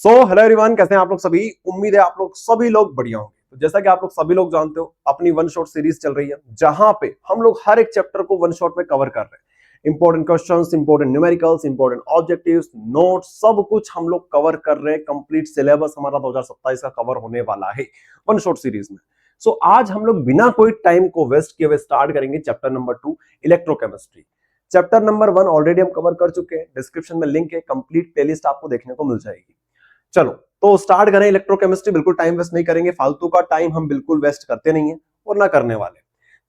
Hello everyone, कैसे हैं आप लोग सभी। उम्मीद है आप लोग सभी लोग बढ़िया होंगे। तो जैसा कि आप लोग सभी लोग जानते हो, अपनी वन शॉट सीरीज चल रही है जहां पे हम लोग हर एक चैप्टर को वन शॉट में कवर कर रहे हैं। Important questions, important numericals, important objectives, notes, सब कुछ हम लोग कवर कर रहे हैं। कंप्लीट सिलेबस हमारा 2027 का कवर होने वाला है वन शॉट सीरीज में। आज हम लोग बिना कोई टाइम को वेस्ट किए हुए स्टार्ट करेंगे chapter number 2, electrochemistry. Chapter number 1 already हम कवर कर चुके हैं। डिस्क्रिप्शन में लिंक है, कंप्लीट प्लेलिस्ट आपको देखने को मिल जाएगी। चलो तो स्टार्ट करें इलेक्ट्रोकेमिस्ट्री। बिल्कुल टाइम वेस्ट नहीं करेंगे, फालतू का टाइम हम बिल्कुल वेस्ट करते नहीं है और ना करने वाले।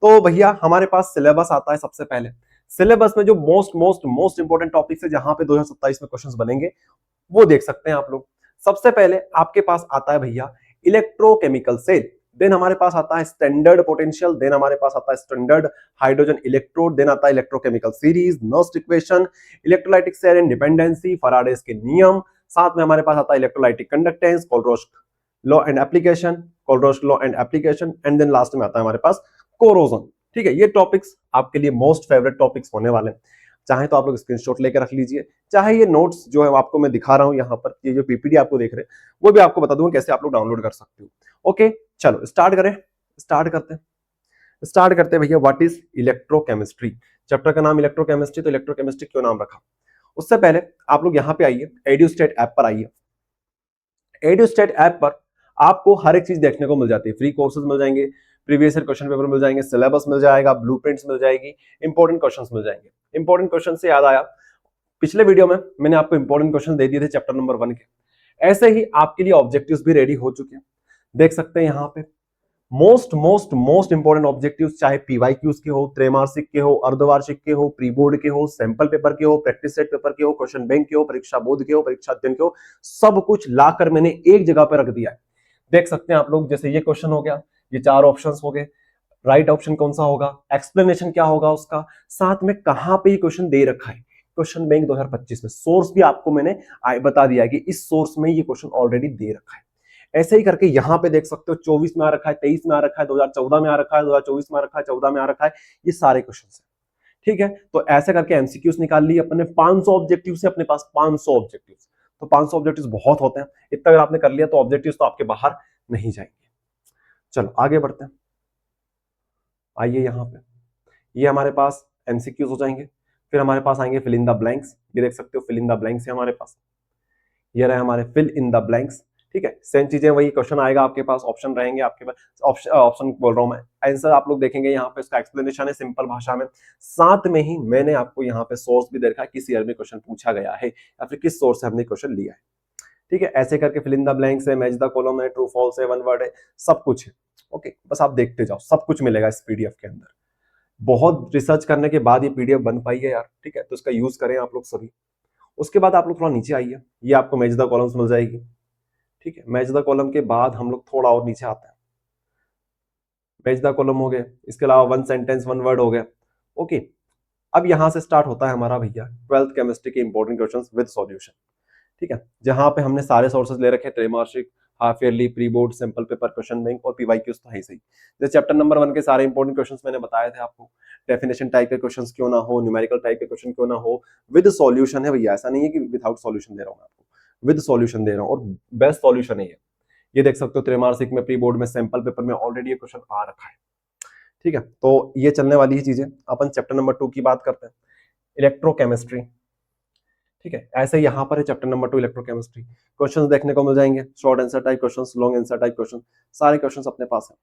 तो भैया हमारे पास सिलेबस आता है। सबसे पहले सिलेबस में जो most most most important topics है जहां पे 2027 में क्वेश्चंस बनेंगे वो देख सकते हैं आप लोग। सबसे पहले आपके पास आता है भैया इलेक्ट्रोकेमिकल सेल, देन हमारे पास आता है स्टैंडर्ड पोटेंशियल, देन हमारे पास आता है स्टैंडर्ड हाइड्रोजन इलेक्ट्रोड, देन आता है electrochemical series, Nernst equation, electrolytic cell independency, Faraday's के नियम, साथ में हमारे पास आता है electrolytic conductance, Kohlrausch law and application, Kohlrausch law and application, and then last में आता है हमारे पास कोरोजन। ठीक है, ये टॉपिक्स आपके लिए मोस्ट फेवरेट टॉपिक्स होने वाले हैं। चाहे तो आप लोग स्क्रीनशॉट लेकर रख लीजिए, चाहे ये नोट्स जो है आपको मैं दिखा रहा हूं यहाँ पर, ये जो पीपीटी आपको देख रहे हैं वो भी आपको बता दूंगा कैसे आप लोग डाउनलोड कर सकते हो। ओके चलो स्टार्ट करें, स्टार्ट करते हैं भैया। What is electrochemistry. चैप्टर का नाम इलेक्ट्रोकेमिस्ट्री, तो इलेक्ट्रोकेमिस्ट्री क्यों नाम रखा। उससे पहले आप लोग यहाँ पे आइए, एड्यूस्टेट ऐप पर आइए। एड्यूस्टेट ऐप पर आपको हर एक चीज देखने को मिल जाती है। फ्री कोर्सेज मिल जाएंगे, प्रीवियस ईयर क्वेश्चन पेपर मिल जाएंगे, सिलेबस मिल जाएगा, ब्लूप्रिंट्स मिल जाएगी, इंपॉर्टेंट क्वेश्चंस मिल जाएंगे। इंपॉर्टेंट क्वेश्चन से याद आया, पिछले वीडियो में मैंने आपको इंपॉर्टेंट क्वेश्चन दे दिए थे चैप्टर नंबर 1 के। ऐसे ही आपके लिए ऑब्जेक्टिव्स भी रेडी हो चुके हैं, देख सकते हैं यहाँ पे। Most most most important objectives, चाहे पीवाईक्यूज के हो, त्रैमासिक के हो, अर्धवार्षिक के हो, प्री बोर्ड के हो, सैंपल पेपर के हो, प्रैक्टिस सेट पेपर के हो, क्वेश्चन बैंक के हो, परीक्षा बोर्ड के हो, परीक्षा अध्ययन के हो, सब कुछ लाकर मैंने एक जगह पर रख दिया है। देख सकते हैं आप लोग, जैसे ये क्वेश्चन हो गया, ये 4 ऑप्शंस हो गए, राइट ऑप्शन कौन सा होगा, एक्सप्लेनेशन क्या होगा उसका, साथ में कहां पे ये क्वेश्चन दे रखा है, क्वेश्चन बैंक 2025 में। सोर्स भी आपको मैंने बता दिया है कि इस सोर्स में ये क्वेश्चन ऑलरेडी दे रखा है। ऐसे ही करके यहां पे देख सकते हो 24 में आ रखा है, 23 में आ रखा है, 2014 में आ रखा है, 2024 में आ रखा है, 14 में आ रखा है, ये सारे क्वेश्चन है। ठीक है, तो ऐसे करके एमसीक्यूज निकाल लिए अपने 500 ऑब्जेक्टिव से, अपने पास 500 ऑब्जेक्टिव। तो 500 ऑब्जेक्टिव बहुत होते हैं, इतना अगर आपने कर लिया तो ऑब्जेक्टिव तो आपके बाहर नहीं जाएंगे। चलो आगे बढ़ते हैं, आइए यहाँ पे, ये हमारे पास एमसीक्यूज हो जाएंगे। फिर हमारे पास आएंगे फिल इन द ब्लैंक्स, ये देख सकते हो फिल इन द ब्लैंक्स है हमारे पास, ये रहे हमारे फिल इन द ब्लैंक्स। ठीक है, सेम चीजें, वही क्वेश्चन आएगा आपके पास, ऑप्शन रहेंगे आपके पास, ऑप्शन बोल रहा हूं मैं, आंसर आप लोग देखेंगे यहाँ पे, इसका एक्सप्लेनेशन है सिंपल भाषा में। साथ में ही मैंने आपको यहाँ पे सोर्स भी दे रखा है, किस ईयर में क्वेश्चन पूछा गया है या फिर किस सोर्स से हमने क्वेश्चन लिया है। ठीक है, ऐसे करके फिल इन द ब्लैंक्स है, मैच द कॉलम है, ट्रू फॉल्स है, वन वर्ड है, सब कुछ है। ओके, बस आप देखते जाओ, सब कुछ मिलेगा इस पीडीएफ के अंदर। बहुत रिसर्च करने के बाद ये पीडीएफ बन पाई है यार। ठीक है, तो इसका यूज करें आप लोग सभी। उसके बाद आप लोग थोड़ा नीचे आइए, ये आपको मैच द कॉलम्स मिल जाएगी। ठीक है, मैच द कॉलम के बाद हम लोग थोड़ा और नीचे आते हैं, मैच द कॉलम हो गए, इसके अलावा वन सेंटेंस वन वर्ड हो गया। ओके, अब यहां से स्टार्ट होता है हमारा भैया 12th केमिस्ट्री के इंपॉर्टेंट क्वेश्चंस विद सॉल्यूशन। ठीक है, जहां पे हमने सारे सोर्सेज ले रखे, त्रैमासिक, half yearly, pre board, sample paper, question bank और पीवाईक्यूज तो है ही सही। जैसे चैप्टर नंबर 1 के सारे इंपॉर्टेंट क्वेश्चंस मैंने बताए थे आपको, डेफिनेशन टाइप के क्वेश्चंस क्यों ना हो, न्यूमेरिकल टाइप के क्वेश्चन क्यों ना हो, विद सॉल्यूशन है भैया, ऐसा नहीं है कि विदाउट सॉल्यूशन दे रहा हूं मैं आपको, विद सॉल्यूशन दे रहा हूं, और बेस्ट सॉल्यूशन है ये देख सकते हो, त्रैमासिक में, प्री बोर्ड में, सैंपल पेपर में ऑलरेडी ये क्वेश्चन आ रखा है। ठीक है, तो ये चलने वाली ही चीजें। अपन चैप्टर नंबर 2 की बात करते हैं, इलेक्ट्रोकेमिस्ट्री। ठीक है, ऐसे यहाँ पर है चैप्टर नंबर 2 इलेक्ट्रोकेमिस्ट्री। क्वेश्चंस देखने को मिल जाएंगे, short answer type questions, long answer type question, सारे क्वेश्चंस अपने पास है।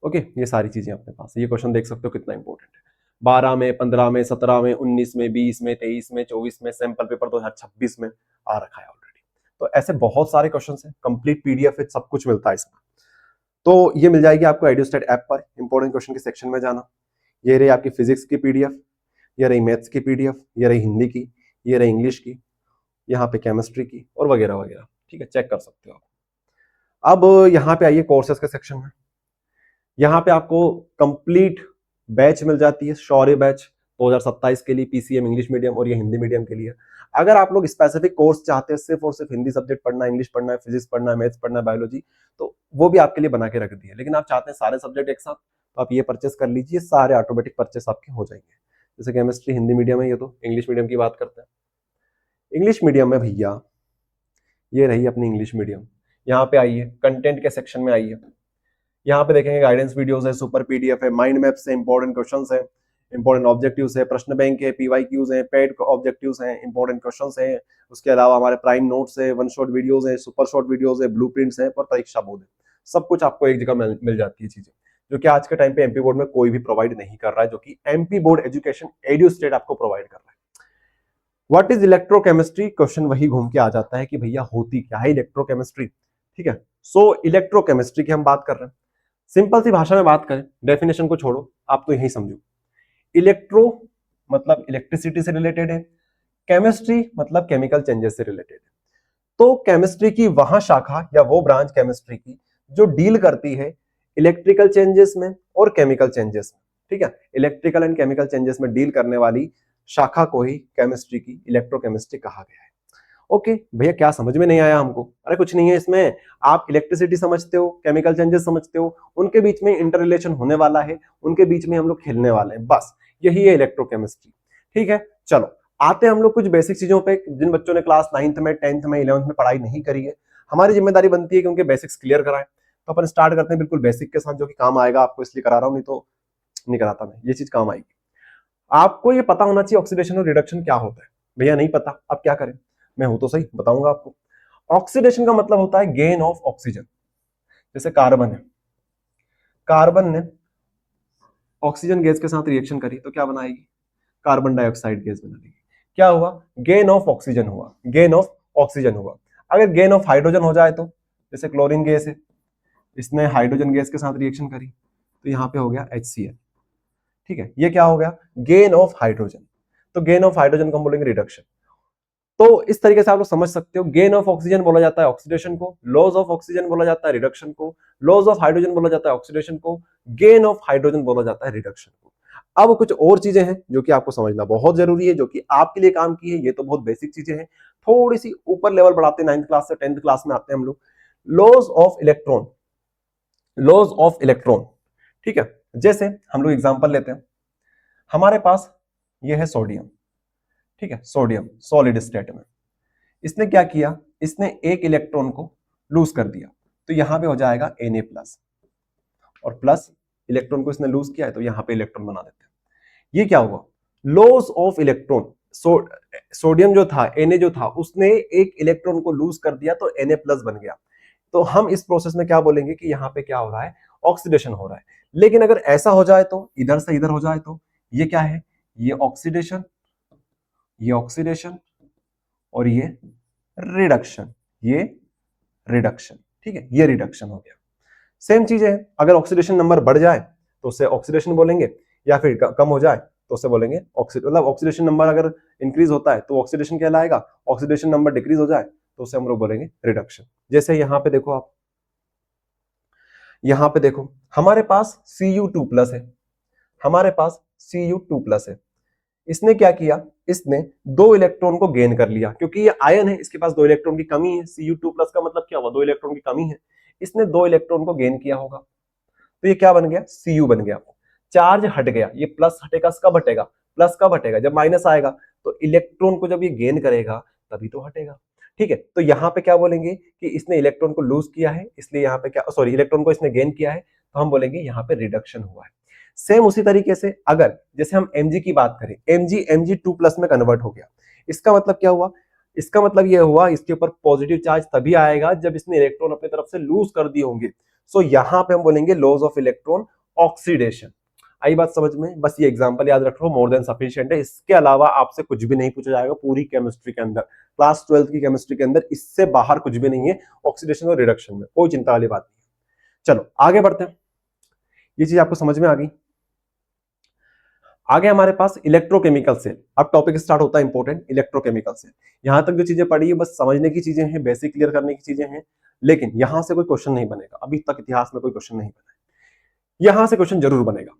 ओके, ये सारी चीजें अपने पास है। ये क्वेश्चन देख सकते हो कितना इंपॉर्टेंट है, 12 में, 15 में, 17 में, 19 में, 20 में, 23 में, 24 में, सैंपल पेपर 2026 में आ रखा है ऑलरेडी। तो ऐसे बहुत सारे क्वेश्चन है, कंप्लीट पीडीएफ है, सब कुछ मिलता है इसमें। तो ये मिल जाएगी आपको एडुस्टेट ऐप पर, इंपॉर्टेंट क्वेश्चन के सेक्शन में जाना। ये रही आपकी फिजिक्स की पीडीएफ, ये रही मैथ्स की पीडीएफ, ये रही हिंदी की, ये रही इंग्लिश की, यहाँ पे केमिस्ट्री की और वगैरह वगैरह। ठीक है, चेक कर सकते हो आप। अब यहाँ पे आइए कोर्सेज के सेक्शन में, यहाँ पे आपको कंप्लीट बैच मिल जाती है, शौर्य बैच 2027 के लिए, पीसीएम इंग्लिश मीडियम और ये हिंदी मीडियम के लिए। अगर आप लोग स्पेसिफिक कोर्स चाहते हैं, सिर्फ और सिर्फ हिंदी सब्जेक्ट पढ़ना है, इंग्लिश पढ़ना है, फिजिक्स पढ़ना है, मैथ्स पढ़ना है, बायोलॉजी, तो वो भी आपके लिए बना के रख दिया। लेकिन आप चाहते हैं सारे सब्जेक्ट एक साथ, तो आप ये परचेस कर लीजिए, सारे ऑटोमेटिक परचेस आपके हो जाएंगे। जैसे केमिस्ट्री हिंदी मीडियम है, ये तो इंग्लिश मीडियम की बात करते हैं। इंग्लिश मीडियम में भैया ये रही अपनी इंग्लिश मीडियम। यहाँ पे आइए, कंटेंट के सेक्शन में आइए, यहाँ पे देखेंगे गाइडेंस वीडियोस है, सुपर पीडीएफ है, माइंड मैप्स है, इंपॉर्टेंट क्वेश्चंस है, इंपॉर्टेंट ऑब्जेक्टिव्स है, प्रश्न बैंक है, पीवाईक्यूज है, पेड ऑब्जेक्टिव्स हैं, इंपॉर्टेंट क्वेश्चंस है। उसके अलावा हमारे प्राइम नोट्स है, वन शॉट वीडियोस है, सुपर शॉर्ट वीडियोस है, ब्लूप्रिंट्स है और परीक्षा बोर्ड है। सब कुछ आपको एक जगह मिल जाती है चीजें, जो कि आज के टाइम पे एमपी बोर्ड में कोई भी प्रोवाइड नहीं कर रहा है, जो कि MP board education edu state आपको प्रोवाइड कर रहा है। व्हाट इज इलेक्ट्रोकेमिस्ट्री, क्वेश्चन वही घूम के आ जाता है कि भैया होती क्या है इलेक्ट्रोकेमिस्ट्री। ठीक है, सो इलेक्ट्रोकेमिस्ट्री की हम बात कर रहे हैं। सिंपल सी भाषा में बात करें, डेफिनेशन को छोड़ो, आप तो यही समझो। इलेक्ट्रो मतलब इलेक्ट्रिसिटी से रिलेटेड है, केमिस्ट्री मतलब केमिकल चेंजेस से रिलेटेड है। तो केमिस्ट्री की वहां शाखा या वो ब्रांच केमिस्ट्री की जो डील करती है इलेक्ट्रिकल चेंजेस में और केमिकल चेंजेस में। ठीक है, इलेक्ट्रिकल एंड केमिकल चेंजेस में डील करने वाली शाखा को ही केमिस्ट्री की इलेक्ट्रोकेमिस्ट्री कहा गया है। ओके भैया, क्या समझ में नहीं आया हमको? अरे कुछ नहीं है इसमें, आप इलेक्ट्रिसिटी समझते हो, केमिकल चेंजेस समझते हो, उनके बीच में इंटर रिलेशन होने वाला है, उनके बीच में हम लोग खेलने वाले हैं, बस यही है इलेक्ट्रोकेमिस्ट्री। ठीक है, चलो आते हैं हम लोग कुछ बेसिक चीजों पे। जिन बच्चों ने क्लास 9th में, 10th में, 11th में पढ़ाई नहीं करी है, हमारी जिम्मेदारी बनती है कि उनके बेसिक्स क्लियर कराएं। तो अपन स्टार्ट करते हैं बिल्कुल बेसिक के साथ, जो कि काम आएगा आपको, इसलिए करा रहा हूं, नहीं तो नहीं कराता मैं, ये चीज काम आएगी। आपको ये पता होना चाहिए ऑक्सीडेशन और रिडक्शन क्या होता है। भैया नहीं पता, अब क्या करें? मैं हूं तो सही, बताऊंगा आपको। ऑक्सीडेशन का मतलब होता है गेन ऑफ ऑक्सीजन। जैसे कार्बन है, कार्बन ने ऑक्सीजन गैस के साथ रिएक्शन करी तो क्या बनाएगी? कार्बन डाइऑक्साइड गैस बना देगी। क्या हुआ? गेन ऑफ ऑक्सीजन हुआ, गेन ऑफ ऑक्सीजन हुआ। अगर गेन ऑफ हाइड्रोजन हो जाए तो, जैसे क्लोरीन गैस है, इसने हाइड्रोजन गैस के साथ रिएक्शन करी तो यहां पे हो गया HCl। ठीक है, ये क्या हो गया? Gain of hydrogen. तो गेन ऑफ हाइड्रोजन को हम बोलेंगे रिडक्शन। तो इस तरीके से आप लोग समझ सकते हो, गेन ऑफ ऑक्सीजन बोला जाता है ऑक्सीडेशन को, लॉस ऑफ ऑक्सीजन बोला जाता है रिडक्शन को, लॉस ऑफ हाइड्रोजन बोला जाता है ऑक्सीडेशन को, गेन ऑफ हाइड्रोजन बोला जाता है रिडक्शन को। अब कुछ और चीजें हैं जो कि आपको समझना बहुत जरूरी है, जो कि आपके लिए काम की है। ये तो बहुत बेसिक चीजें हैं, थोड़ी सी ऊपर लेवल बढ़ाते हैं, 9th क्लास से 10th क्लास में आते हैं हम लोग। Loss of electron, loss of electron. ठीक है, जैसे हम लोग एग्जांपल लेते हैं, हमारे पास ये है सोडियम। ठीक है, सोडियम सॉलिड स्टेट में, इसने क्या किया? इसने एक इलेक्ट्रॉन को लूज कर दिया, तो यहां पे हो जाएगा Na प्लस, और प्लस इलेक्ट्रॉन को इसने लूज किया है तो यहां पे इलेक्ट्रॉन बना देते हैं। ये क्या हुआ? Loss of electron. सोडियम जो था, Na जो था, उसने एक इलेक्ट्रॉन को लूज कर दिया तो Na प्लस बन गया। तो हम इस प्रोसेस में क्या बोलेंगे कि यहां पे क्या हो रहा है? ऑक्सीडेशन हो रहा है। लेकिन अगर ऐसा हो जाए तो, इधर से इधर हो जाए तो, ये क्या है? ये ऑक्सीडेशन, ये ऑक्सीडेशन और ये रिडक्शन, ये रिडक्शन। ठीक है, ये रिडक्शन हो गया। सेम चीज है, अगर ऑक्सीडेशन नंबर बढ़ जाए तो उसे ऑक्सीडेशन बोलेंगे, या फिर कम हो जाए तो उसे बोलेंगे मतलब ऑक्सीडेशन नंबर अगर इंक्रीज होता है तो ऑक्सीडेशन कहलाएगा, ऑक्सीडेशन नंबर डिक्रीज हो जाए तो उसे हम लोग बोलेंगे रिडक्शन। जैसे यहां पे देखो आप, यहां पे देखो हमारे पास Cu2 प्लस है, हमारे पास Cu2 प्लस है। इसने क्या किया? इसने दो इलेक्ट्रॉन को गेन कर लिया, क्योंकि ये आयन है, इसके पास दो इलेक्ट्रॉन की कमी है। Cu2 प्लस का मतलब क्या हुआ? दो इलेक्ट्रॉन की कमी है, इसने दो इलेक्ट्रॉन को गेन किया होगा, तो ये क्या बन गया? Cu बन गया। चार्ज हट गया, ये प्लस हटेगा, कब हटेगा? प्लस कब हटेगा? जब माइनस आएगा। तो इलेक्ट्रॉन को जब ये गेन करेगा तभी तो हटेगा। ठीक है, तो यहां पे क्या बोलेंगे कि इसने इलेक्ट्रॉन को लूज किया है, इसलिए यहां पे क्या, सॉरी, इलेक्ट्रॉन को इसने गेन किया है, तो हम बोलेंगे यहां पे रिडक्शन हुआ है। सेम उसी तरीके से अगर जैसे हम Mg की बात करें, Mg2 प्लस में कन्वर्ट हो गया, इसका मतलब क्या हुआ? इसका मतलब यह हुआ इसके ऊपर पॉजिटिव चार्ज तभी आएगा जब इसने इलेक्ट्रॉन अपनी तरफ से लूज कर दिए होंगे। सो यहां पे हम बोलेंगे लॉस ऑफ इलेक्ट्रॉन ऑक्सीडेशन। आई बात समझ में? बस ये एग्जांपल याद रखो, मोर देन सफिशिएंट है। इसके अलावा आपसे कुछ भी नहीं पूछा जाएगा पूरी केमिस्ट्री के अंदर, क्लास 12th की केमिस्ट्री के अंदर इससे बाहर कुछ भी नहीं है ऑक्सीडेशन और रिडक्शन में, कोई चिंता वाली बात नहीं है। चलो आगे बढ़ते हैं, ये चीज आपको समझ में आ गई। आगे हमारे पास इलेक्ट्रोकेमिकल सेल। अब टॉपिक स्टार्ट होता है इंपॉर्टेंट, इलेक्ट्रोकेमिकल सेल। यहां तक जो चीजें पढ़ी है बस समझने की चीजें हैं, बेसिक क्लियर करने की चीजें हैं, लेकिन यहां से कोई क्वेश्चन नहीं बनेगा। अभी तक इतिहास में कोई क्वेश्चन नहीं बना है, यहां से क्वेश्चन जरूर बनेगा।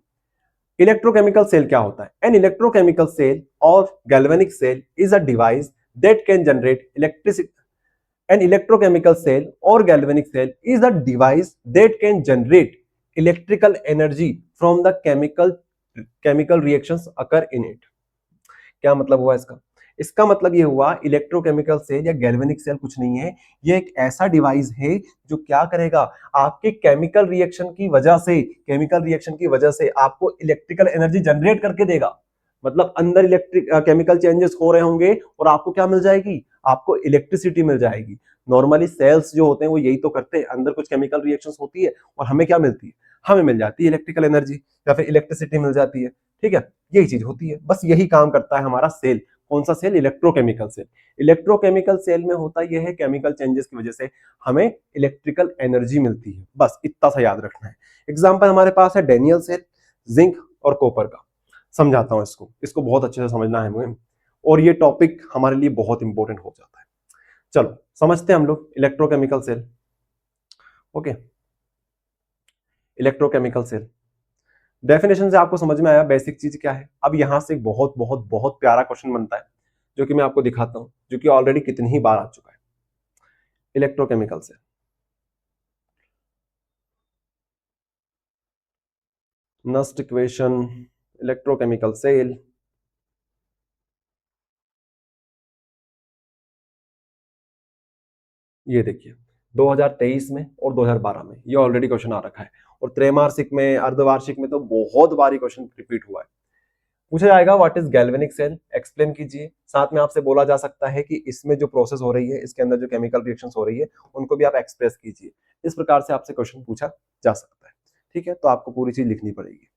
इलेक्ट्रोकेमिकल सेल क्या होता है? एन इलेक्ट्रोकेमिकल सेल और galvanic cell is a device that can generate electricity. An electrochemical cell or galvanic cell is a device that can generate electrical energy from the chemical reactions occur in it. क्या मतलब हुआ इसका? इसका मतलब ये हुआ electrochemical cell या galvanic cell कुछ नहीं है, ये एक ऐसा डिवाइस है जो क्या करेगा, आपके केमिकल रिएक्शन की वजह से आपको इलेक्ट्रिकल एनर्जी जनरेट करके देगा। मतलब अंदर इलेक्ट्रिक केमिकल चेंजेस हो रहे होंगे और आपको क्या मिल जाएगी, आपको इलेक्ट्रिसिटी मिल जाएगी। नॉर्मली सेल्स जो होते हैं वो यही तो करते हैं, अंदर कुछ केमिकल रिएक्शंस होती है और हमें क्या मिलती है, हमें मिल जाती है इलेक्ट्रिकल एनर्जी या फिर इलेक्ट्रिसिटी मिल जाती है। ठीक है, यही चीज होती है, बस यही काम करता है हमारा सेल। कौन सा cell, electrochemical cell. Electrochemical cell में होता यह है केमिकल चेंजेस की वजह से हमें इलेक्ट्रिकल एनर्जी मिलती है, बस इतना सा याद रखना है। एग्जांपल हमारे पास है डेनियल सेल, जिंक और कॉपर का। समझाता हूं इसको, इसको बहुत अच्छे से समझना है मुझे, और ये टॉपिक हमारे लिए बहुत इंपॉर्टेंट हो जाता है। चलो समझते हैं हम लोग electrochemical cell. Okay, electrochemical cell definition से आपको समझ में आया बेसिक चीज क्या है। अब यहां से एक बहुत बहुत बहुत प्यारा क्वेश्चन बनता है जो कि मैं आपको दिखाता हूं, जो कि ऑलरेडी कितनी ही बार आ चुका है। Electrochemical cell, Nernst equation, electrochemical cell. ये देखिए 2023 में और 2012 में ये ऑलरेडी क्वेश्चन आ रखा है, और त्रैमासिक में, अर्धवार्षिक में तो बहुत बार ये क्वेश्चन रिपीट हुआ है। पूछा जाएगा what is galvanic cell, explain कीजिए। साथ में आपसे बोला जा सकता है कि इसमें जो प्रोसेस हो रही है, इसके अंदर जो केमिकल रिएक्शंस हो रही है, उनको भी आप एक्सप्रेस कीजिए। इस प्रकार से आपसे क्वेश्चन पूछा जा सकता है। ठीक है, तो आपको पूरी चीज लिखनी पड़ेगी।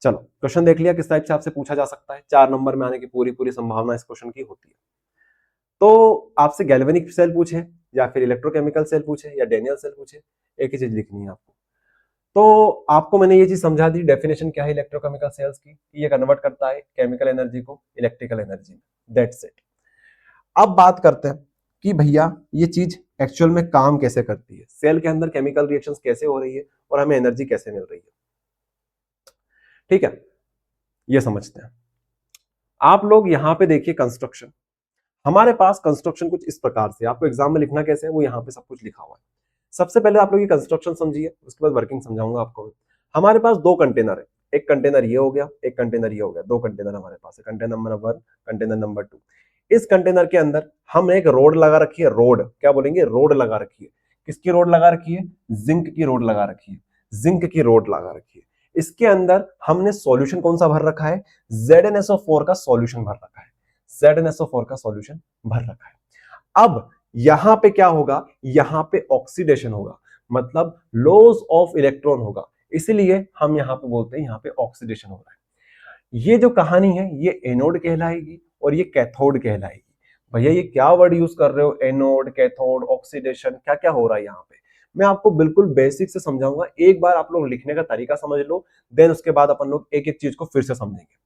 चलो क्वेश्चन देख लिया किस टाइप से आपसे पूछा जा सकता है। 4 नंबर में आने की पूरी पूरी संभावना इस क्वेश्चन की होती है। तो आपसे गैल्वेनिक सेल पूछे या फिर इलेक्ट्रोकेमिकल सेल पूछे या डेनियल सेल पूछे, एक ही चीज लिखनी है आपको। तो आपको मैंने ये चीज समझा दी, डेफिनेशन क्या है इलेक्ट्रोकेमिकल सेल्स की, कि ये कन्वर्ट करता है केमिकल एनर्जी को इलेक्ट्रिकल एनर्जी में, दैट्स इट। अब बात करते हैं कि भैया ये चीज एक्चुअल में काम कैसे करती है, सेल के अंदर केमिकल रिएक्शंस कैसे हो रही है और हमें एनर्जी कैसे मिल रही है। ठीक है, ये समझते हैं। आप लोग यहां पे देखिए कंस्ट्रक्शन, हमारे पास कंस्ट्रक्शन कुछ इस प्रकार से, आपको एग्जाम में लिखना कैसे है वो यहाँ पे सब कुछ लिखा हुआ है। सबसे पहले आप लोग ये कंस्ट्रक्शन समझिए, उसके बाद वर्किंग समझाऊंगा आपको। हमारे पास दो कंटेनर है, एक कंटेनर ये हो गया, एक कंटेनर ये हो गया, दो कंटेनर हमारे पास है, कंटेनर नंबर 1, कंटेनर नंबर 2। इस कंटेनर के अंदर हमने एक रोड लगा रखी है, रोड क्या बोलेंगे, रोड लगा रखी है। किसकी रोड लगा रखी है, जिंक की रोड लगा रखी है, जिंक की रोड लगा रखी है। इसके अंदर हमने सॉल्यूशन कौन सा भर रखा है, ZnSO4 का सॉल्यूशन भर रखा है, ZnSO4 का सॉल्यूशन भर रखा है। अब यहां पे क्या होगा, यहां पे ऑक्सीडेशन होगा, मतलब लॉस ऑफ इलेक्ट्रॉन होगा, इसलिए हम यहां पे बोलते हैं यहां पे ऑक्सीडेशन हो रहा है। ये जो कहानी है ये एनोड कहलाएगी और ये कैथोड कहलाएगी। भैया ये क्या वर्ड यूज कर रहे हो, एनोड, कैथोड, ऑक्सीडेशन, क्या क्या हो रहा है यहाँ पे, मैं आपको बिल्कुल बेसिक से समझाऊंगा। एक बार आप लोग लिखने का तरीका समझ लो, देन उसके बाद अपन लोग एक एक चीज को फिर से समझेंगे।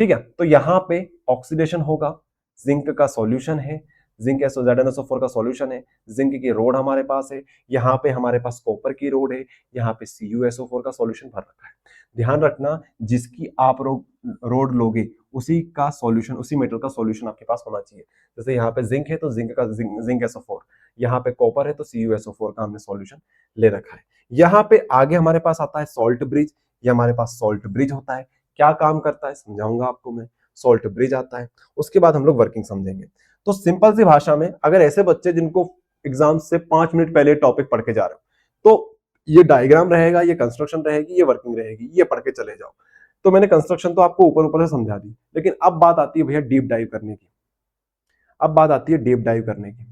ठीक है, तो यहां पे ऑक्सीडेशन होगा, जिंक का सॉल्यूशन है, जिंक ZnSO4 का सॉल्यूशन है, जिंक की रोड हमारे पास है, यहाँ पे हमारे पास कॉपर की रोड है, यहाँ पे CuSO4 का सॉल्यूशन भर रखा है। ध्यान रखना जिसकी आप रोड लोगे उसी का सॉल्यूशन, उसी मेटल का सॉल्यूशन आपके पास होना चाहिए। जैसे यहाँ पे जिंक है तो जिंक का जिंक SO4, यहाँ पे कॉपर है तो CuSO4 का हमने सॉल्यूशन ले रखा है। यहाँ पे आगे हमारे पास आता है सॉल्ट ब्रिज, ये हमारे पास सॉल्ट ब्रिज होता है, क्या काम करता है समझाऊंगा आपको मैं। सॉल्ट ब्रिज आता है, उसके बाद हम लोग वर्किंग समझेंगे। तो सिंपल सी भाषा में, अगर ऐसे बच्चे जिनको एग्जाम से 5 मिनट पहले टॉपिक पढ़ के जा रहे हो, तो ये डायग्राम रहेगा, ये कंस्ट्रक्शन रहेगी, ये वर्किंग रहेगी, ये पढ़ के चले जाओ। तो मैंने कंस्ट्रक्शन तो आपको ऊपर ऊपर से समझा दी, लेकिन अब बात आती है भैया डीप डाइव करने की। अब बात आती है डीप डाइव करने की,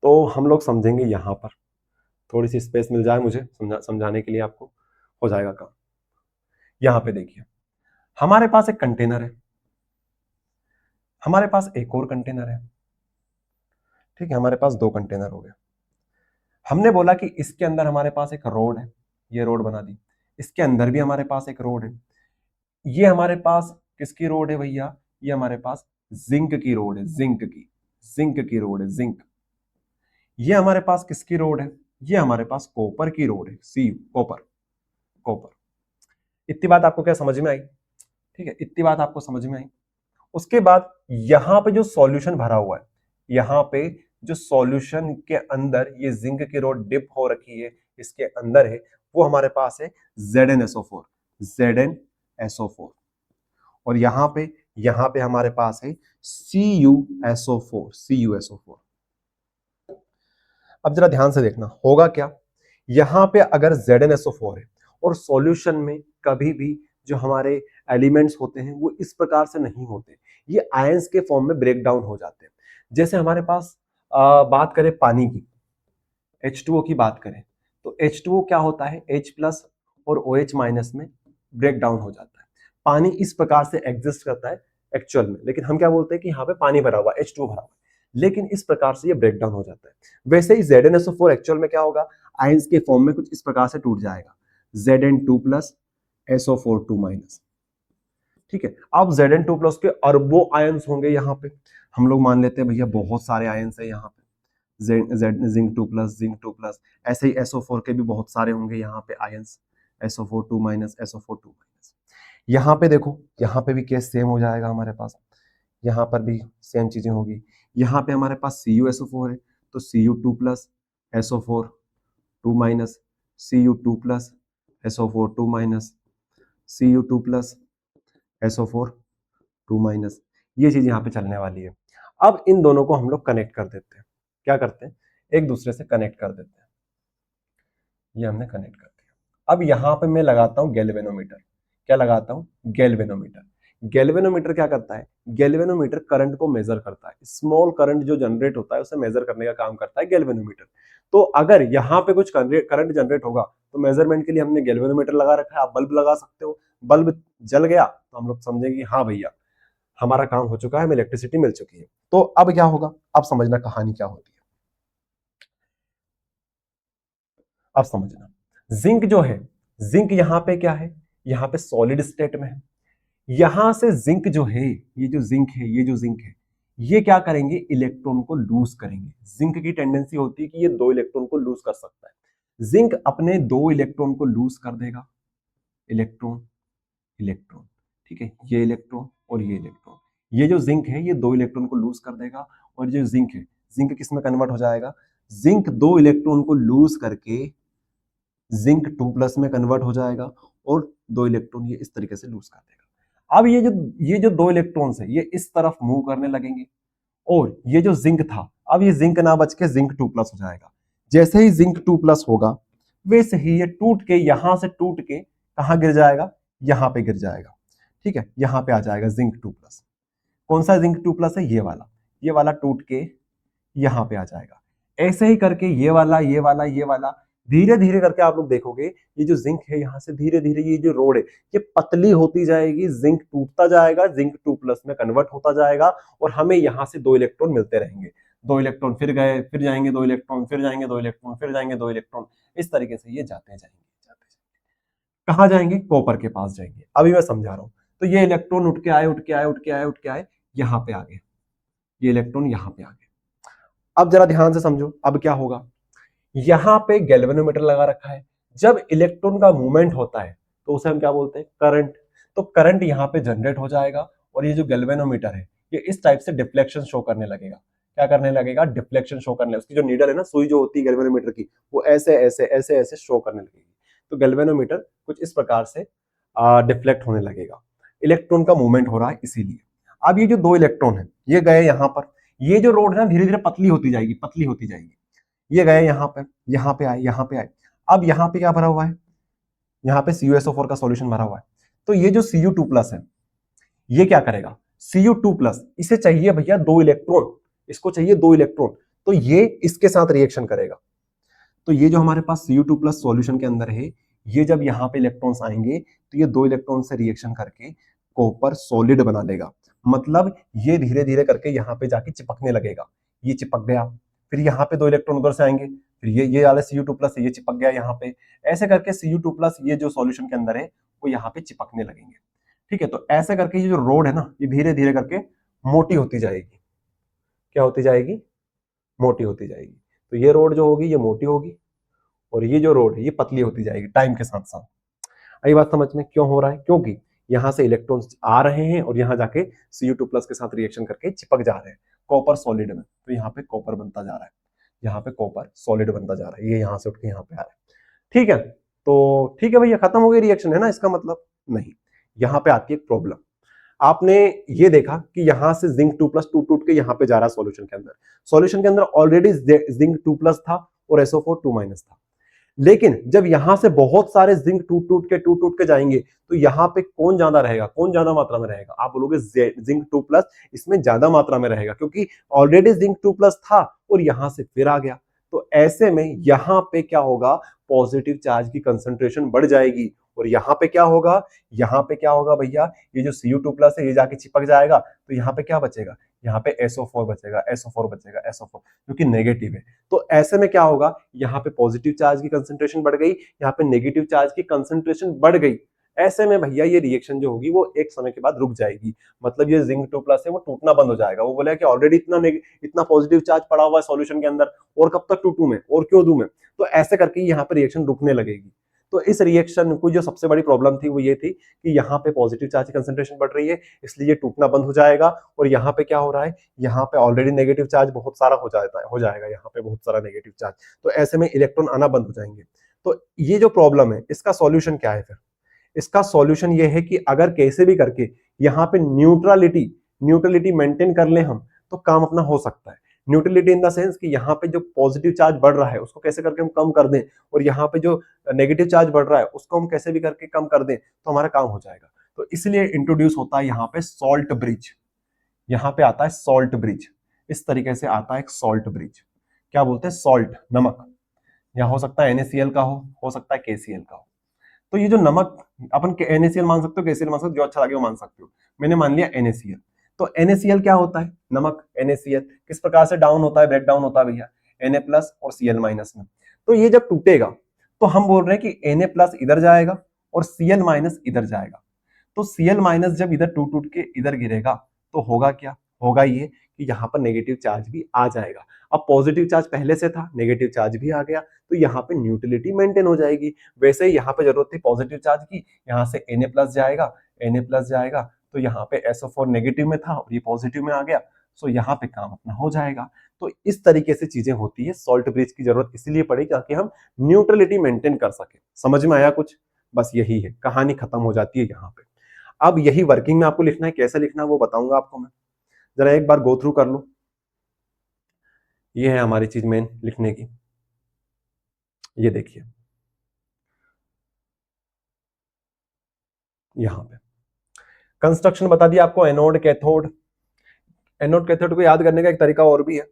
तो हम लोग समझेंगे यहां पर, थोड़ी सी स्पेस मिल जाए मुझे समझाने के लिए, आपको हो जाएगा काम। यहां पे देखिए हमारे पास एक कंटेनर है, हमारे पास एक और कंटेनर है। ठीक है, हमारे पास दो कंटेनर हो गए। हमने बोला कि इसके अंदर हमारे पास एक रोड है, ये रोड बना दी, इसके अंदर भी हमारे पास एक रोड है। ये हमारे पास किसकी रोड है भैया, ये हमारे पास जिंक की रोड है, जिंक की रोड है, जिंक। ये हमारे पास किसकी रोड है, ये हमारे पास कॉपर की रोड है, सी कॉपर, कॉपर। इतनी बात आपको क्या समझ में आई, ठीक है, इतनी बात आपको समझ में आई। उसके बाद यहां पे जो सॉल्यूशन भरा हुआ है, यहां पे जो सॉल्यूशन के अंदर ये जिंक की रोड डिप हो रखी है, इसके अंदर है, वो हमारे पास है ZnSO4, ZnSO4। और यहां पे यहां पे हमारे पास है CuSO4, CuSO4। अब जरा ध्यान से देखना होगा क्या, यहां पे अगर ZnSO4 है और सॉल्यूशन में कभी भी जो हमारे एलिमेंट्स होते हैं वो इस प्रकार से नहीं होते, ये आयंस के फॉर्म में ब्रेक डाउन हो जाते हैं। जैसे हमारे पास बात करें पानी की, H2O की बात करें तो H2O क्या होता है, H प्लस और OH माइनस में ब्रेक डाउन हो जाता है। पानी इस प्रकार से एग्जिस्ट करता है एक्चुअल में, लेकिन हम क्या बोलते हैं कि यहाँ पे पानी भरा हुआ, H2O भरा हुआ, लेकिन इस प्रकार से ये ब्रेक डाउन हो जाता है। वैसे ही ZnSO4 एक्चुअल में क्या होगा, आयंस के फॉर्म में कुछ इस प्रकार से टूट जाएगा, Zn2 प्लस SO4 2 माइनस। ठीक है, अब Zn2 प्लस के अरबों आयंस होंगे यहाँ पे, हम लोग मान लेते हैं भैया बहुत सारे आयंस है यहाँ पे, जिंक 2 प्लस, ऐसे ही SO4 के भी बहुत सारे होंगे यहाँ पे ions, SO4 2 minus, SO4 2 minus. यहाँ पे देखो, यहाँ पे भी केस सेम हो जाएगा हमारे पास, यहाँ पर भी सेम चीजें होगी। यहाँ पे हमारे पास CuSO4 है तो Cu2 plus SO4 2 minus, Cu2 plus SO4 2 minus, Cu2 plus SO4 2 minus, ये चीज यहाँ पे चलने वाली है। अब इन दोनों को हम लोग कनेक्ट कर देते हैं, क्या करते हैं, एक दूसरे से कनेक्ट कर देते हैं, ये हमने कनेक्ट कर दिया। अब यहाँ पे मैं लगाता हूँ गैल्वेनोमीटर, क्या लगाता हूँ, गैल्वेनोमीटर। गैल्वेनोमीटर क्या करता है, गैल्वेनोमीटर करंट को मेजर करता है, स्मॉल करंट जो जनरेट होता है उसे मेजर करने का काम करता है गैल्वेनोमीटर। तो अगर यहाँ पे कुछ करंट जनरेट होगा तो मेजरमेंट के लिए हमने गैल्वेनोमीटर लगा रखा है, आप बल्ब लगा सकते हो, बल्ब जल गया तो हम लोग समझेंगे हाँ भैया हमारा काम हो चुका है, हमें इलेक्ट्रिसिटी मिल चुकी है। तो अब क्या होगा, अब समझना कहानी क्या होती है, अब समझना। जिंक जो है, जिंक यहाँ पे क्या है, यहाँ पे सॉलिड स्टेट में है। यहां से जिंक जो है, ये जो जिंक है, ये जो जिंक है, ये क्या करेंगे, इलेक्ट्रॉन को लूज करेंगे। जिंक की टेंडेंसी होती है कि ये 2 इलेक्ट्रॉन को लूज कर सकता है। जिंक अपने 2 इलेक्ट्रॉन को लूज कर देगा, इलेक्ट्रॉन इलेक्ट्रॉन, ठीक है, ये इलेक्ट्रॉन और ये इलेक्ट्रॉन, ये जो जिंक है ये 2 इलेक्ट्रॉन को लूज कर देगा, और जो जिंक है, जिंक किस में कन्वर्ट हो जाएगा, जिंक 2 इलेक्ट्रॉन को लूज करके जिंक 2 प्लस में कन्वर्ट हो जाएगा, और 2 इलेक्ट्रॉन ये इस तरीके से लूज कर देगा। अब ये जो 2 इलेक्ट्रॉन्स है ये इस तरफ मूव करने लगेंगे, और ये जो जिंक था, अब ये जिंक ना बच के जिंक 2 प्लस हो जाएगा। जैसे ही जिंक 2 प्लस होगा वैसे ही ये टूट के, यहां से टूट के कहां गिर जाएगा, यहां पे गिर जाएगा। ठीक है, यहां पे आ जाएगा जिंक 2 प्लस। कौन सा जिंक 2 प्लस है, ये वाला टूट के यहां पे आ जाएगा। ऐसे ही करके ये वाला, ये वाला, ये वाला, धीरे धीरे करके आप लोग देखोगे ये जो जिंक है यहां से धीरे धीरे ये जो रोड है ये पतली होती जाएगी, जिंक टूटता जाएगा, जिंक 2 प्लस में कन्वर्ट होता जाएगा, और हमें यहां से 2 इलेक्ट्रॉन मिलते रहेंगे। 2 इलेक्ट्रॉन फिर गए, फिर जाएंगे 2 इलेक्ट्रॉन, फिर जाएंगे 2 इलेक्ट्रॉन, फिर जाएंगे 2 इलेक्ट्रॉन, इस तरीके से ये जाते जाएंगे, कहां जाएंगे, कॉपर के पास जाएंगे। अभी मैं समझा रहा हूं। तो ये इलेक्ट्रॉन उठ के आए, उठ के आए, उठ के आए, उठ के आए, यहां पे आ गए, ये इलेक्ट्रॉन यहां पे आ गए। अब जरा ध्यान से समझो, अब क्या होगा, यहां पे गैल्वेनोमीटर लगा रखा है, जब इलेक्ट्रॉन का मूवमेंट होता है तो उसे हम क्या बोलते हैं, करंट। तो करंट यहां पे जनरेट हो जाएगा, और ये जो गैल्वेनोमीटर है ये इस टाइप से डिफ्लेक्शन शो करने लगेगा। क्या करने लगेगा, डिफ्लेक्शन शो करने, उसकी जो नीडल है ना, सुई जो होती है गैल्वेनोमीटर की, वो ऐसे ऐसे ऐसे ऐसे शो करने लगेगी। तो गैल्वेनोमीटर कुछ इस प्रकार से डिफ्लेक्ट होने लगेगा, इलेक्ट्रॉन का मूवमेंट हो रहा है इसीलिए। अब ये जो 2 इलेक्ट्रॉन है ये गए यहां पर, ये जो रोड है ना धीरे धीरे पतली होती जाएगी, पतली होती जाएगी, ये गए यहां पे, यहां पे आए, यहां पे आए। अब यहां पे क्या भरा हुआ है, यहां पे CuSO4 का सॉल्यूशन भरा हुआ है। तो ये जो Cu2 प्लस है ये क्या करेगा, Cu2 प्लस, इसे चाहिए भैया 2 इलेक्ट्रॉन, इसको चाहिए 2 इलेक्ट्रॉन, तो ये इसके साथ रिएक्शन करेगा। तो ये जो हमारे पास Cu2 प्लस सॉल्यूशन के अंदर है, ये जब यहाँ पे इलेक्ट्रॉन्स आएंगे तो ये 2 इलेक्ट्रॉन से रिएक्शन करके कॉपर सॉलिड बना देगा। मतलब ये धीरे धीरे करके यहाँ पे जाके चिपकने लगेगा, ये चिपक गया, फिर यहाँ पे 2 इलेक्ट्रॉन उधर से आएंगे, फिर ये वाला Cu2 प्लस ये चिपक गया यहाँ पे, ऐसे करके Cu2 प्लस ये जो सॉल्यूशन के अंदर है वो यहाँ पे चिपकने लगेंगे। ठीक है, तो ऐसे करके ये जो रोड है ना ये धीरे धीरे करके मोटी होती जाएगी, क्या होती जाएगी, मोटी होती जाएगी। तो ये रोड जो होगी ये मोटी होगी, और ये जो रोड है ये पतली होती जाएगी टाइम के साथ साथ। आई बात समझ में, क्यों हो रहा है, क्योंकि यहां से इलेक्ट्रॉन्स आ रहे हैं और यहां जाके Cu2 प्लस के साथ रिएक्शन करके चिपक जा रहे हैं कॉपर सॉलिड में, तो यहाँ पे कॉपर बनता जा रहा है, यहाँ पे कॉपर सॉलिड बनता जा रहा है, ये यहां से उठ के यहाँ पे आ रहा है। ठीक है, तो ठीक है भैया खत्म हो गई रिएक्शन, है ना, इसका मतलब नहीं, यहाँ पे आती है एक प्रॉब्लम। आपने ये देखा कि यहां से जिंक 2+ टूट के यहां पे जा रहा है सॉल्यूशन के अंदर। सॉल्यूशन के अंदर ऑलरेडी जिंक 2+ था और SO4 2- था। लेकिन जब यहां से बहुत सारे जिंक टूट के जाएंगे तो यहां पे कौन ज्यादा रहेगा, कौन ज्यादा मात्रा में रहेगा? आप बोलोगे जिंक 2+ इसमें ज्यादा मात्रा में रहेगा, क्योंकि ऑलरेडी जिंक 2+ था और यहां से फिर आ गया। तो ऐसे में यहां पे क्या होगा, पॉजिटिव चार्ज की कंसंट्रेशन बढ़ जाएगी। और यहां पे क्या होगा, यहां पे क्या होगा भैया, ये जो Cu2+ है ये जाके चिपक जाएगा, तो यहां पे क्या बचेगा, यहाँ पे SO4 बचेगा, SO4 बचेगा, SO4 जो कि नेगेटिव है। तो ऐसे में क्या होगा, यहाँ पे पॉजिटिव चार्ज की कंसंट्रेशन बढ़ गई, यहाँ पे नेगेटिव चार्ज की कंसंट्रेशन बढ़ गई। ऐसे में भैया ये रिएक्शन जो होगी वो एक समय के बाद रुक जाएगी। मतलब ये जिंक 2+ है वो टूटना बंद हो जाएगा। वो बोला कि ऑलरेडी इतना पॉजिटिव चार्ज पड़ा हुआ है सॉल्यूशन के अंदर, और कब तक टूटू मैं, और क्यों दूं मैं? तो ऐसे करके यहाँ पे रिएक्शन रुकने लगेगी। तो इस रिएक्शन को जो सबसे बड़ी प्रॉब्लम थी वो ये थी कि यहाँ पे पॉजिटिव चार्ज की कंसंट्रेशन बढ़ रही है, इसलिए टूटना बंद हो जाएगा। और यहाँ पे क्या हो रहा है, यहाँ पे ऑलरेडी नेगेटिव चार्ज बहुत सारा हो जाएगा यहाँ पे बहुत सारा नेगेटिव चार्ज। तो ऐसे में इलेक्ट्रॉन आना बंद हो जाएंगे। तो ये जो प्रॉब्लम है इसका सॉल्यूशन क्या है फिर? इसका सॉल्यूशन ये है कि अगर कैसे भी करके यहाँ पे न्यूट्रलिटी मेंटेन कर ले हम, तो काम अपना हो सकता है। न्यूट्रलिटी इन द सेंस कि यहाँ पे जो पॉजिटिव चार्ज बढ़ रहा है उसको कैसे करके हम कम कर दें, और यहाँ पे जो नेगेटिव चार्ज बढ़ रहा है उसको हम कैसे भी करके कम कर दें, तो हमारा काम हो जाएगा। तो इसलिए इंट्रोड्यूस होता है यहाँ पे सॉल्ट ब्रिज। यहाँ पे आता है सॉल्ट ब्रिज, इस तरीके से आता है एक सॉल्ट ब्रिज। क्या बोलते हैं, सॉल्ट, नमक। या हो सकता है NaCl का हो सकता है KCl का हो। तो ये जो नमक, अपन NaCl मान सकते हो, KCl मान सकते हो, जो अच्छा लगे वो मान सकते हो। मैंने मान लिया NaCl। तो NaCl क्या होता है, नमक। NaCl किस प्रकार से डाउन होता है, ब्रेक डाउन होता है भैया, Na+ और Cl- में। तो ये जब टूटेगा तो हम बोल रहे हैं कि Na+ इधर जाएगा और Cl- इधर जाएगा। तो Cl- जब इधर टूट के इधर गिरेगा तो होगा क्या, होगा ये कि यहाँ पर नेगेटिव चार्ज भी आ जाएगा। अब पॉजिटिव चार्ज पहले से था, नेगेटिव चार्ज भी आ गया, तो यहाँ पे न्यूट्रलिटी मेंटेन हो जाएगी। वैसे ही यहाँ पे जरूरत थी पॉजिटिव चार्ज की, यहाँ से Na+ जाएगा, Na+ जाएगा, तो यहाँ पे SO4 नेगेटिव में था और ये पॉजिटिव में आ गया, सो यहाँ पे काम अपना हो जाएगा। तो इस तरीके से चीजें होती है। सॉल्ट ब्रिज की जरूरत इसलिए पड़ी ताकि हम न्यूट्रलिटी मेंटेन कर सके। समझ में आया कुछ? बस यही है, कहानी खत्म हो जाती है यहाँ पे। अब यही वर्किंग में आपको लिखना है, कैसे लिखना है वो बताऊंगा आपको मैं। जरा एक बार गो थ्रू कर लो। ये है हमारी चीज मेन लिखने की। ये देखिए यहां पे कंस्ट्रक्शन बता दिया आपको, एनोड कैथोड। एनोड कैथोड को याद करने का एक तरीका और भी है,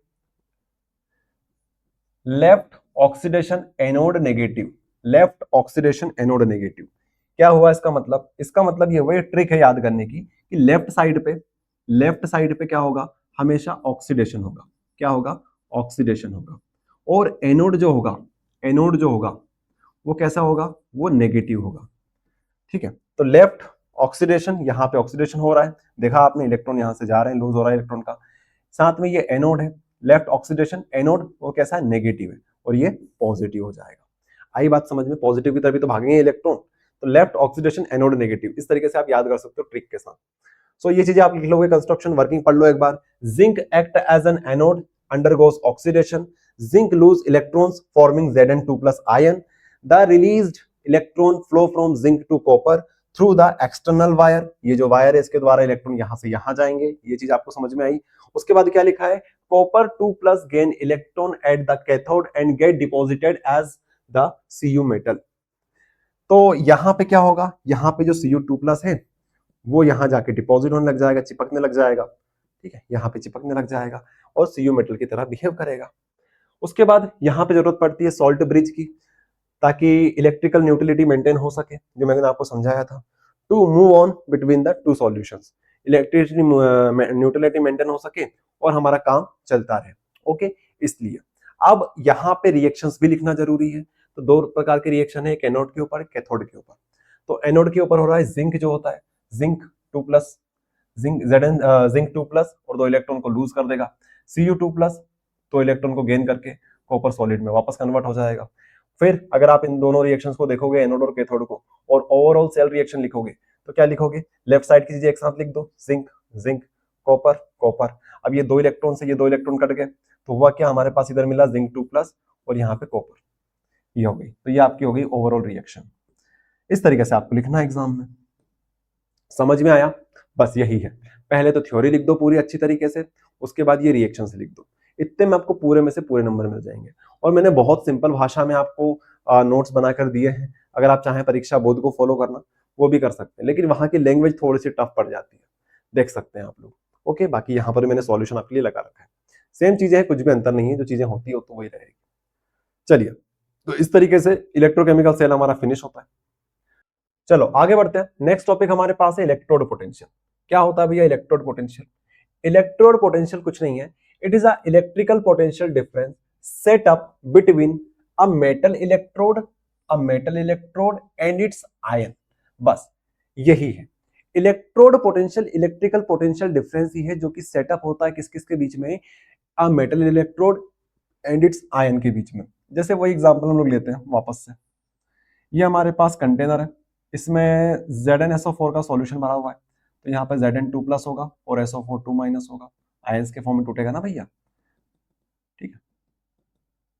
left oxidation anode negative. Left oxidation anode negative क्या हुआ इसका मतलब? इसका मतलब ये हुआ, ये ट्रिक है याद करने की, कि लेफ्ट साइड पे क्या होगा, हमेशा ऑक्सीडेशन होगा। क्या होगा, ऑक्सीडेशन होगा। और एनोड जो होगा वो कैसा होगा, वो नेगेटिव होगा। ठीक है, तो लेफ्ट ऑक्सीडेशन, यहां पे ऑक्सीडेशन हो रहा है, देखा आपने, इलेक्ट्रॉन यहां से जा रहे हैं, लूज हो रहा है इलेक्ट्रॉन का। साथ में ये एनोड है, लेफ्ट ऑक्सीडेशन, एनोड वो कैसा है, नेगेटिव है, और ये पॉजिटिव हो जाएगा। आई बात समझ में? पॉजिटिव की तरफ तो भागेंगे इलेक्ट्रॉन। तो लेफ्ट ऑक्सीडेशन, एनोड नेगेटिव, इस तरीके से आप याद कर सकते हो ट्रिक के साथ। सो ये चीजें आप लिख लोगे, कंस्ट्रक्शन वर्किंग पढ़ लो एक बार। Zinc act as an anode, undergoes oxidation, zinc lose electrons forming Zn2+ ion. The released electron flow from zinc to copper through the external wire. ये जो वायर है इसके द्वारा इलेक्ट्रॉन यहां से यहां जाएंगे। ये चीज आपको समझ में आई? उसके बाद क्या लिखा है, copper 2+ gain electron at the cathode and get deposited as the Cu metal. तो यहां पे क्या होगा, यहां पे जो Cu2+ है वो यहां जाके डिपॉजिट होने लग जाएगा, चिपकने लग जाएगा। ठीक है, यहाँ पे चिपकने लग जाएगा और Cu मेटल की तरह बिहेव करेगा। उसके बाद यहाँ पे जरूरत पड़ती है सॉल्ट ब्रिज की, ताकि इलेक्ट्रिकल न्यूट्रलिटी मेंटेन हो सके, जो मैंने आपको समझाया था। To move on between the two solutions, electricity neutrality maintain हो सके और हमारा काम चलता रहे। ओके, इसलिए अब यहाँ पे रिएक्शंस भी लिखना जरूरी है। तो दो प्रकार के रिएक्शन है, एक एनोड के ऊपर, एक कैथोड के ऊपर। तो एनोड के ऊपर हो रहा है जिंक, जो होता है जिंक 2+, जिंक 2+ और 2 इलेक्ट्रॉन को लूज कर देगा। Cu2+, 2 इलेक्ट्रॉन को गेन करके कॉपर सॉलिड में वापस कन्वर्ट हो जाएगा। फिर अगर आप इन दोनों रिएक्शंस को देखोगे, एनोड और कैथोड को, और ओवरऑल सेल रिएक्शन लिखोगे, तो क्या लिखोगे, लेफ्ट साइड की चीजें एक साथ लिख दो, जिंक जिंक, कॉपर कॉपर। अब ये 2 इलेक्ट्रॉन से ये 2 इलेक्ट्रॉन कट गए, तो हुआ क्या, हमारे पास इधर मिला जिंक 2+ और यहाँ पे कॉपर, ये हो गई। तो ये आपकी हो गई ओवरऑल रिएक्शन। इस तरीके से आपको लिखना है एग्जाम में। समझ में आया? बस यही है। पहले तो थ्योरी लिख दो पूरी अच्छी तरीके से, उसके बाद ये रिएक्शन से लिख दो, इतने में आपको पूरे में से पूरे नंबर मिल जाएंगे। और मैंने बहुत सिंपल भाषा में आपको नोट्स बनाकर दिए हैं, अगर आप चाहें परीक्षा बोध को फॉलो करना वो भी कर सकते हैं, लेकिन वहां की लैंग्वेज थोड़ी सी टफ पड़ जाती है, देख सकते हैं आप लोग। ओके, बाकी यहाँ पर मैंने सॉल्यूशन आपके लिए लगा रखा है, सेम चीजें हैं, कुछ भी अंतर नहीं है, जो चीजें होती है तो वही रहेगी। चलिए, तो इस तरीके से इलेक्ट्रोकेमिकल सेल हमारा फिनिश होता है। चलो आगे बढ़ते हैं, नेक्स्ट टॉपिक हमारे पास है इलेक्ट्रोड पोटेंशियल। क्या होता है भैया इलेक्ट्रोड पोटेंशियल? इलेक्ट्रोड पोटेंशियल कुछ नहीं है, it is a electrical potential difference set up between a metal electrode and its ion. बस यही है electrode potential, electrical potential difference ही है जो कि सेटअप होता है किस किस के बीच में, अ metal electrode and its ion के बीच में। जैसे वही एग्जांपल हम लोग लेते हैं वापस से, ये हमारे पास कंटेनर है, इसमें ZnSO4 का सॉल्यूशन भरा हुआ है, तो यहाँ पे Zn2+ होगा और SO4 2- होगा, आयंस के फॉर्म में टूटेगा ना भैया, ठीक है,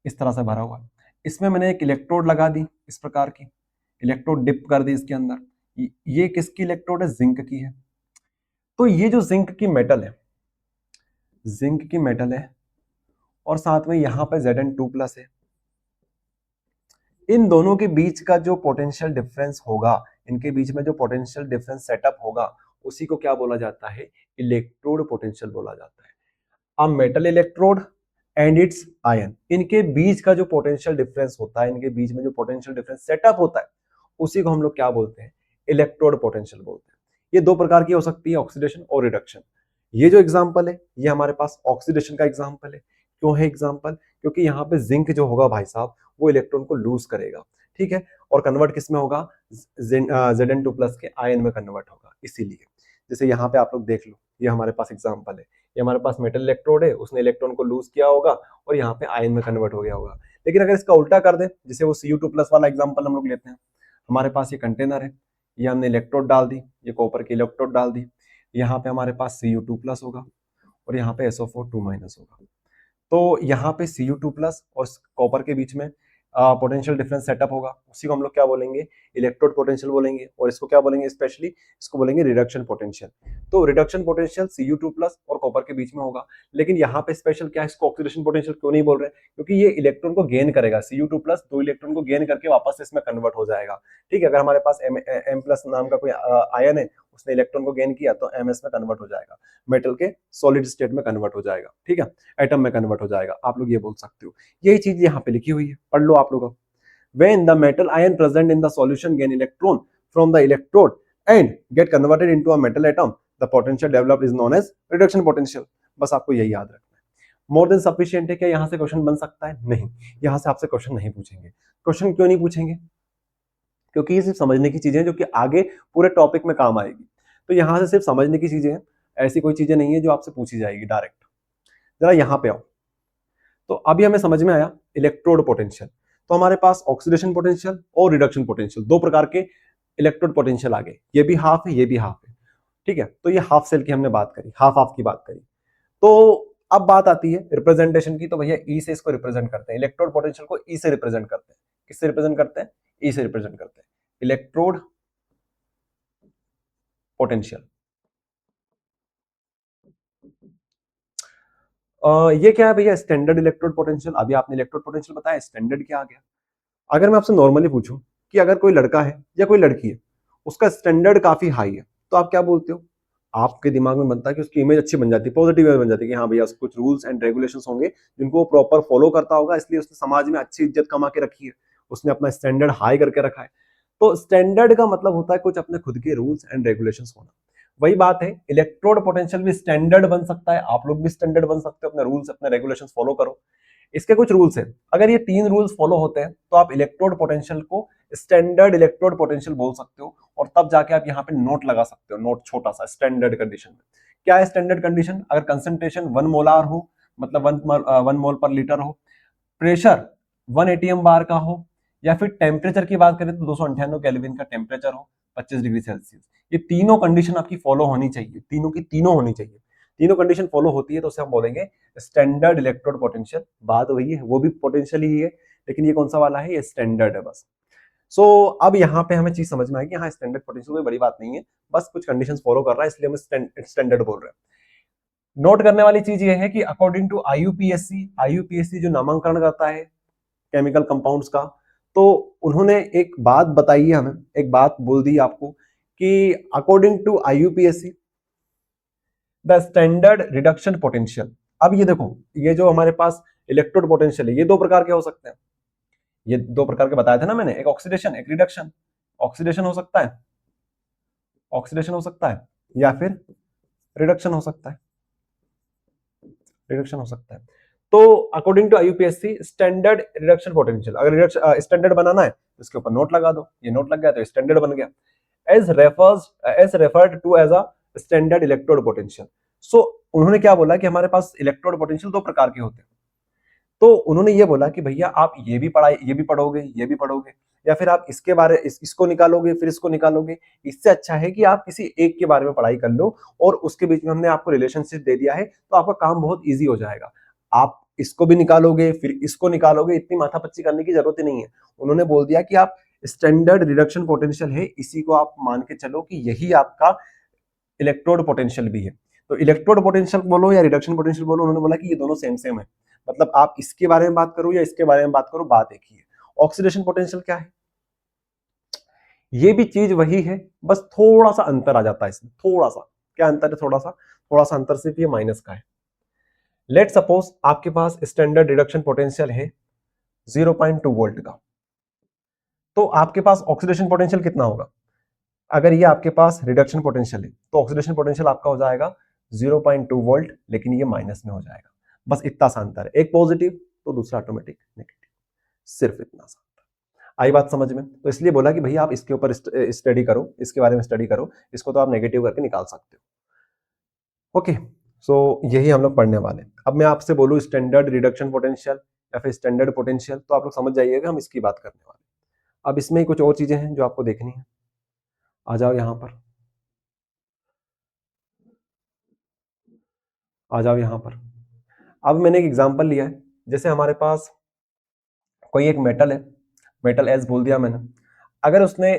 इस तरह से भरा हुआ है। इसमें मैंने एक इलेक्ट्रोड लगा दी, इस प्रकार की इलेक्ट्रोड डिप कर दी इसके अंदर, ये किसकी इलेक्ट्रोड है? जिंक की है। तो ये जो जिंक की मेटल है, जिंक की मेटल है और साथ में यहाँ पे Zn2+ है, इन दोनों के बीच का जो पोटेंशियल डिफरेंस होगा, इनके बीच में जो पोटेंशियल डिफरेंस सेटअप होगा, उसी को क्या बोला जाता है? इलेक्ट्रोड पोटेंशियल बोला जाता है। अब metal electrode and its ion, इनके बीच का जो पोटेंशियल डिफरेंस होता है, इनके बीच में जो पोटेंशियल डिफरेंस सेटअप होता है, उसी को हम लोग क्या बोलते हैं? इलेक्ट्रोड पोटेंशियल बोलते हैं। ये दो प्रकार की हो सकती है, ऑक्सीडेशन और रिडक्शन। ये जो एग्जांपल है ये हमारे पास ऑक्सीडेशन का एग्जांपल है। क्यों है एग्जांपल? क्योंकि यहाँ पे जिंक जो होगा भाई साहब, वो इलेक्ट्रॉन को लूज करेगा, ठीक है, और कन्वर्ट किस में होगा? Zn2+ के आयन में कन्वर्ट होगा, इसीलिए। जैसे यहाँ पे आप लोग देख लो, ये हमारे पास एग्जांपल है, ये हमारे पास मेटल इलेक्ट्रोड है, उसने इलेक्ट्रॉन को लूज किया होगा और यहाँ पे आयन में कन्वर्ट हो गया होगा। लेकिन अगर इसका उल्टा कर दे, जैसे वो Cu2+ वाला एग्जांपल हम लोग लेते हैं, हमारे पास ये कंटेनर है, ये हमने इलेक्ट्रोड डाल दी, ये कॉपर की इलेक्ट्रोड डाल दी, यहाँ पे हमारे पास Cu2+ होगा और यहाँ पे SO4 2- होगा। तो यहाँ पे Cu2+ और कॉपर के बीच में पोटेंशियल डिफरेंस सेटअप होगा, उसी को हम लोग क्या बोलेंगे? इलेक्ट्रोड पोटेंशियल बोलेंगे। और इसको क्या बोलेंगे? स्पेशली इसको बोलेंगे रिडक्शन पोटेंशियल। तो रिडक्शन पोटेंशियल Cu2+ और कॉपर के बीच में होगा। लेकिन यहाँ पे स्पेशल क्या है, इसको ऑक्सीडेशन पोटेंशियल क्यों नहीं बोल रहे? क्योंकि ये इलेक्ट्रॉन को गेन करेगा, Cu2+ दो इलेक्ट्रॉन को गेन करके वापस इसमें कन्वर्ट हो जाएगा, ठीक है। अगर हमारे पास M+ नाम का कोई आयन है, उसने इलेक्ट्रॉन को गेन किया तो MS में कन्वर्ट हो जाएगा, मेटल के सॉलिड स्टेट में कन्वर्ट हो जाएगा, ठीक है, एटम में कन्वर्ट हो जाएगा, आप लोग ये बोल सकते हो। यही चीज यहाँ पे लिखी हुई है, पढ़ लो आप लोग। When the metal ion present in the solution gain electron from the electrode and get converted into a metal atom, the potential developed is known as reduction potential। बस आपको यही याद रखना है। मोर देन सफिशिएंट है क्या यहाँ से क्वेश्चन बन सकता है? नहीं, यहाँ से आपसे क्वेश्चन नहीं पूछेंगे। क्वेश्चन क्यों नहीं पूछेंगे? क्योंकि ये सिर्फ समझने की चीजें हैं जो कि आगे पूरे टॉपिक में काम आएगी। तो यहाँ से सिर्फ समझने की चीजें हैं, ऐसी कोई चीजें नहीं है जो आपसे पूछी जाएगी डायरेक्ट। जरा यहाँ पे आओ, तो अभी हमें समझ में आया इलेक्ट्रोड पोटेंशियल। तो हमारे पास ऑक्सीडेशन पोटेंशियल और रिडक्शन पोटेंशियल, दो प्रकार के इलेक्ट्रोड पोटेंशियल आ गए, ये भी हाफ है, ये भी हाफ है, ठीक है। तो ये हाफ सेल की हमने बात करी, हाफ हाफ की बात करी। तो अब बात आती है रिप्रेजेंटेशन की, तो भैया ई से इसको रिप्रेजेंट करते हैं, इलेक्ट्रोड पोटेंशियल को ई से रिप्रेजेंट करते हैं। किससे रिप्रेजेंट करते हैं? ई से रिप्रेजेंट करते हैं, इलेक्ट्रोड पोटेंशियल। ये क्या है भैया? Standard electrode potential. अभी आपने इलेक्ट्रोड पोटेंशियल बताया, स्टैंडर्ड क्या आ गया? अगर मैं आपसे नॉर्मली पूछूं कि अगर कोई लड़का है या कोई लड़की है, उसका स्टैंडर्ड काफी हाई है, तो आप क्या बोलते हो? आपके दिमाग में बनता है कि उसकी इमेज अच्छी बन जाती है, पॉजिटिव इमेज बन जाती है कि हाँ भैया उसके कुछ रूल्स एंड रेगुलेशंस होंगे जिनको वो प्रॉपर फॉलो करता होगा, इसलिए उसने समाज में अच्छी इज्जत कमा के रखी है, उसने अपना स्टैंडर्ड हाई करके रखा है। तो स्टैंडर्ड का मतलब होता है कुछ अपने खुद के रूल्स एंड रेगुलेशंस होना। वही बात है, इलेक्ट्रोड पोटेंशियल भी स्टैंडर्ड बन सकता है, आप लोग भी स्टैंडर्ड बन सकते हो, अपने रूल्स अपने रेगुलेशंस फॉलो करो। इसके कुछ रूल्स हैं, अगर ये 3 रूल्स फॉलो होते हैं तो आप इलेक्ट्रोड पोटेंशियल को स्टैंडर्ड इलेक्ट्रोड पोटेंशियल बोल सकते हो, और तब जाके आप यहाँ पे नोट लगा सकते हो, नोट छोटा सा, स्टैंडर्ड कंडीशन में। क्या है स्टैंडर्ड कंडीशन? अगर कंसंट्रेशन 1 मोलार हो, मतलब 1 मोल पर लीटर हो, प्रेशर 1 एटीएम बार का हो, या फिर टेम्परेचर की बात करें तो 298 केल्विन का टेम्परेचर हो, 25 डिग्री सेल्सियस। ये तीनों कंडीशन आपकी फॉलो होनी चाहिए, तीनों की तीनों होनी चाहिए। तीनों कंडीशन फॉलो होती है तो उसे हम बोलेंगे स्टैंडर्ड इलेक्ट्रोड पोटेंशियल। बात वही है, वो भी पोटेंशियल ही है, लेकिन ये कौन सा वाला है? ये स्टैंडर्ड है बस। सो अब यहाँ पे हमें चीज समझ में आई कि हाँ स्टैंडर्ड पोटेंशियल कोई बड़ी बात नहीं है, बस कुछ कंडीशंस फॉलो कर रहा है इसलिए हम स्टैंडर्ड बोल रहे हैं। नोट करने वाली चीज ये है कि अकॉर्डिंग टू आईयूपीएससी, आईयूपीएससी जो नामांकन करता है केमिकल कंपाउंड्स का, तो उन्होंने एक बात बताई है हमें, एक बात बोल दी आपको कि according to IUPAC the standard reduction potential. अब ये देखो, ये जो हमारे पास इलेक्ट्रोड पोटेंशियल है ये दो प्रकार के हो सकते हैं, ये दो प्रकार के बताए थे ना मैंने, एक ऑक्सीडेशन एक रिडक्शन। ऑक्सीडेशन हो सकता है, ऑक्सीडेशन हो सकता है, या फिर रिडक्शन हो सकता है, रिडक्शन हो सकता है। तो according to IUPAC standard reduction potential, अगर स्टैंडर्ड बनाना है तो इसके ऊपर नोट लगा दो, ये नोट लग गया तो स्टैंडर्ड बन गया। As referred to as a standard electrode potential. So उन्होंने क्या बोला कि हमारे पास इलेक्ट्रोड पोटेंशियल दो प्रकार के होते हैं, तो उन्होंने ये बोला कि भैया आप ये भी पढ़ाई, ये भी पढ़ोगे, ये भी पढ़ोगे, या फिर आप इसके बारे इसको निकालोगे फिर इसको निकालोगे, इससे अच्छा है कि आप किसी एक के बारे में पढ़ाई कर लो और उसके बीच में हमने आपको रिलेशनशिप दे दिया है तो आपका काम बहुत ईजी हो जाएगा। आप इसको भी निकालोगे फिर इसको निकालोगे, इतनी माथापच्ची करने की जरूरत ही नहीं है। उन्होंने बोल दिया कि आप स्टैंडर्ड रिडक्शन पोटेंशियल है, इसी को आप मान के चलो कि यही आपका इलेक्ट्रोड पोटेंशियल भी है। तो इलेक्ट्रोड पोटेंशियल बोलो या रिडक्शन पोटेंशियल बोलो, उन्होंने बोला कि ये दोनों सेम सेम है, मतलब आप इसके बारे में बात करो या इसके बारे में बात करो, बात एक ही है। ऑक्सीडेशन पोटेंशियल क्या है? ये भी चीज वही है, बस थोड़ा सा अंतर आ जाता है इसमें, थोड़ा सा। क्या अंतर है? थोड़ा सा अंतर सिर्फ ये माइनस का है। लेट सपोज आपके पास स्टैंडर्ड रिडक्शन पोटेंशियल है 0.2 वोल्ट का, तो आपके पास ऑक्सीडेशन पोटेंशियल कितना होगा? अगर ये आपके पास रिडक्शन पोटेंशियल है तो ऑक्सीडेशन पोटेंशियल आपका हो जाएगा 0.2 वोल्ट, लेकिन ये माइनस में हो जाएगा। बस इतना सा अंतर है, एक पॉजिटिव तो दूसरा ऑटोमेटिक नेगेटिव, सिर्फ इतना सा। आई बात समझ में? तो इसलिए बोला कि भैया आप इसके ऊपर स्टडी करो, इसके बारे में स्टडी करो, इसको तो आप नेगेटिव करके निकाल सकते हो। ओके, सो यही हम लोग पढ़ने वाले। अब मैं आपसे बोलूं स्टैंडर्ड रिडक्शन पोटेंशियल या फिर स्टैंडर्ड पोटेंशियल, तो आप लोग समझ जाइएगा हम इसकी बात करने वाले। अब इसमें कुछ और चीजें हैं जो आपको देखनी है। आ जाओ यहां पर, आ जाओ यहां पर। अब मैंने एक एग्जांपल लिया है, जैसे हमारे पास कोई एक मेटल है, मेटल एस बोल दिया मैंने, अगर उसने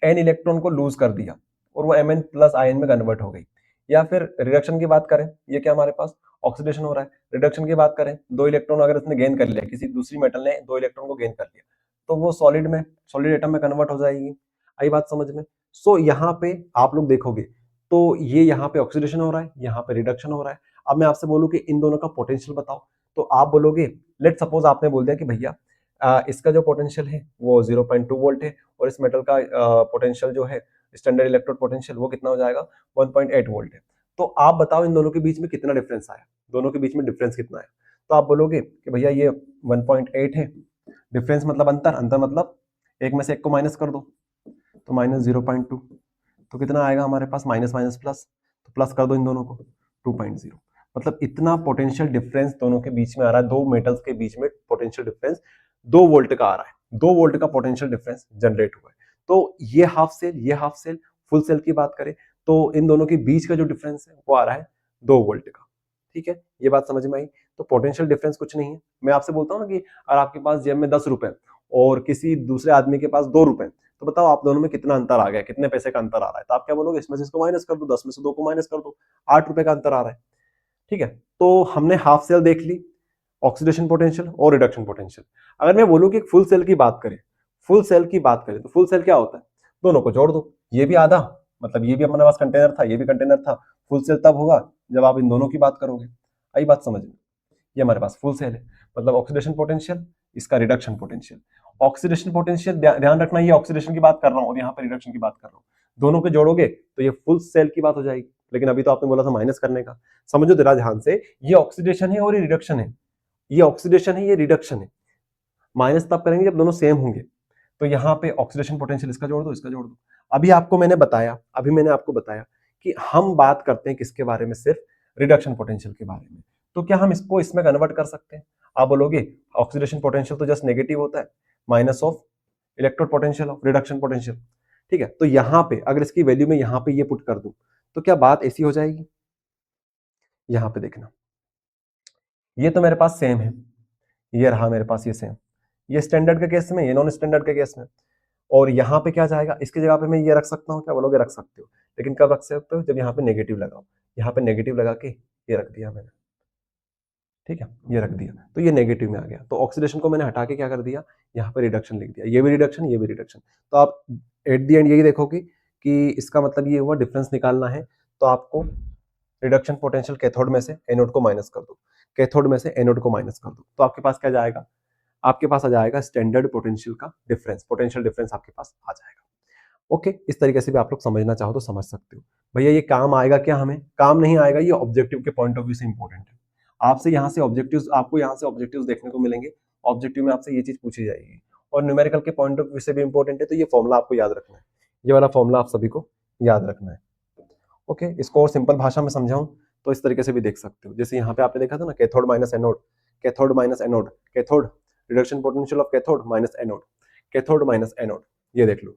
एन इलेक्ट्रॉन को लूज कर दिया और वो एम एन प्लस आयन में कन्वर्ट हो गई, या फिर रिडक्शन की बात करें, ये क्या हमारे पास ऑक्सीडेशन हो रहा है। रिडक्शन की बात करें, दो इलेक्ट्रॉन अगर उसने गेन कर लिया, किसी दूसरी मेटल ने दो इलेक्ट्रॉन को गेन कर लिया, तो वो सॉलिड में, सॉलिड एटम में कन्वर्ट हो जाएगी। आई बात समझ में? सो यहाँ पे आप लोग देखोगे तो ये यहाँ पे ऑक्सीडेशन हो रहा है, यहाँ पे रिडक्शन हो रहा है। अब मैं आपसे बोलूं कि इन दोनों का पोटेंशियल बताओ, तो आप बोलोगे, लेट सपोज आपने बोल दिया कि भैया इसका जो पोटेंशियल है वो 0.2 वोल्ट है और इस मेटल का पोटेंशियल जो है स्टैंडर्ड इलेक्ट्रोड पोटेंशियल वो कितना हो जाएगा 1.8 वोल्ट है। तो आप बताओ इन दोनों के बीच में कितना डिफरेंस आया, दोनों के बीच में डिफरेंस कितना है? तो आप बोलोगे कि भैया ये 1.8 है, डिफरेंस मतलब अंतर, अंतर मतलब एक में से एक को माइनस कर दो, तो माइनस 0.2, तो कितना आएगा हमारे पास? माइनस माइनस प्लस, तो प्लस कर दो इन दोनों को, 2.0। मतलब इतना पोटेंशियल डिफरेंस दोनों के बीच में आ रहा है, दो मेटल्स के बीच में पोटेंशियल डिफरेंस 2 वोल्ट का आ रहा है, 2 वोल्ट का पोटेंशियल डिफरेंस जनरेट हुआ है। तो ये हाफ सेल, ये हाफ सेल, फुल सेल की बात करें तो इन दोनों के बीच का जो डिफरेंस है वो आ रहा है 2 वोल्ट का। ठीक है, ये बात समझ में आई? तो पोटेंशियल डिफरेंस कुछ नहीं है। मैं आपसे बोलता हूं ना कि अगर आपके पास जेब में 10 रुपए और किसी दूसरे आदमी के पास 2 रुपए, तो बताओ आप दोनों में कितना अंतर आ गया, कितने पैसे का अंतर आ रहा है? तो आप क्या बोलोगे? इसमें से इसको माइनस कर दो, 10 में से 2 को माइनस कर दो, 8 रुपए का अंतर आ रहा है। ठीक है, तो हमने हाफ सेल देख ली, ऑक्सीडेशन पोटेंशियल और रिडक्शन पोटेंशियल। अगर मैं बोलूं कि फुल सेल की बात करें, फुल सेल की बात करें तो फुल सेल क्या होता है? दोनों को जोड़ दो, ये भी आधा, मतलब ये भी अपने पास कंटेनर था, ये भी कंटेनर था। फुल सेल तब होगा जब आप इन दोनों की बात करोगे। आई बात समझ में? ये हमारे पास फुल सेल है, मतलब ऑक्सीडेशन पोटेंशियल, इसका रिडक्शन पोटेंशियल। ऑक्सीडेशन पोटेंशियल ध्यान रखना, ये ऑक्सीडेशन की बात कर रहा हूं और यहाँ पे रिडक्शन की बात कर रहा हूँ, दोनों को जोड़ोगे तो ये फुल सेल की बात हो जाएगी। लेकिन अभी तो आपने बोला था माइनस करने का। समझो जरा ध्यान से, ये ऑक्सीडेशन है और ये रिडक्शन है, ये ऑक्सीडेशन है, ये रिडक्शन है। माइनस तब करेंगे जब दोनों सेम होंगे। तो यहाँ पे ऑक्सीडेशन पोटेंशियल इसका जोड़ दो, इसका जोड़ दो। अभी आपको मैंने बताया, अभी मैंने आपको बताया कि हम बात करते हैं किसके बारे में? सिर्फ रिडक्शन पोटेंशियल के बारे में। तो क्या हम इसको इसमें कन्वर्ट कर सकते हैं? आप बोलोगे ऑक्सीडेशन पोटेंशियल तो जस्ट नेगेटिव होता है, minus of electrode potential of reduction potential. ठीक है, तो यहाँ पे अगर इसकी वैल्यू में यहाँ पे ये पुट कर दूं तो क्या बात ऐसी हो जाएगी? यहाँ पे देखना, ये तो मेरे पास सेम है, ये रहा मेरे पास ये सेम, ये स्टैंडर्ड के केस में, ये नॉन स्टैंडर्ड के केस में। और यहाँ पे क्या जाएगा, इसकी जगह पे मैं ये रख सकता हूँ, क्या बोलोगे, रख सकते हो, लेकिन कब रख सकते हो, जब यहाँ पे नेगेटिव लगाओ। यहाँ पे नेगेटिव लगा के ये रख दिया मैंने, ठीक है, ये रख दिया, तो ये नेगेटिव में आ गया। तो ऑक्सीडेशन को मैंने हटा के क्या कर दिया, यहाँ पे रिडक्शन लिख दिया, ये भी रिडक्शन, ये भी रिडक्शन। तो आप एट द एंड यही देखोगे कि इसका मतलब ये हुआ डिफरेंस निकालना है, तो आपको रिडक्शन पोटेंशियल कैथोड में से एनोड को माइनस कर दो, कैथोड में से एनोड को माइनस कर दो, तो आपके पास क्या जाएगा, आपके पास आ जाएगा स्टैंडर्ड पोटेंशियल का डिफरेंस, पोटेंशियल डिफरेंस आपके पास आ जाएगा। ओके, इस तरीके से भी आप लोग समझना चाहो तो समझ सकते हो। भैया ये काम आएगा क्या, हमें काम नहीं आएगा, ये ऑब्जेक्टिव के पॉइंट ऑफ व्यू से इंपॉर्टेंट है। आपसे यहाँ से ऑब्जेक्टिव्स, आपको यहाँ से ऑब्जेक्टिव्स देखने को मिलेंगे, ऑब्जेक्टिव में आपसे ये चीज पूछी जाएगी, और न्यूमेरिकल के पॉइंट ऑफ व्यू से भी इंपॉर्टेंट है। तो ये फॉर्मूला आपको याद रखना है, ये वाला फॉर्मूला आप सभी को याद रखना है। ओके, इसको और सिंपल भाषा में समझाऊं तो इस तरीके से भी देख सकते हो। जैसे यहाँ पे आपने देखा था ना, cathode minus anode, cathode minus anode, cathode reduction potential of cathode minus anode, cathode minus anode, ये देख लो,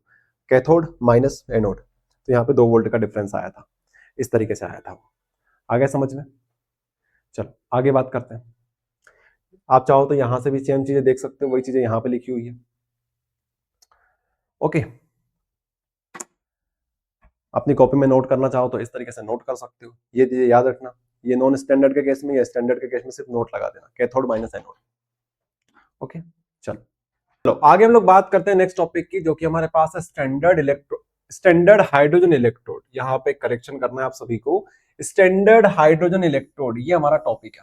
कैथोड माइनस एनोड, तो यहाँ पे 2 वोल्ट का डिफरेंस आया था, इस तरीके से आया था वो। आ गया समझ में? चलो आगे बात करते हैं। आप चाहो तो यहां से भी सेम चीजें देख सकते हो, वही चीजें यहां पे लिखी हुई है। ओके, अपनी कॉपी में नोट करना चाहो तो इस तरीके से नोट कर सकते हो। ये चीजें याद रखना, ये नॉन स्टैंडर्ड के केस में या स्टैंडर्ड के केस में सिर्फ नोट लगा देना, कैथोड माइनस एनोड। ओके, चलो चलो आगे हम लोग बात करते हैं नेक्स्ट टॉपिक की, जो कि हमारे पास है स्टैंडर्ड हाइड्रोजन इलेक्ट्रोड। यहाँ पे करेक्शन करना है आप सभी को, स्टैंडर्ड हाइड्रोजन इलेक्ट्रोड, ये हमारा टॉपिक है।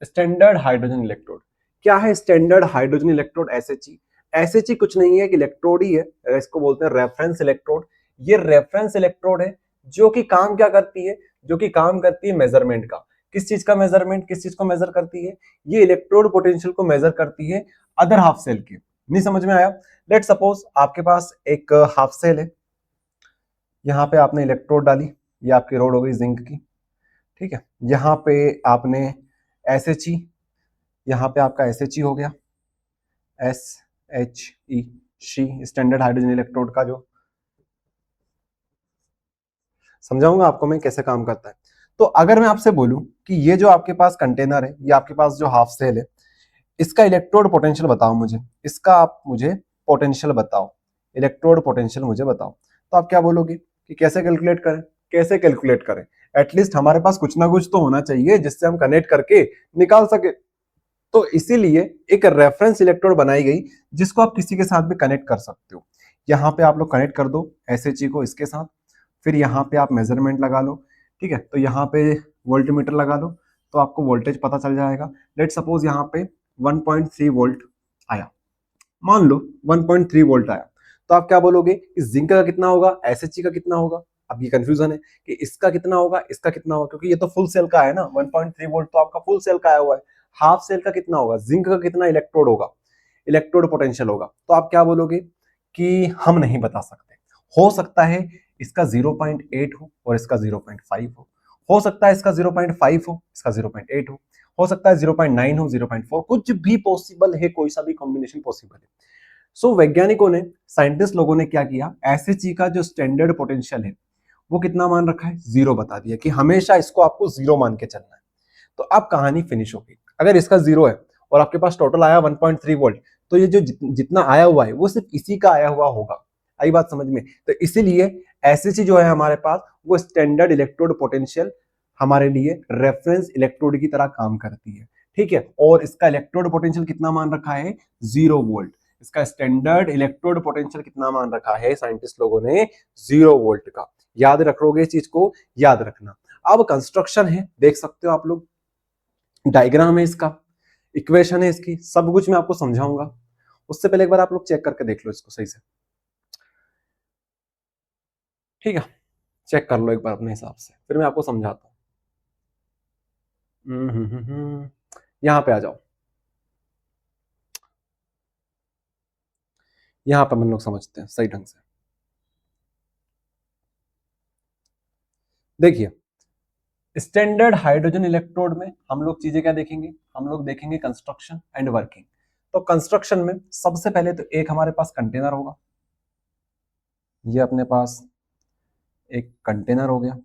स्टैंडर्ड हाइड्रोजन इलेक्ट्रोड क्या है? स्टैंडर्ड हाइड्रोजन इलेक्ट्रोड एसएचई, एसएचई कुछ नहीं है कि इलेक्ट्रोड ही है, इसको बोलते हैं रेफरेंस इलेक्ट्रोड। ये रेफरेंस इलेक्ट्रोड है जो कि काम क्या करती है, जो कि काम करती है मेजरमेंट का। किस चीज का मेजरमेंट, किस चीज को मेजर करती है? ये इलेक्ट्रोड पोटेंशियल को मेजर करती है अदर हाफ सेल की। नहीं समझ में आया? लेट सपोज आपके पास एक हाफ सेल है, यहाँ पे आपने इलेक्ट्रोड डाली, ये आपकी रोड हो गई जिंक की, ठीक है। यहाँ पे आपने एसएचई, यहाँ पे आपका एसएचई हो गया, SHE, she standard hydrogen electrode का जो समझाऊंगा आपको मैं कैसे काम करता है। तो अगर मैं आपसे बोलूं कि ये जो आपके पास कंटेनर है, ये आपके पास जो हाफ सेल है, इसका इलेक्ट्रोड पोटेंशियल बताओ मुझे, इसका आप मुझे पोटेंशियल बताओ, इलेक्ट्रोड पोटेंशियल मुझे बताओ, तो आप क्या बोलोगे कि कैसे कैलकुलेट करें? कैसे कैलकुलेट करें? एटलीस्ट हमारे पास कुछ ना कुछ तो होना चाहिए जिससे हम कनेक्ट करके निकाल सके। तो इसीलिए एक रेफरेंस इलेक्ट्रोड बनाई गई जिसको आप किसी के साथ भी कनेक्ट कर सकते हो। यहाँ पे आप लोग कनेक्ट कर दो एसएचई को इसके साथ, फिर यहाँ पे आप मेजरमेंट लगा लो, ठीक है। तो यहाँ पे वोल्टमीटर लगा लो, तो आपको वोल्टेज पता चल जाएगा। लेट सपोज यहाँ पे 1.3 वोल्ट आया, मान लो 1.3 वोल्ट आया, तो आप क्या बोलोगे कि जिंक का कितना होगा, एसएचई का कितना होगा? अब ये कंफ्यूजन है कि इसका कितना होगा, इसका कितना होगा, क्योंकि ये तो फुल सेल का है ना, 1.3 वोल्ट तो आपका फुल सेल का आया हुआ है। हाफ सेल का कितना होगा, जिंक का कितना इलेक्ट्रोड होगा, इलेक्ट्रोड पोटेंशियल होगा, तो आप क्या बोलोगे कि हम नहीं बता सकते। हो सकता है इसका 0.8 हो और इसका 0.5 हो सकता है इसका 0.5 हो, इसका 0.8 हो सकता है 0.9 हो, 0.4, कुछ भी पॉसिबल है, कोई सा भी कॉम्बिनेशन पॉसिबल है। सो वैज्ञानिकों ने, साइंटिस्ट लोगों ने क्या किया, एसएचई का जो स्टैंडर्ड पोटेंशियल है वो कितना मान रखा है, 0 बता दिया कि हमेशा इसको आपको 0 मान के चलना है। तो अब कहानी फिनिश होगी। अगर इसका 0 है और आपके पास टोटल आया 1.3 वोल्ट, तो ये जो जितना आया हुआ है वो सिर्फ इसी का आया हुआ होगा। आई बात समझ में? तो इसीलिए एसएचई जो है हमारे पास, वो स्टैंडर्ड इलेक्ट्रोड पोटेंशियल हमारे लिए रेफरेंस इलेक्ट्रोड की तरह काम करती है, ठीक है। और इसका इलेक्ट्रोड पोटेंशियल कितना मान रखा है, 0 वोल्ट। इसका स्टैंडर्ड इलेक्ट्रोड पोटेंशियल कितना मान रखा है साइंटिस्ट लोगों ने, 0 वोल्ट का। याद रखोगे इस चीज को, याद रखना। अब कंस्ट्रक्शन है, देख सकते हो आप लोग, डायग्राम है इसका, इक्वेशन है इसकी, सब कुछ मैं आपको समझाऊंगा। उससे पहले एक बार आप लोग चेक करके देख लो इसको सही से, ठीक है। चेक कर लो एक बार अपने हिसाब से, फिर मैं आपको समझाता हूँ। यहाँ पे आ जाओ, यहाँ पर हम लोग समझते हैं सही ढंग से। देखिए, स्टैंडर्ड हाइड्रोजन इलेक्ट्रोड में हम लोग चीजें क्या देखेंगे, हम लोग देखेंगे कंस्ट्रक्शन एंड वर्किंग। तो कंस्ट्रक्शन में सबसे पहले तो एक हमारे पास कंटेनर होगा, ये अपने पास एक कंटेनर हो गया,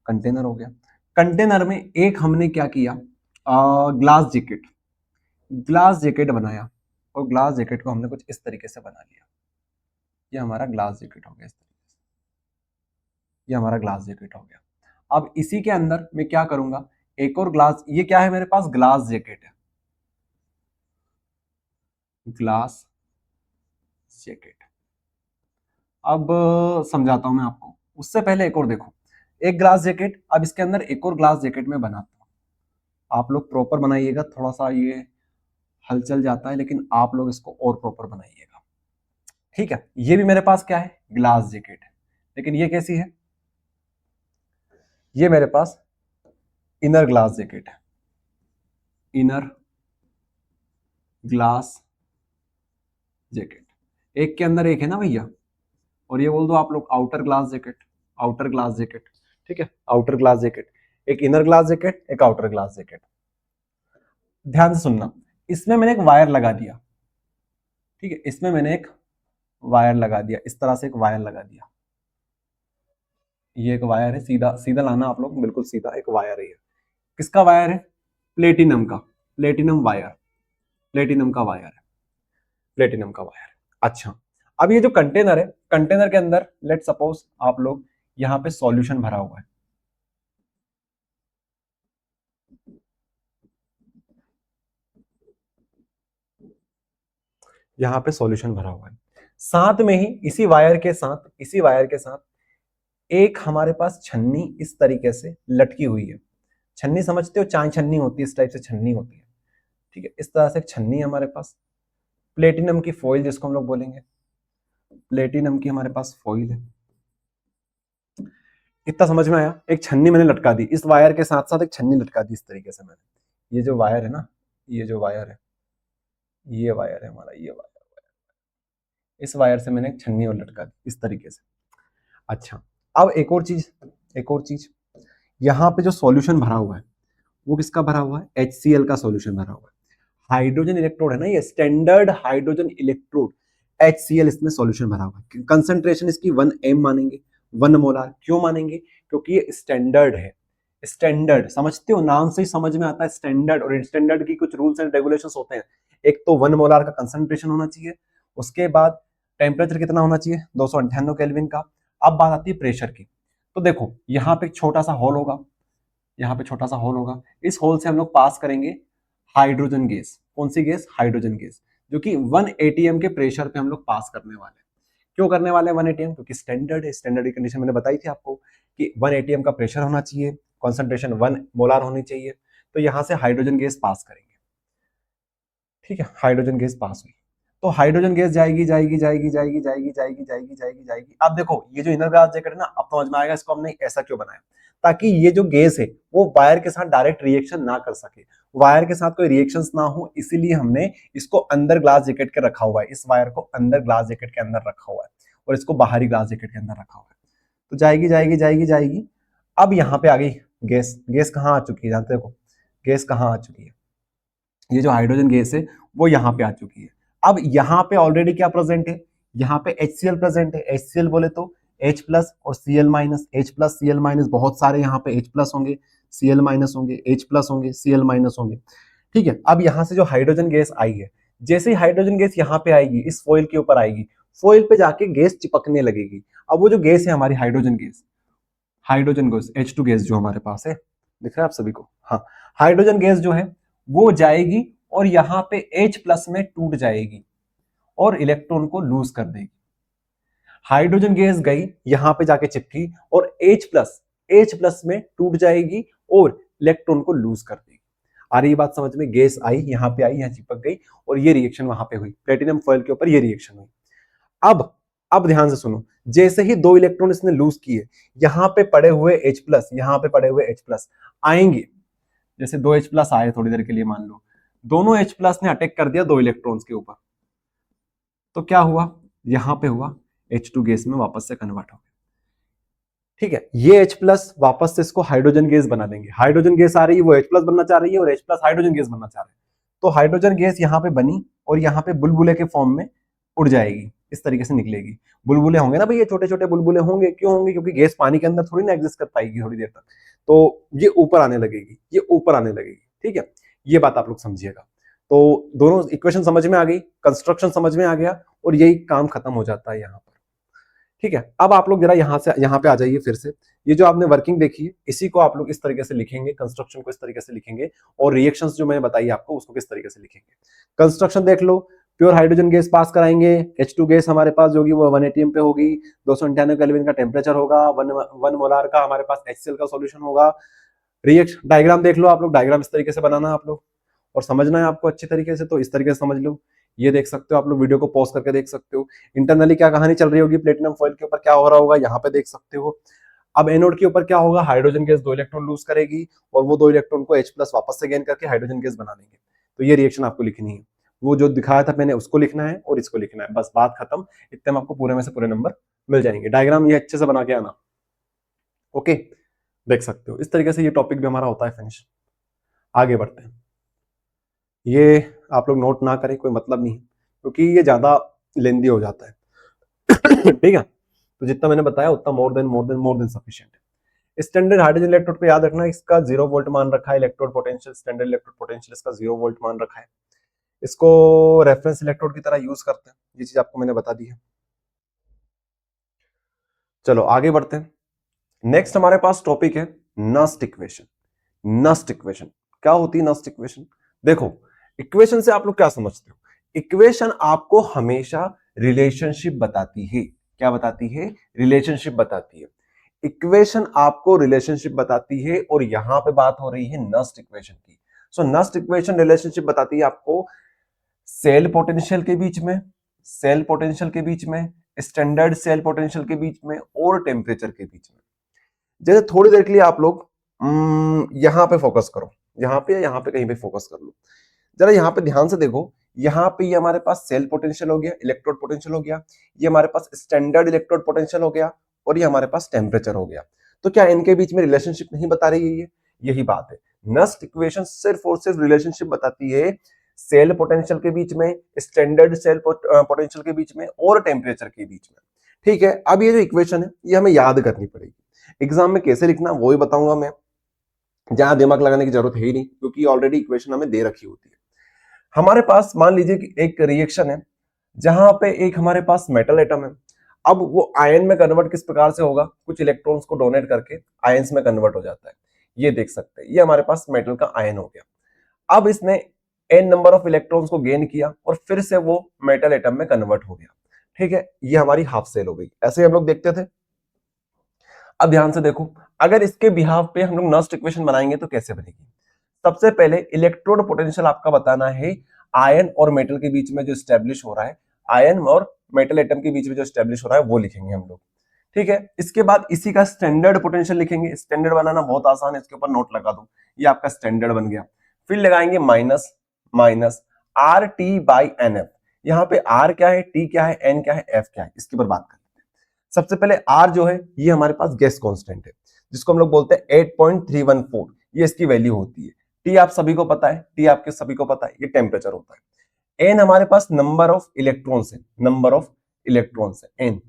कंटेनर हो गया। कंटेनर में एक हमने क्या किया, ग्लास जैकेट, ग्लास जैकेट बनाया, और ग्लास जैकेट को हमने कुछ इस तरीके से बना लिया, ये हमारा ग्लास जैकेट हो गया, इस तरीके से ये हमारा ग्लास जैकेट हो गया। अब इसी के अंदर मैं क्या करूंगा, एक और ग्लास, ये क्या है मेरे पास, ग्लास जैकेट है, ग्लास जैकेट। अब समझाता हूं मैं आपको, उससे पहले एक और देखो, एक ग्लास जैकेट, अब इसके अंदर एक और ग्लास जैकेट में बनाता हूं, आप लोग प्रॉपर बनाइएगा, थोड़ा सा ये हलचल जाता है लेकिन आप लोग इसको और प्रॉपर बनाइएगा, ठीक है। ये भी मेरे पास क्या है, ग्लास जैकेट है, लेकिन ये कैसी है, ये मेरे पास इनर ग्लास जैकेट है, इनर ग्लास जैकेट। एक के अंदर एक है ना भैया, और ये बोल दो आप लोग outer glass jacket, outer glass jacket, ठीक है, आउटर ग्लास जैकेट, एक इनर ग्लास जैकेट, एक आउटर ग्लास जैकेट। ध्यान से सुनना, इसमें मैंने एक वायर लगा दिया, ठीक है, इसमें मैंने एक वायर लगा दिया, इस तरह से एक वायर लगा दिया, ये एक वायर है, सीधा सीधा लाना आप लोग, बिल्कुल सीधा एक वायर है ये। किसका वायर है, प्लेटिनम का, प्लेटिनम वायर, प्लेटिनम का वायर है, प्लेटिनम का वायर। अच्छा, अब ये जो कंटेनर है, कंटेनर के अंदर लेट सपोज आप लोग यहां पे सॉल्यूशन भरा हुआ है, यहां पे सॉल्यूशन भरा हुआ है, साथ में ही इसी वायर के साथ, इसी वायर के साथ एक हमारे पास छन्नी इस तरीके से लटकी हुई है। छन्नी समझते हो, चाय छन्नी होती है, इस टाइप से छन्नी होती है, ठीक है, इस तरह से एक छन्नी है हमारे पास, प्लेटिनम की फॉइल जिसको हम लोग बोलेंगे, प्लेटिनम की हमारे पास फॉइल है। इतना समझ में आया, एक छन्नी मैंने लटका दी, इस वायर के साथ साथ एक छन्नी लटका दी इस तरीके से मैंने, ये जो वायर है ना, ये जो वायर है, ये वायर है हमारा, ये वायर, इस वायर से मैंने एक छन्नी और लटका दी इस तरीके से। अच्छा, अब एक और चीज, एक और चीज, यहाँ पे जो सॉल्यूशन भरा हुआ है वो किसका भरा हुआ है, HCl का सॉल्यूशन भरा हुआ है, हाइड्रोजन इलेक्ट्रोड है ना, ये स्टैंडर्ड हाइड्रोजन इलेक्ट्रोड, HCl इसमें सॉल्यूशन भरा हुआ है। कंसंट्रेशन इसकी 1 m मानेंगे, 1 मोलार। क्यों मानेंगे, क्योंकि ये स्टैंडर्ड है, स्टैंडर्ड समझते हो, नाम से ही समझ में आता है स्टैंडर्ड, और स्टैंडर्ड की कुछ रूल्स एंड रेगुलेशंस होते हैं। एक तो 1 मोलार का कंसंट्रेशन होना चाहिए, उसके बाद टेम्परेचर कितना होना चाहिए, 298 केल्विन का। अब बात आती है प्रेशर की, तो देखो यहाँ पे एक छोटा सा होल होगा, यहाँ पे छोटा सा होल होगा, इस होल से हम लोग पास करेंगे हाइड्रोजन गैस। कौन सी गैस, हाइड्रोजन गैस, जो कि 1 atm के प्रेशर पे हम लोग पास करने वाले हैं। क्यों करने वाले हैं 1 atm, क्योंकि स्टैंडर्ड है, स्टैंडर्ड की कंडीशन मैंने बताई थी आपको कि 1 atm का प्रेशर होना चाहिए, कॉन्सेंट्रेशन 1 मोलार होनी चाहिए, तो यहां से हाइड्रोजन गैस पास करेंगे, ठीक है, हाइड्रोजन गैस पास हुई, तो हाइड्रोजन गैस जाएगी जाएगी जाएगी जाएगी जाएगी जाएगी जाएगी जाएगी जाएगी। अब देखो ये जो इनर ग्लास जैकेट है ना, अब समझ में आएगा इसको हमने ऐसा क्यों बनाया, ताकि ये जो गैस है वो वायर के साथ डायरेक्ट रिएक्शन ना कर सके, वायर के साथ कोई रिएक्शंस ना हो, इसीलिए हमने इसको अंदर ग्लास जैकेट के रखा हुआ है, इस वायर को अंदर ग्लास जैकेट के अंदर रखा हुआ है और इसको बाहरी ग्लास जैकेट के अंदर रखा हुआ है। तो जाएगी जाएगी जाएगी जाएगी, अब यहाँ पे आ गई गैस। गैस कहाँ आ चुकी है जानते हो, गैस कहाँ आ चुकी है, ये जो हाइड्रोजन गैस है वो यहाँ पे आ चुकी है। अब यहाँ पे ऑलरेडी क्या प्रेजेंट है, यहाँ पे HCl प्रेजेंट है। HCl बोले तो H प्लस और Cl minus, H plus Cl minus, बहुत सारे यहाँ पे H प्लस होंगे, Cl माइनस होंगे, H प्लस होंगे, Cl माइनस होंगे, ठीक है। अब यहाँ से जो हाइड्रोजन गैस आई है, जैसे ही हाइड्रोजन गैस यहाँ पे आएगी, इस फॉइल के ऊपर आएगी, फॉइल पे जाके गैस चिपकने लगेगी। अब वो जो गैस है हमारी hydrogen gas, hydrogen gas H2 gas जो हमारे पास है, दिख रहा है आप सभी को, हाँ, हाइड्रोजन गैस जो है वो जाएगी और यहाँ पे H प्लस में टूट जाएगी और इलेक्ट्रॉन को लूज कर देगी। हाइड्रोजन गैस गई यहां पे जाके चिपकी और H प्लस में टूट जाएगी और इलेक्ट्रॉन को लूज कर देगी। आ रही बात समझ में, गैस आई यहाँ पे आई, यहाँ चिपक गई और ये रिएक्शन वहां पे हुई, प्लेटिनम फॉइल के ऊपर ये रिएक्शन हुई। अब ध्यान से सुनो, जैसे ही 2 इलेक्ट्रॉन इसने लूज किए, यहाँ पे पड़े हुए H प्लस, यहाँ पे पड़े हुए H प्लस आएंगे, जैसे 2 H प्लस आए थोड़ी देर के लिए, मान लो दोनों H प्लस ने अटैक कर दिया 2 इलेक्ट्रॉन्स के ऊपर, तो क्या हुआ, यहां पे हुआ H2 गैस में वापस से कन्वर्ट हो गया, ठीक है। ये H प्लस वापस से इसको हाइड्रोजन गैस बना देंगे, हाइड्रोजन गैस आ रही है वो H प्लस बनना चाह रही है और H प्लस हाइड्रोजन गैस बनना चाह रहे हैं, तो हाइड्रोजन गैस यहाँ पे बनी और यहाँ पे बुलबुले के फॉर्म में उड़ जाएगी, इस तरीके से निकलेगी। बुलबुले होंगे ना भैया, छोटे छोटे बुलबुले होंगे, क्यों होंगे, क्योंकि गैस पानी के अंदर थोड़ी ना एग्जिस्ट कर पाएगी थोड़ी देर तक, तो ये ऊपर आने लगेगी, ये ऊपर आने लगेगी, ठीक है। ये बात आप लोग समझिएगा। तो दोनों इक्वेशन समझ में आ गई, कंस्ट्रक्शन समझ में आ गया और यही काम खत्म हो जाता है यहाँ पर। ठीक है, अब आप लोग जरा यहाँ पे आ जाइए फिर से। ये जो आपने वर्किंग देखी है, इसी को आप लोग इस तरीके से लिखेंगे, कंस्ट्रक्शन को इस तरीके से लिखेंगे, और रिएक्शंस जो मैंने बताई आपको उसको किस तरीके से लिखेंगे। कंस्ट्रक्शन देख लो, प्योर हाइड्रोजन गैस पास कराएंगे, H2 गैस हमारे पास जो होगी वो 1 atm पे होगी, 298 केल्विन का टेम्परेचर होगा, 1 मोलार का हमारे पास HCl का सॉल्यूशन होगा। रिएक्शन डायग्राम देख लो आप लोग, डायग्राम इस तरीके से बनाना है आप लोग, और समझना है आपको अच्छी तरीके से, तो इस तरीके से समझ लो। ये देख सकते हो आप लोग, वीडियो को पॉज करके देख सकते हो। इंटरनली क्या कहानी चल रही होगी, प्लेटिनम फॉइल के ऊपर क्या हो रहा होगा यहाँ पे देख सकते हो। अब एनोड के ऊपर क्या होगा, हाइड्रोजन गैस 2 इलेक्ट्रॉन लूज करेगी, और वो 2 इलेक्ट्रॉन को H+ वापस से गेन करके हाइड्रोजन गैस बना देंगे। तो ये रिएक्शन आपको लिखनी है, वो जो दिखाया था मैंने उसको लिखना है और इसको लिखना है, बस बात खत्म। इतने में आपको पूरे में से पूरे नंबर मिल जाएंगे। डायग्राम ये अच्छे से बना के आना, ओके। देख सकते हो इस तरीके से ये टॉपिक भी हमारा होता है फिनिश। आगे बढ़ते हैं। ये आप लोग नोट ना करें, कोई मतलब नहीं है, क्योंकि ये ज्यादा लेंदी हो जाता है। ठीक है, तो जितना मैंने बताया उतना मोर देन सफिशिएंट है। स्टैंडर्ड हाइड्रोजन इलेक्ट्रोड को याद रखना, इसका 0 वोल्ट मान रखा है electrode potential, standard electrode potential इसका 0 वोल्ट मान रखा है। इसको रेफरेंस इलेक्ट्रोड की तरह यूज करते हैं, ये चीज आपको मैंने बता दी है। चलो आगे बढ़ते हैं। नेक्स्ट हमारे पास टॉपिक है नस्ट इक्वेशन। नस्ट इक्वेशन क्या होती है? नस्ट इक्वेशन देखो, इक्वेशन से आप लोग क्या समझते हो? इक्वेशन आपको हमेशा रिलेशनशिप बताती है। क्या बताती है? रिलेशनशिप बताती है। इक्वेशन आपको रिलेशनशिप बताती है, और यहां पे बात हो रही है नस्ट इक्वेशन की। सो नस्ट इक्वेशन रिलेशनशिप बताती है आपको सेल पोटेंशियल के बीच में, सेल पोटेंशियल के बीच में, स्टैंडर्ड सेल पोटेंशियल के बीच में, और टेम्परेचर के बीच में। जैसे थोड़ी देर के लिए आप लोग यहां पे फोकस करो, यहां पे कहीं पे फोकस कर लो। जरा यहां पे ध्यान से देखो, यहां पे ये हमारे पास सेल पोटेंशियल हो गया, इलेक्ट्रोड पोटेंशियल हो गया, ये हमारे पास स्टैंडर्ड इलेक्ट्रोड पोटेंशियल हो गया, और ये हमारे पास टेम्परेचर हो गया। तो क्या इनके बीच में रिलेशनशिप नहीं बता रही है? ये यही बात है। नस्ट इक्वेशन सिर्फ और सिर्फ रिलेशनशिप बताती है सेल पोटेंशियल के बीच में, स्टैंडर्ड सेल पोटेंशियल के बीच में, और टेम्परेचर के बीच में। ठीक है, अब ये जो इक्वेशन है ये हमें याद करनी पड़ेगी। एग्जाम में कैसे लिखना वो ही बताऊंगा मैं, जहां दिमाग लगाने की जरूरत है ही नहीं, क्योंकि ऑलरेडी इक्वेशन हमें दे रखी होती है। हमारे पास मान लीजिए कि एक रिएक्शन है जहां पे एक हमारे पास मेटल एटम है। अब वो आयन में कन्वर्ट किस प्रकार से होगा? कुछ इलेक्ट्रॉन्स को डोनेट करके आयंस में कन्वर्ट हो जाता है। ये देख सकते हैं, ये हमारे पास मेटल का आयन हो गया। अब इसने n नंबर ऑफ इलेक्ट्रॉन्स को गेन किया, और फिर से वो मेटल एटम में कन्वर्ट हो गया। ठीक है, ये हमारी हाफ सेल हो गई। ऐसे हम लोग देखते थे। अब ध्यान से देखो, अगर इसके बिहाफ पे हम लोग नस्ट इक्वेशन बनाएंगे तो कैसे बनेगी? सबसे पहले इलेक्ट्रोड पोटेंशियल आपका बताना है आयन और मेटल के बीच में जो स्टैब्लिश हो रहा है, आयन और मेटल एटम के बीच में जो स्टैब्लिश हो रहा है वो लिखेंगे हम लोग। ठीक है, इसके बाद इसी का स्टैंडर्ड पोटेंशियल लिखेंगे। स्टैंडर्ड बनाना बहुत आसान है, इसके ऊपर नोट लगा दो, ये आपका स्टैंडर्ड बन गया। फिर लगाएंगे minus minus R T by n F. यहाँ पे आर क्या है, टी क्या है, एन क्या है, एफ क्या है, इसके ऊपर बात करते हैं। सबसे पहले आर जो है ये हमारे पास गैस कांस्टेंट है, जिसको हम लोग बोलते हैं 8.314, ये इसकी वैल्यू होती है। टी आप सभी को पता है, टी आपके सभी को पता है, ये टेम्परेचर होता है। एन हमारे पास नंबर ऑफ इलेक्ट्रॉन्स है, नंबर ऑफ इलेक्ट्रॉन्स है एन,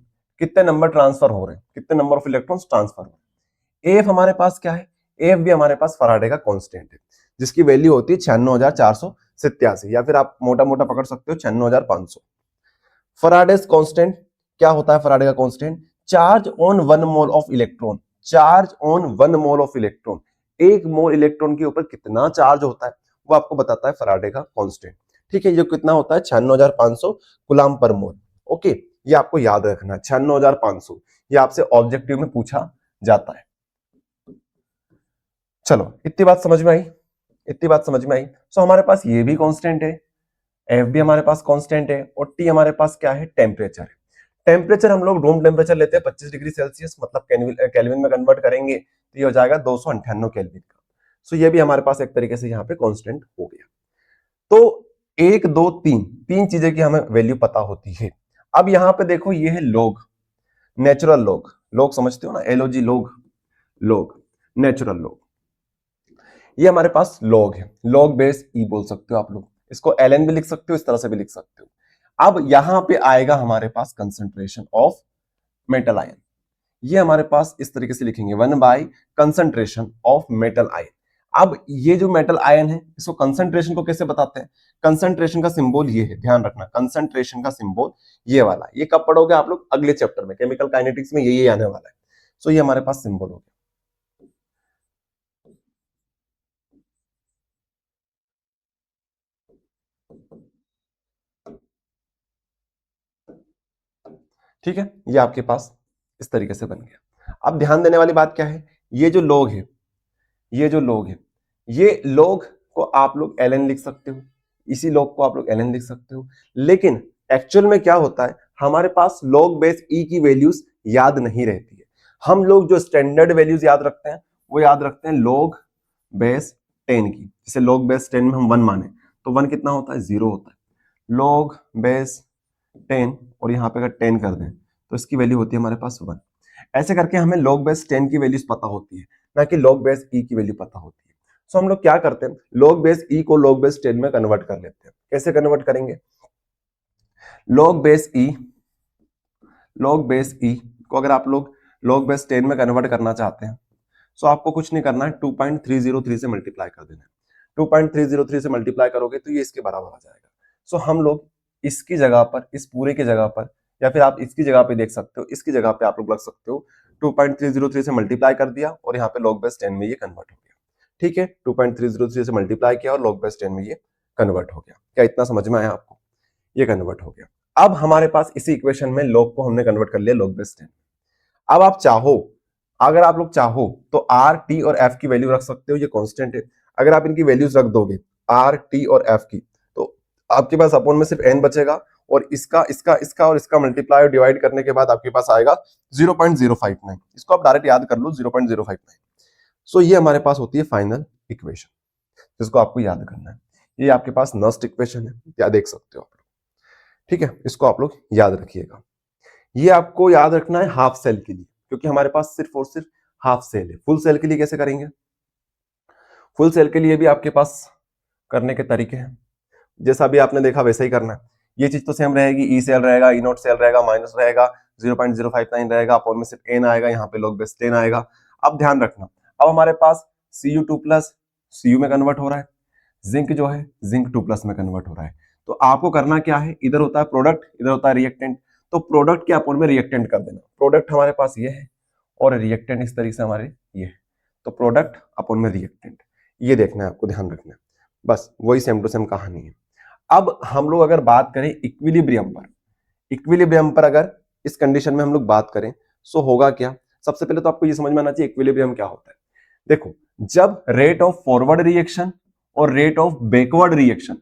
कितने नंबर ट्रांसफर हो रहे हैं, कितने नंबर ऑफ इलेक्ट्रॉन्स ट्रांसफर हो रहे हैं। एफ हमारे पास क्या है? एफ भी हमारे पास फराडे का कांस्टेंट है, जिसकी वैल्यू होती है 96,487, या फिर आप मोटा मोटा पकड़ सकते हो 96,500। फराडेस कांस्टेंट क्या होता है? फराडे का constant charge on 1 mole of electron, charge on 1 mole of electron, एक मोल इलेक्ट्रॉन के ऊपर कितना चार्ज होता है वो आपको बताता है फराडे का कांस्टेंट। ठीक है, ये कितना होता है? 96,500 कूलम पर मोल। ओके, ये आपको याद रखना है 96,500, ये आपसे ऑब्जेक्टिव में पूछा जाता है। चलो इतनी बात समझ में आई, इतनी बात समझ में आई। सो हमारे पास ये भी कांस्टेंट है, एफ भी हमारे पास कांस्टेंट है, और टी हमारे पास क्या है? टेम्परेचर है। टेम्परेचर हम लोग रूम टेम्परेचर लेते हैं 25 डिग्री सेल्सियस, मतलब केल्विन में कन्वर्ट करेंगे तो ये हो जाएगा 298 केल्विन का। सो ये भी हमारे पास एक तरीके से यहाँ पे कांस्टेंट हो गया। तो 1 2 3 तीन चीजें की हमें वैल्यू पता होती है। अब यहाँ पे देखो, ये है लोग, नेचुरल लोग, लोग समझते हो ना, एलओजी लोग, लोग नेचुरल लोग, ये हमारे पास लॉग है, लॉग बेस ई बोल सकते हो आप लोग, इसको एलएन भी लिख सकते हो, इस तरह से भी लिख सकते हो। अब यहां पे आएगा हमारे पास कंसंट्रेशन ऑफ मेटल आयन, ये हमारे पास इस तरीके से लिखेंगे 1 by concentration of metal ion. अब ये जो मेटल आयन है इसको कंसंट्रेशन को कैसे बताते हैं? कंसंट्रेशन का सिंबल ये है, ध्यान रखना, कंसंट्रेशन का सिंबल ये वाला। ये कब पढ़ोगे आप लोग? अगले चैप्टर में, केमिकल काइनेटिक्स में ये आने वाला है। सो ये हमारे पास सिंबल हो गया। ठीक है, ये आपके पास इस तरीके से बन गया। अब ध्यान देने वाली बात क्या है, ये जो लोग है, ये जो लोग है, ये लोग को आप लोग एलएन लिख सकते हो, इसी लोग को आप लोग एलएन लिख सकते हो। लेकिन एक्चुअल में क्या होता है, हमारे पास लॉग बेस ई की वैल्यूज याद नहीं रहती है। हम लोग जो स्टैंडर्ड वैल्यूज याद रखते हैं वो याद रखते हैं लॉग बेस 10 की। जैसे लॉग बेस 10 में हम 1 माने तो 1 कितना होता है? 0 होता है। लॉग बेस 10 और यहाँ पे अगर 10 कर दें तो इसकी वैल्यू होती है हमारे पास 1। ऐसे करके हमें लॉग बेस 10 की वैल्यूज पता होती है, ना कि लॉग बेस ई की वैल्यू पता होती है। सो हम लोग क्या करते हैं, लॉग बेस ई को लॉग बेस 10 में कन्वर्ट कर लेते हैं। कैसे कन्वर्ट करेंगे? लॉग बेस ई, लॉग बेस ई को अगर आप लोग लॉग बेस 10 में कन्वर्ट करना चाहते हैं सो आपको कुछ नहीं करना है, 2.303 से मल्टीप्लाई कर देना है। 2.303 से मल्टीप्लाई करोगे तो ये इसके बराबर आ जाएगा। सो हम लोग इसकी जगह पर, इस पूरे की जगह पर, या फिर आप इसकी जगह पे देख सकते हो, इसकी जगह पे आप लोग रख सकते हो 2.303 से मल्टीप्लाई कर दिया और यहाँ पे लॉग बेस 10 में ये कन्वर्ट हो गया। ठीक है, 2.303 से मल्टीप्लाई किया और लॉग बेस 10 में ये कन्वर्ट हो गया। क्या इतना समझ में आया आपको? ये कन्वर्ट हो गया। अब हमारे पास इसी इक्वेशन में लॉग को हमने कन्वर्ट कर लिया लॉग बेस 10। अब आप चाहो, अगर आप लोग चाहो तो आर, टी और एफ की वैल्यू रख सकते हो, ये कांस्टेंट है। अगर आप इनकी वैल्यूज रख दोगे आर, टी और एफ की, तो आपके पास अपॉन में सिर्फ एन बचेगा और इसका इसका इसका और इसका मल्टीप्लाई और डिवाइड करने के बाद आपके पास आएगा 0.059। इसको आप डायरेक्ट याद कर लो, 0.059। सो ये हमारे पास होती है फाइनल इक्वेशन, जिसको आपको याद करना है। ये आपके पास नस्ट इक्वेशन है, क्या देख सकते हो आप लोग। ठीक है, इसको आप लोग याद रखिएगा। ये आपको याद रखना है हाफ सेल के लिए, क्योंकि हमारे पास सिर्फ और सिर्फ हाफ सेल है। फुल सेल के लिए कैसे करेंगे? फुल सेल के लिए भी आपके पास करने के तरीके हैं, जैसा भी आपने देखा वैसा ही करना है। ये चीज तो सेम रहेगी, ई सेल रहेगा, ई नॉट सेल रहेगा, माइनस रहेगा, 0.059 रहेगा, अपॉन में सिर्फ एन आएगा, यहाँ पे लॉग बेस 10 आएगा। अब ध्यान रखना, अब हमारे पास Cu2 प्लस Cu में कन्वर्ट हो रहा है, जिंक जो है जिंक 2 प्लस में कन्वर्ट हो रहा है। तो आपको करना क्या है, इधर होता है प्रोडक्ट, इधर होता है रिएक्टेंट, तो प्रोडक्ट के अपॉन में रिएक्टेंट कर देना। प्रोडक्ट हमारे पास ये है और रिएक्टेंट इस तरीके से हमारे ये है, तो प्रोडक्ट अपॉन में रिएक्टेंट, ये देखना है आपको, ध्यान रखना है। बस वही सेम टू सेम कहानी है। अब हम लोग अगर बात करें इक्विलिब्रियम पर, इक्विलिब्रियम पर अगर इस कंडीशन में हम लोग बात करें सो होगा क्या? सबसे पहले तो आपको ये समझ में आना चाहिए इक्विलिब्रियम क्या होता है। देखो, जब रेट ऑफ फॉरवर्ड रिएक्शन और rate of backward reaction,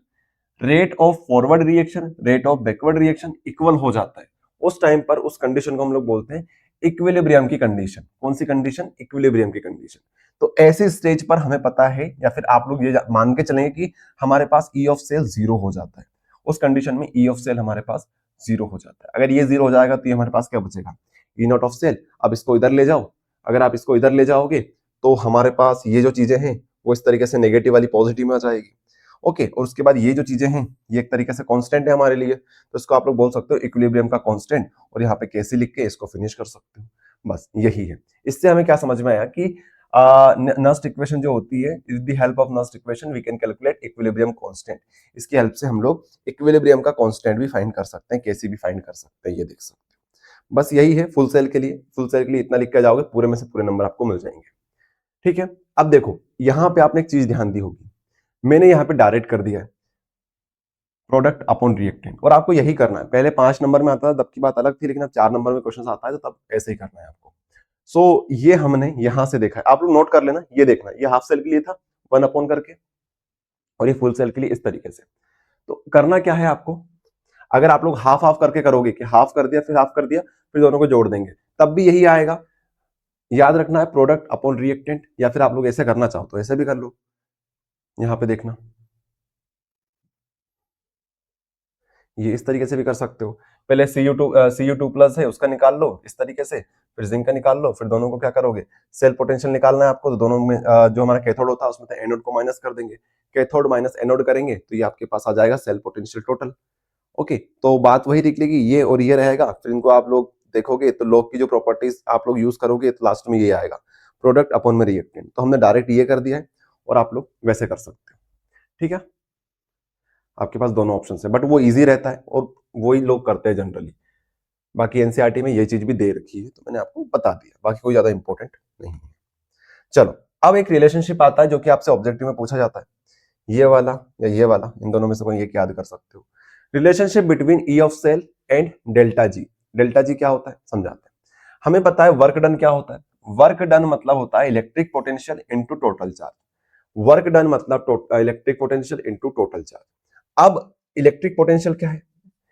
rate of forward reaction, rate of backward reaction equal हो जाता है, उस टाइम पर उस कंडीशन को हम लोग बोलते हैं इक्विलिब्रियम की कंडीशन। कौन सी कंडीशन? इक्विलिब्रियम की कंडीशन। तो ऐसी स्टेज पर हमें पता है, या फिर आप लोग ये मान के चलेंगे कि हमारे पास ई ऑफ सेल 0 हो जाता है। उस कंडीशन में ई ऑफ सेल हमारे पास 0 हो जाता है। अगर ये 0 हो जाएगा तो ये हमारे पास क्या बचेगा? ई नॉट ऑफ सेल। अब इसको इधर ले जाओ, अगर आप इसको इधर ले जाओगे तो हमारे पास ये जो चीजें हैं वो इस तरीके से नेगेटिव वाली पॉजिटिव में आ जाएगी। ओके, और उसके बाद ये जो चीजें हैं ये एक तरीके से कांस्टेंट है हमारे लिए, तो इसको आप लोग बोल सकते हो इक्विलिब्रियम का कांस्टेंट, और यहाँ पे कैसे लिख के इसको फिनिश कर सकते हो। बस यही है। इससे हमें क्या समझ में आया कि नस्ट इक्वेशन जो होती है, with the help of Nernst equation we can calculate equilibrium constant. इसकी हेल्प से हम लोग इक्विलिब्रियम का कांस्टेंट भी फाइंड कर सकते हैं, कैसे भी फाइंड कर सकते हैं, ये देख सकते हैं। बस यही है फुल सेल के लिए। फुल सेल के लिए इतना लिख के जाओगे, पूरे में से पूरे नंबर आपको मिल जाएंगे। ठीक है, अब देखो यहां पे आपने एक चीज ध्यान दी होगी, मैंने यहाँ पे डायरेक्ट कर दिया है प्रोडक्ट अपॉन रिएक्टेंट, और आपको यही करना है। पहले 5 नंबर में आता था तब की बात अलग थी, लेकिन अब 4 नंबर में क्वेश्चन आता है तो तब ऐसे ही करना है आपको। सो ये हमने यहां से देखा है, आप लोग नोट कर लेना, ये देखना, ये हाफ सेल के लिए था 1 अपॉन करके, और ये फुल सेल के लिए इस तरीके से। तो करना क्या है आपको, अगर आप लोग हाफ हाफ करके करोगे कि हाफ कर दिया फिर हाफ कर दिया फिर दोनों को जोड़ देंगे, तब भी यही आएगा। याद रखना है प्रोडक्ट अपॉन रिएक्टेंट, या फिर आप लोग ऐसे करना चाहो तो ऐसे भी कर लो। यहां पे देखना, ये इस तरीके से भी कर सकते हो। पहले Cu2 प्लस है उसका निकाल लो इस तरीके से, फिर जिंक का निकाल लो, फिर दोनों को क्या करोगे, सेल पोटेंशियल निकालना है आपको, तो दोनों में जो हमारा कैथोड होता है उसमें से एनोड को माइनस कर देंगे, कैथोड माइनस एनोड करेंगे तो ये आपके पास आ जाएगा सेल पोटेंशियल टोटल। ओके, तो बात वही निकलेगी, ये और ये रहेगा, फिर इनको आप लोग देखोगे तो लॉग की जो प्रॉपर्टीज आप लोग यूज करोगे तो लास्ट में ये आएगा प्रोडक्ट अपॉन में रिएक्टेंट। तो हमने डायरेक्ट ये कर दिया है, और आप लोग वैसे कर सकते हो। ठीक है, आपके पास दोनों ऑप्शन है, बट वो इजी रहता है और वही लोग करते हैं जनरली। बाकी एनसीईआरटी में ये चीज भी दे रखी है, तो मैंने आपको बता दिया, बाकी कोई ज्यादा इंपॉर्टेंट नहीं है। चलो, अब एक रिलेशनशिप आता है जो कि आपसे ऑब्जेक्टिव में पूछा जाता है, ये वाला या ये वाला, इन दोनों में से कोई एक याद कर सकते हो। Relationship between E of cell and delta G. Delta G क्या होता है समझाते हैं। हमें पता है वर्क डन क्या होता है। वर्क डन मतलब होता है electric potential into total charge. Work done मतलब electric potential into total charge. अब इलेक्ट्रिक पोटेंशियल क्या है,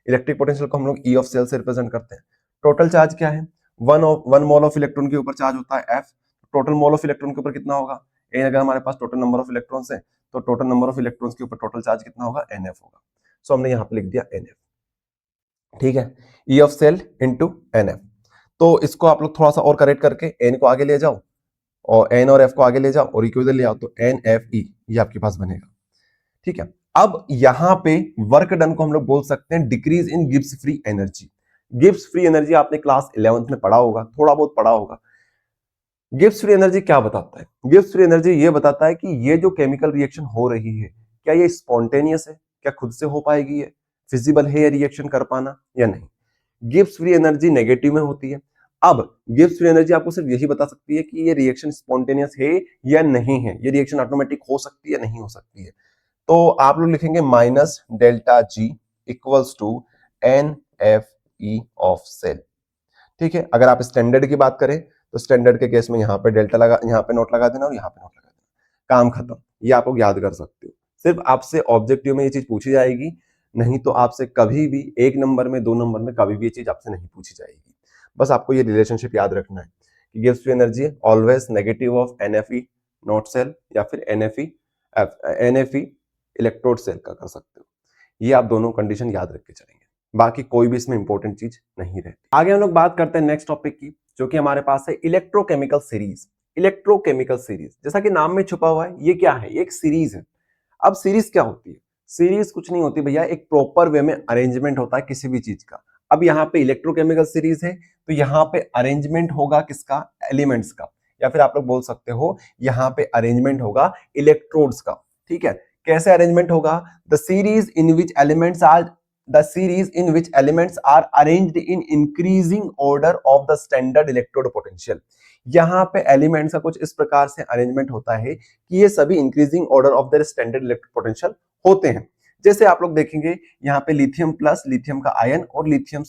इलेक्ट्रिक पोटेंशियल को हम लोग ई ऑफ सेल से रिप्रेजेंट करते हैं। टोटल चार्ज क्या है, वन मोल ऑफ इलेक्ट्रॉन के ऊपर चार्ज होता है F. Total mole of electron के ऊपर कितना होगा, ए। अगर हमारे पास टोटल नंबर ऑफ इलेक्ट्रॉन्स है तो टोटल नंबर ऑफ इलेक्ट्रॉन्स के ऊपर टोटल चार्ज कितना होगा, एन एफ होगा। सो हमने यहाँ पे लिख दिया एन एफ। ठीक है, E of cell into n F. तो इसको आप लोग थोड़ा सा और करेक्ट करके एन को आगे ले जाओ और एन और एफ को आगे ले जाओ और इक्वल ले आओ, तो एन एफ ई ये आपके पास बनेगा। ठीक है, अब यहां पे वर्क डन को हम लोग बोल सकते हैं decrease in Gibbs free energy. Gibbs free energy आपने क्लास 11th में पढ़ा होगा, थोड़ा बहुत पढ़ा होगा। गिब्स फ्री एनर्जी क्या बताता है, गिब्स फ्री एनर्जी ये बताता है कि ये जो केमिकल रिएक्शन हो रही है क्या ये स्पॉन्टेनियस है, क्या खुद से हो पाएगी, ये फिजिबल है ये रिएक्शन कर पाना या नहीं। गिब्स फ्री एनर्जी नेगेटिव में होती है। अब गिब्स फ्री एनर्जी आपको सिर्फ यही बता सकती है कि ये रिएक्शन स्पॉन्टेनियस है या नहीं है, ये रिएक्शन ऑटोमेटिक हो सकती है या नहीं हो सकती है। तो आप लोग लिखेंगे minus delta G equals to n F E of cell. ठीक है, अगर आप स्टैंडर्ड की बात करें तो स्टैंडर्ड के केस में यहाँ पे डेल्टा लगा, यहाँ पे नोट लगा देना और यहाँ पे नोट लगा देना, काम खत्म। ये आप लोग याद कर सकते हो। सिर्फ आपसे ऑब्जेक्टिव में ये चीज पूछी जाएगी, नहीं तो आपसे कभी भी 1 नंबर में 2 नंबर में कभी भी ये चीज आपसे नहीं पूछी जाएगी। बस आपको ये रिलेशनशिप याद रखना है कि gives free energy always negative of NFE not cell या फिर एनएफई इलेक्ट्रोड सेल का कर सकते हो। ये आप दोनों कंडीशन याद रख के चलेंगे, बाकी कोई भी इसमें इंपॉर्टेंट चीज नहीं रहती। आगे हम लोग बात करते हैं नेक्स्ट टॉपिक की, जो कि हमारे पास है इलेक्ट्रोकेमिकल सीरीज। इलेक्ट्रोकेमिकल सीरीज जैसा कि नाम में छुपा हुआ है, ये क्या है, ये एक सीरीज है। अब सीरीज क्या होती है, सीरीज कुछ नहीं होती भैया, एक प्रॉपर वे में अरेंजमेंट होता है किसी भी चीज का। अब यहाँ पे इलेक्ट्रोकेमिकल सीरीज है तो यहाँ पे अरेंजमेंट होगा किसका, एलिमेंट्स का, या फिर आप लोग बोल सकते हो यहाँ पे अरेंजमेंट होगा इलेक्ट्रोड्स का। ठीक है, कैसे अरेंजमेंट होगा, the series in which elements are arranged in increasing order of the standard electrode potential. यहाँ पे एलिमेंट्स का कुछ इस प्रकार से अरेंजमेंट होता है कि ये सभी increasing order of the standard electrode potential होते हैं। जैसे आप लोग देखेंगे यहाँ पे लिथियम प्लस लिथियम का आयन और लिथियम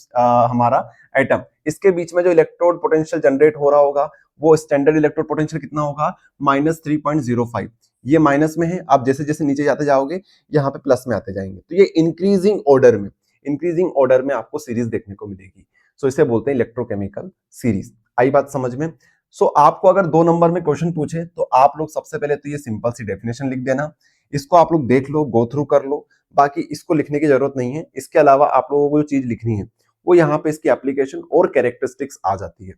हमारा एटम, इसके बीच में जो इलेक्ट्रोड पोटेंशियल जनरेट हो रहा होगा वो स्टैंडर्ड इलेक्ट्रोड पोटेंशियल कितना होगा, -3.05। ये माइनस में है, आप जैसे जैसे नीचे जाते जाओगे यहाँ पे प्लस में आते जाएंगे, तो ये इंक्रीजिंग ऑर्डर में आपको सीरीज देखने को मिलेगी। सो इसे बोलते हैं इलेक्ट्रोकेमिकल सीरीज। आई बात समझ में। सो आपको अगर 2 नंबर में क्वेश्चन पूछे तो आप लोग सबसे पहले तो ये सिंपल सी डेफिनेशन लिख देना, इसको आप लोग देख लो, गो थ्रू कर लो, बाकी इसको लिखने की जरूरत नहीं है। इसके अलावा आप लोगों को जो चीज लिखनी है वो यहाँ पे इसकी एप्लीकेशन और कैरेक्टरिस्टिक्स आ जाती है।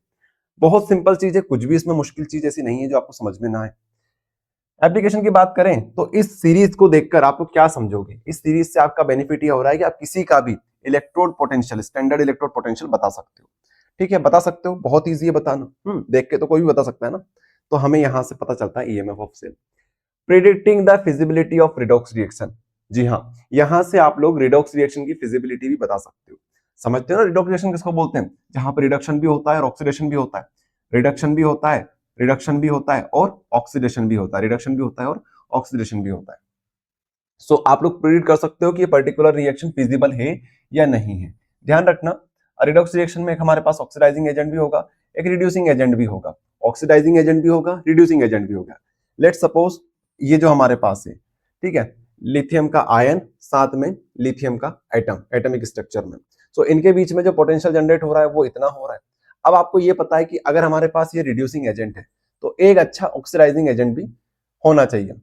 बहुत सिंपल चीज है, कुछ भी इसमें मुश्किल चीज ऐसी नहीं है जो आपको समझ में ना आए। एप्लीकेशन की बात करें तो इस सीरीज को देखकर आप लोग क्या समझोगे, इस सीरीज से आपका बेनिफिट ये हो रहा है कि आप किसी का भी electrode potential, standard electrode potential बता सकते हो। ठीक है, बता सकते हो, बहुत इजी है बताना। देख के तो कोई भी बता सकता है ना। तो हमें यहां से पता चलता है EMF of cell. Predicting the feasibility of redox reaction. जी हाँ, यहां से आप लोग रिडॉक्स रिएक्शन की फिजिबिलिटी भी बता सकते हो। समझते हो ना रिडॉक्स रिएक्शन किसको बोलते हैं, जहां पर रिडक्शन भी होता है और ऑक्सीडेशन भी होता है। रिडक्शन भी होता है, रिडक्शन भी होता है और ऑक्सीडेशन भी होता है, रिडक्शन भी होता है और ऑक्सीडेशन भी होता है। सो आप लोग प्रिडिक्ट कर सकते हो कि ये पर्टिकुलर रिएक्शन फिजिबल है या नहीं है। ध्यान रखना, रिडॉक्स रिएक्शन में एक हमारे पास ऑक्सीडाइजिंग एजेंट भी होगा, एक रिड्यूसिंग एजेंट भी होगा। ऑक्सीडाइजिंग एजेंट भी होगा, रिड्यूसिंग एजेंट भी होगा। लेट्स सपोज ये जो हमारे पास है, ठीक है, लिथियम का आयन साथ में लिथियम का एटम, एटमिक स्ट्रक्चर में। सो इनके बीच में जो पोटेंशियल जनरेट हो रहा है वो इतना हो रहा है। अब आपको ये पता है कि अगर हमारे पास ये रिड्यूसिंग एजेंट है तो एक अच्छा ऑक्सीडाइजिंग एजेंट भी होना चाहिए।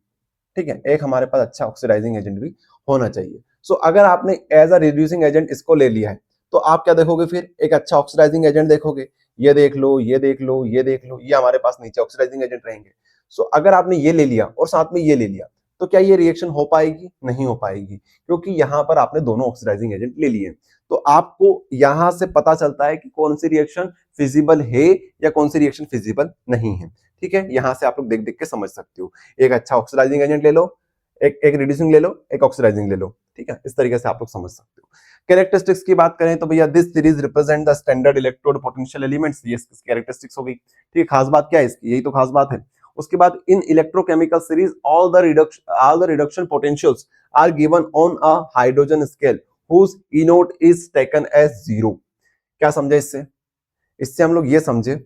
ठीक है, एक हमारे पास अच्छा ऑक्सीडाइजिंग एजेंट भी होना चाहिए। सो अगर आपने एज अ रिड्यूसिंग एजेंट इसको ले लिया है तो आप क्या देखोगे, फिर एक अच्छा ऑक्सीडाइजिंग एजेंट देखोगे। ये देख लो, ये देख लो, ये देख लो, ये हमारे पास नीचे ऑक्सीडाइजिंग एजेंट रहेंगे। सो अगर आपने ये ले लिया और साथ में ये ले लिया तो क्या ये रिएक्शन हो पाएगी, नहीं हो पाएगी, क्योंकि यहां पर आपने दोनों ऑक्सीडाइजिंग एजेंट ले लिए। तो आपको यहां से पता चलता है कि कौन सी रिएक्शन फिजिबल है या कौन सी रिएक्शन फिजिबल नहीं है। ठीक है, यहां से आप लोग देख देख के समझ सकते हो। एक अच्छा ऑक्सीडाइजिंग एजेंट ले लो, एक रिड्यूसिंग ले लो, एक ऑक्सीडाइजिंग ले लो, ठीक है, इस तरीके से आप लोग समझ सकते हो। कैरेक्टरिस्टिक्स की बात करें तो भैया this series represent the standard electrode potential elements, ये कैरेक्टरिस्टिक्स हो गई। ठीक है, खास बात क्या है इसकी, यही तो खास बात है। उसके बाद in electrochemical series all the reduction potentials are given on a hydrogen scale whose E0 is taken as 0। क्या समझे इससे? इससे हम लोग ये समझे,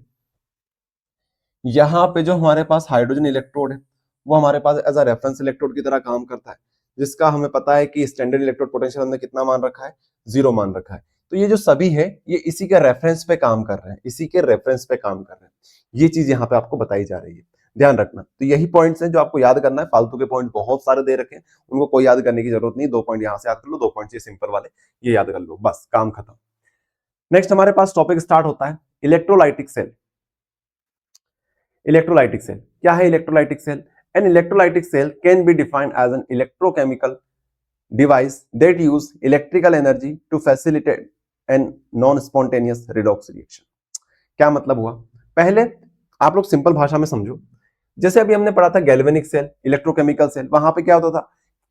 यहां पे जो हमारे पास हाइड्रोजन इलेक्ट्रोड है वो हमारे पास एज अ रेफरेंस इलेक्ट्रोड की तरह काम करता है, जिसका हमें पता है कि स्टैंडर्ड इलेक्ट्रोड पोटेंशियल हमने कितना मान रखा है, 0 मान रखा है। तो ये जो सभी है ये इसी के रेफरेंस पे काम कर रहे हैं, इसी के रेफरेंस पे काम कर रहे हैं। ये चीज यहाँ पे आपको बताई जा रही है, ध्यान रखना। तो यही पॉइंट्स हैं जो आपको याद करना है। फालतू के पॉइंट बहुत सारे दे रखे हैं, उनको कोई याद करने की जरूरत नहीं। 2 पॉइंट यहाँ से याद कर लो, 2 पॉइंट ये सिंपल वाले ये याद कर लो, बस काम खत्म। नेक्स्ट हमारे पास टॉपिक स्टार्ट होता है इलेक्ट्रोलाइटिक सेल। इलेक्ट्रोलाइटिक सेल क्या है? Electrolytic cell, an electrolytic cell can be defined as an electrochemical device that use electrical energy to facilitate an non spontaneous redox reaction. क्या मतलब हुआ? पहले आप लोग सिंपल भाषा में समझो। जैसे अभी हमने पढ़ा था गैल्वेनिक सेल, इलेक्ट्रोकेमिकल सेल, वहां पे क्या होता था,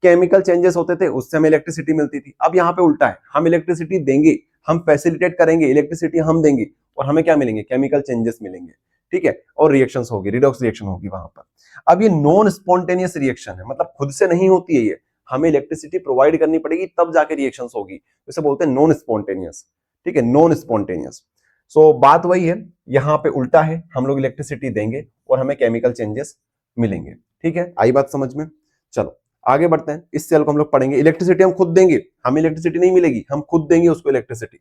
केमिकल चेंजेस होते थे, उससे हमें इलेक्ट्रिसिटी मिलती थी। अब यहाँ पे उल्टा है, हम इलेक्ट्रिसिटी देंगे, हम फैसिलिटेट करेंगे, इलेक्ट्रिसिटी हम देंगे और हमें क्या मिलेंगे? केमिकल चेंजेस मिलेंगे, ठीक है, और रिएक्शंस होगी, रिडॉक्स रिएक्शन होगी वहां पर। अब ये नॉन स्पॉन्टेनियस रिएक्शन है, मतलब खुद से नहीं होती है ये, हमें इलेक्ट्रिसिटी प्रोवाइड करनी पड़ेगी तब जाके रिएक्शंस होगी, इसे बोलते हैं नॉन स्पॉन्टेनियस, ठीक है, नॉन स्पॉन्टेनियस। सो बात वही है, यहाँ पे उल्टा है, हम लोग इलेक्ट्रिसिटी देंगे और हमें केमिकल चेंजेस मिलेंगे, ठीक है, आई बात समझ में? चलो आगे बढ़ते हैं। इस सेल को हम लोग पढ़ेंगे, इलेक्ट्रिसिटी हम खुद देंगे, हमें इलेक्ट्रिसिटी नहीं मिलेगी, हम खुद देंगे उसको इलेक्ट्रिसिटी,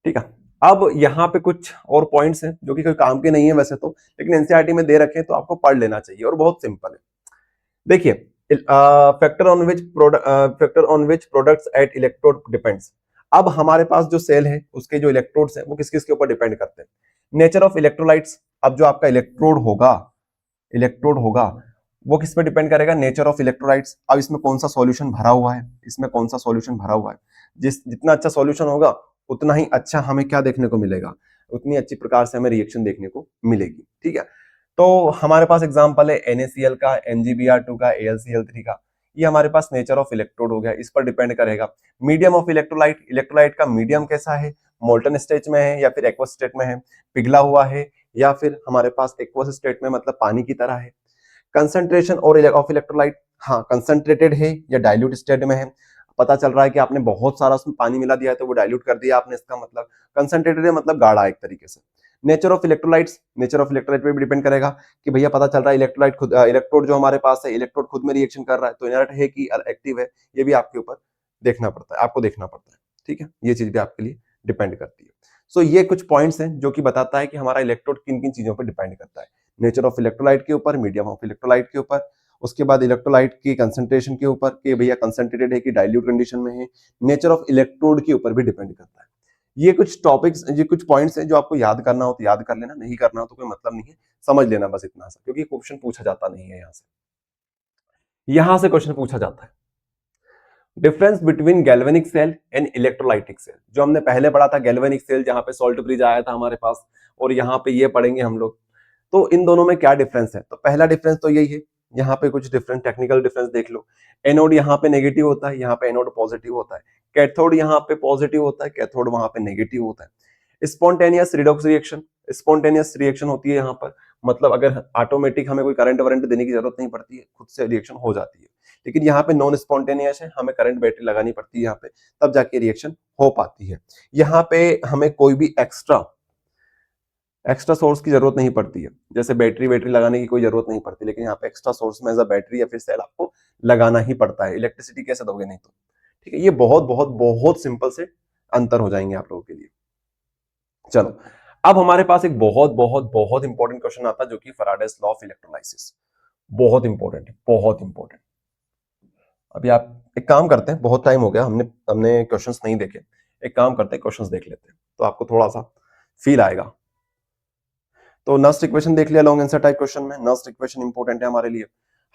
ठीक है। अब यहाँ पे कुछ और पॉइंट्स हैं जो कि कोई काम के नहीं है वैसे तो, लेकिन एनसीईआरटी में दे रखे हैं तो आपको पढ़ लेना चाहिए और बहुत सिंपल है। देखिए, factor on which products at electrode depends. अब हमारे पास जो सेल है उसके जो इलेक्ट्रोड्स हैं वो किस किस के ऊपर डिपेंड करते हैं? Nature of electrolytes. अब जो आपका इलेक्ट्रोड होगा वो किस पे डिपेंड करेगा? Nature of electrolytes. अब इसमें कौन सा सॉल्यूशन भरा हुआ है, इसमें कौन सा सॉल्यूशन भरा हुआ है, जितना अच्छा सॉल्यूशन होगा उतना ही अच्छा हमें क्या देखने को मिलेगा, उतनी अच्छी प्रकार से हमें रिएक्शन देखने को मिलेगी, ठीक है। तो हमारे पास एग्जांपल है NaCl का, MgBr2 का, AlCl3 का। ये हमारे पास नेचर ऑफ इलेक्ट्रोड हो गया, इस पर डिपेंड करेगा। मीडियम ऑफ इलेक्ट्रोलाइट, इलेक्ट्रोलाइट का मीडियम कैसा है, मोल्टन स्टेट में है या फिर एक्वस स्टेट में है, पिघला हुआ है या फिर हमारे पास एक्वस स्टेट में मतलब पानी की तरह है। कंसंट्रेशन और ऑफ इलेक्ट्रोलाइट, हाँ कंसंट्रेटेड है या डाइल्यूट स्टेट में है। पता चल रहा है कि आपने बहुत सारा उसमें पानी मिला दिया है तो वो डाइल्यूट कर दिया आपने, इसका मतलब कंसंट्रेटेड है, मतलब गाढ़ा एक तरीके से। Nature of electrolytes, nature of electrolyte पे भी डिपेंड करेगा कि भैया पता चल रहा है इलेक्ट्रोलाइट खुद, इलेक्ट्रोड जो हमारे पास है, इलेक्ट्रोड खुद में रिएक्शन कर रहा है तो इनर्ट है कि एक्टिव है, ये भी आपके ऊपर देखना पड़ता है, आपको देखना पड़ता है, ठीक है, ये चीज भी आपके लिए डिपेंड करती है। सो ये कुछ पॉइंट्स हैं जो कि बताता है कि हमारा इलेक्ट्रोड किन किन चीजों पर डिपेंड करता है। नेचर ऑफ इलेक्ट्रोलाइट के ऊपर, मीडियम ऑफ इलेक्ट्रोलाइट के ऊपर, उसके बाद इलेक्ट्रोलाइट की कंसंट्रेशन के ऊपर कि भैया कंसंट्रेटेड है कि डाइल्यूट कंडीशन में है, नेचर ऑफ इलेक्ट्रोड के ऊपर भी डिपेंड करता है। ये कुछ टॉपिक्स, ये कुछ पॉइंट्स हैं जो आपको याद करना हो तो याद कर लेना, नहीं करना हो तो कोई मतलब नहीं है, समझ लेना बस इतना सा, क्योंकि क्वेश्चन पूछा जाता नहीं है यहां से क्वेश्चन पूछा जाता है। Difference between galvanic cell and electrolytic cell, जो हमने पहले पढ़ा था गैल्वेनिक सेल जहां पे सॉल्ट ब्रिज आया था हमारे पास, और यहाँ पे ये पढ़ेंगे हम लोग। तो इन दोनों में क्या डिफरेंस है? तो पहला डिफरेंस तो यही है, यहाँ पे कुछ डिफरेंट टेक्निकल डिफरेंस देख लो। एनोड यहाँ पे नेगेटिव होता है, यहाँ पे एनोड पॉजिटिव होता है। कैथोड यहाँ पे पॉजिटिव होता है, कैथोड वहां पे नेगेटिव होता है। Spontaneous redox reaction, spontaneous reaction होती है यहाँ पर, मतलब अगर ऑटोमेटिक हमें कोई करंट वरेंट देने की जरूरत नहीं पड़ती है, खुद से रिएक्शन हो जाती है। लेकिन यहाँ पे नॉन स्पॉन्टेनियस है, हमें करंट बैटरी लगानी पड़ती है यहाँ पे, तब जाके रिएक्शन हो पाती है। यहाँ पे हमें कोई भी एक्स्ट्रा सोर्स की जरूरत नहीं पड़ती है, जैसे बैटरी लगाने की कोई जरूरत नहीं पड़ती, लेकिन यहाँ पे एक्स्ट्रा सोर्स में एज अ बैटरी या फिर सेल आपको लगाना ही पड़ता है। इलेक्ट्रिसिटी कैसे दोगे नहीं तो, ठीक है। ये बहुत बहुत बहुत सिंपल से अंतर हो जाएंगे आप लोगों के लिए। चलो अब हमारे पास एक बहुत बहुत बहुत इंपॉर्टेंट क्वेश्चन आता है जो कि फैराडेस लॉ ऑफ इलेक्ट्रोलाइसिस। बहुत इंपॉर्टेंट है, बहुत इंपॉर्टेंट। अभी आप एक काम करते हैं, बहुत टाइम हो गया हमने हमने क्वेश्चंस नहीं देखे, एक काम करते हैं क्वेश्चंस देख लेते हैं तो आपको थोड़ा सा फील आएगा। तो नस्ट इक्वेशन देख लिया लॉन्ग आंसर टाइप क्वेश्चन में। नस्ट इक्वेशन इंपॉर्टेंट है हमारे लिए।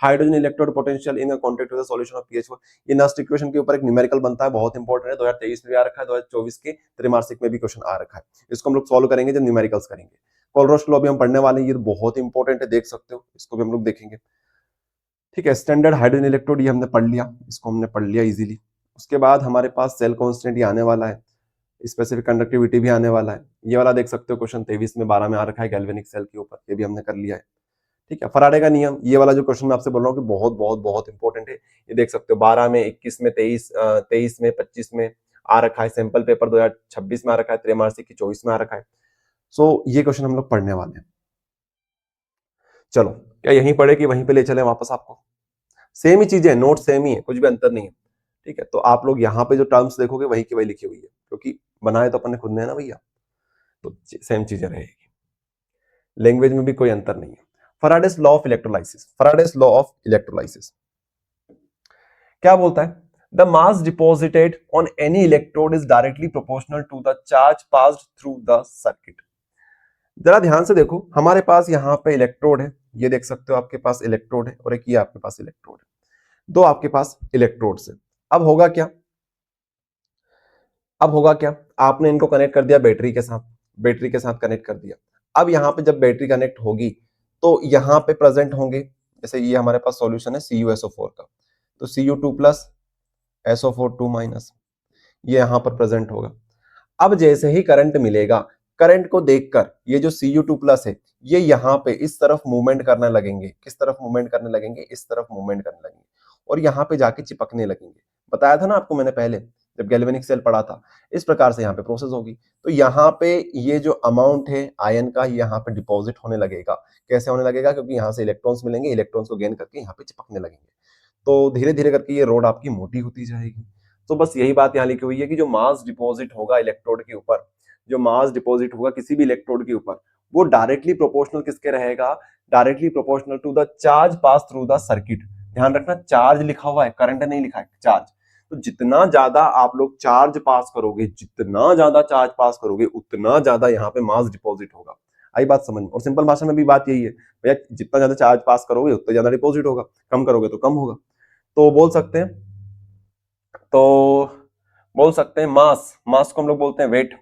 Hydrogen electrode potential in contact with the solution of pH four. ये नस्ट इक्वेशन के ऊपर एक न्यूमेरिकल बनता है, बहुत इंपॉर्टेंट है, 2023 में भी आ रखा है, 2024 के त्रैमासिक में भी क्वेश्चन आ रखा है। इसको हम लोग सॉल्व करेंगे जब न्यूमेरिकल्स करेंगे। कोलरोस लॉ भी हम पढ़ने वाले हैं, ये तो बहुत इंपॉर्टेंट है, देख सकते हो, इसको भी हम लोग देखेंगे। ठीक है, स्टैंडर्ड हाइड्रोजन इलेक्ट्रोड ये हमने पढ़ लिया, इसको हमने पढ़ लिया इजीली। उसके बाद हमारे पास सेल कांस्टेंट ये आने वाला है, स्पेसिफिक कंडक्टिविटी भी आने वाला है। ये वाला देख सकते हो क्वेश्चन 23 में 12 में आ रखा है गैल्वेनिक सेल के ऊपर, ये भी हमने कर लिया है। ठीक है, फराडे का नियम, ये वाला जो क्वेश्चन मैं आपसे बोल रहा हूँ कि बहुत बहुत बहुत इंपॉर्टेंट है, ये देख सकते हो 12 में, 21 में, 23 में, 25 में आ रखा है, सैंपल पेपर 2026 में आ रखा है, त्रैमासिक की 24 में आ रखा है। सो ये क्वेश्चन हम लोग पढ़ने वाले हैं। चलो, क्या यहीं पढ़े कि वहीं पे ले चले वापस आपको? सेम ही चीजें, नोट सेम ही है, कुछ भी अंतर नहीं है। ठीक है, तो आप लोग यहाँ पे जो टर्म्स देखोगे वही की वही लिखी हुई है, क्योंकि बनाए तो अपन ने खुद ने ना भैया, तो सेम चीजें रहेगी, लैंग्वेज में भी कोई अंतर नहीं है। Faraday's law of electrolysis, Faraday's law of electrolysis क्या बोलता है? The mass deposited on any electrode is directly proportional to the charge passed through the circuit. जरा ध्यान से देखो, हमारे पास यहाँ पे इलेक्ट्रोड है, ये देख सकते हो आपके पास इलेक्ट्रोड है, और एक ये आपके पास इलेक्ट्रोड है, दो आपके पास इलेक्ट्रोड्स है। अब होगा क्या, अब होगा क्या, आपने इनको कनेक्ट कर दिया बैटरी के साथ, बैटरी के साथ कनेक्ट कर दिया। अब यहाँ पे जब बैटरी कनेक्ट होगी तो यहाँ पे प्रेजेंट होंगे, जैसे ये हमारे पास सॉल्यूशन है CuSO4 का, तो Cu2 प्लस SO4 2 माइनस, ये यहां पर प्रेजेंट होगा। अब जैसे ही करंट मिलेगा, करंट को देखकर ये जो Cu2 प्लस है ये यहां पे इस तरफ मूवमेंट करने लगेंगे, किस तरफ मूवमेंट करने लगेंगे, इस तरफ मूवमेंट करने लगेंगे, और यहाँ पे जाके चिपकने लगेंगे। बताया था ना आपको मैंने पहले जब गैल्वेनिक सेल पढ़ा था, इस प्रकार से यहाँ पे प्रोसेस होगी। तो यहाँ पे ये जो अमाउंट है आयन का यहाँ पे डिपॉजिट होने लगेगा। कैसे होने लगेगा? क्योंकि यहाँ से इलेक्ट्रॉन्स मिलेंगे, इलेक्ट्रॉन्स को गेन करके यहाँ पे चिपकने लगेंगे, तो धीरे धीरे करके ये रोड आपकी मोटी होती जाएगी। तो बस यही बात यहाँ लिखी हुई है कि जो मास डिपॉजिट होगा इलेक्ट्रोड के ऊपर, जो मास डिपॉजिट होगा किसी भी इलेक्ट्रोड के ऊपर, वो डायरेक्टली प्रोपोर्शनल किसके रहेगा? Directly proportional to the charge pass through the circuit. ध्यान रखना, चार्ज लिखा हुआ है, करंट नहीं लिखा है, चार्ज। तो जितना ज्यादा आप लोग चार्ज पास करोगे, जितना ज्यादा चार्ज पास करोगे, उतना ज्यादा यहाँ पे मास डिपॉजिट होगा। आई बात समझ में? और सिंपल भाषा में भी बात यही है भैया, जितना ज्यादा चार्ज पास करोगे उतना ज्यादा डिपॉजिट होगा, कम करोगे तो कम होगा। तो बोल सकते हैं, तो बोल सकते हैं मास, मास को हम लोग बोलते हैं वेट।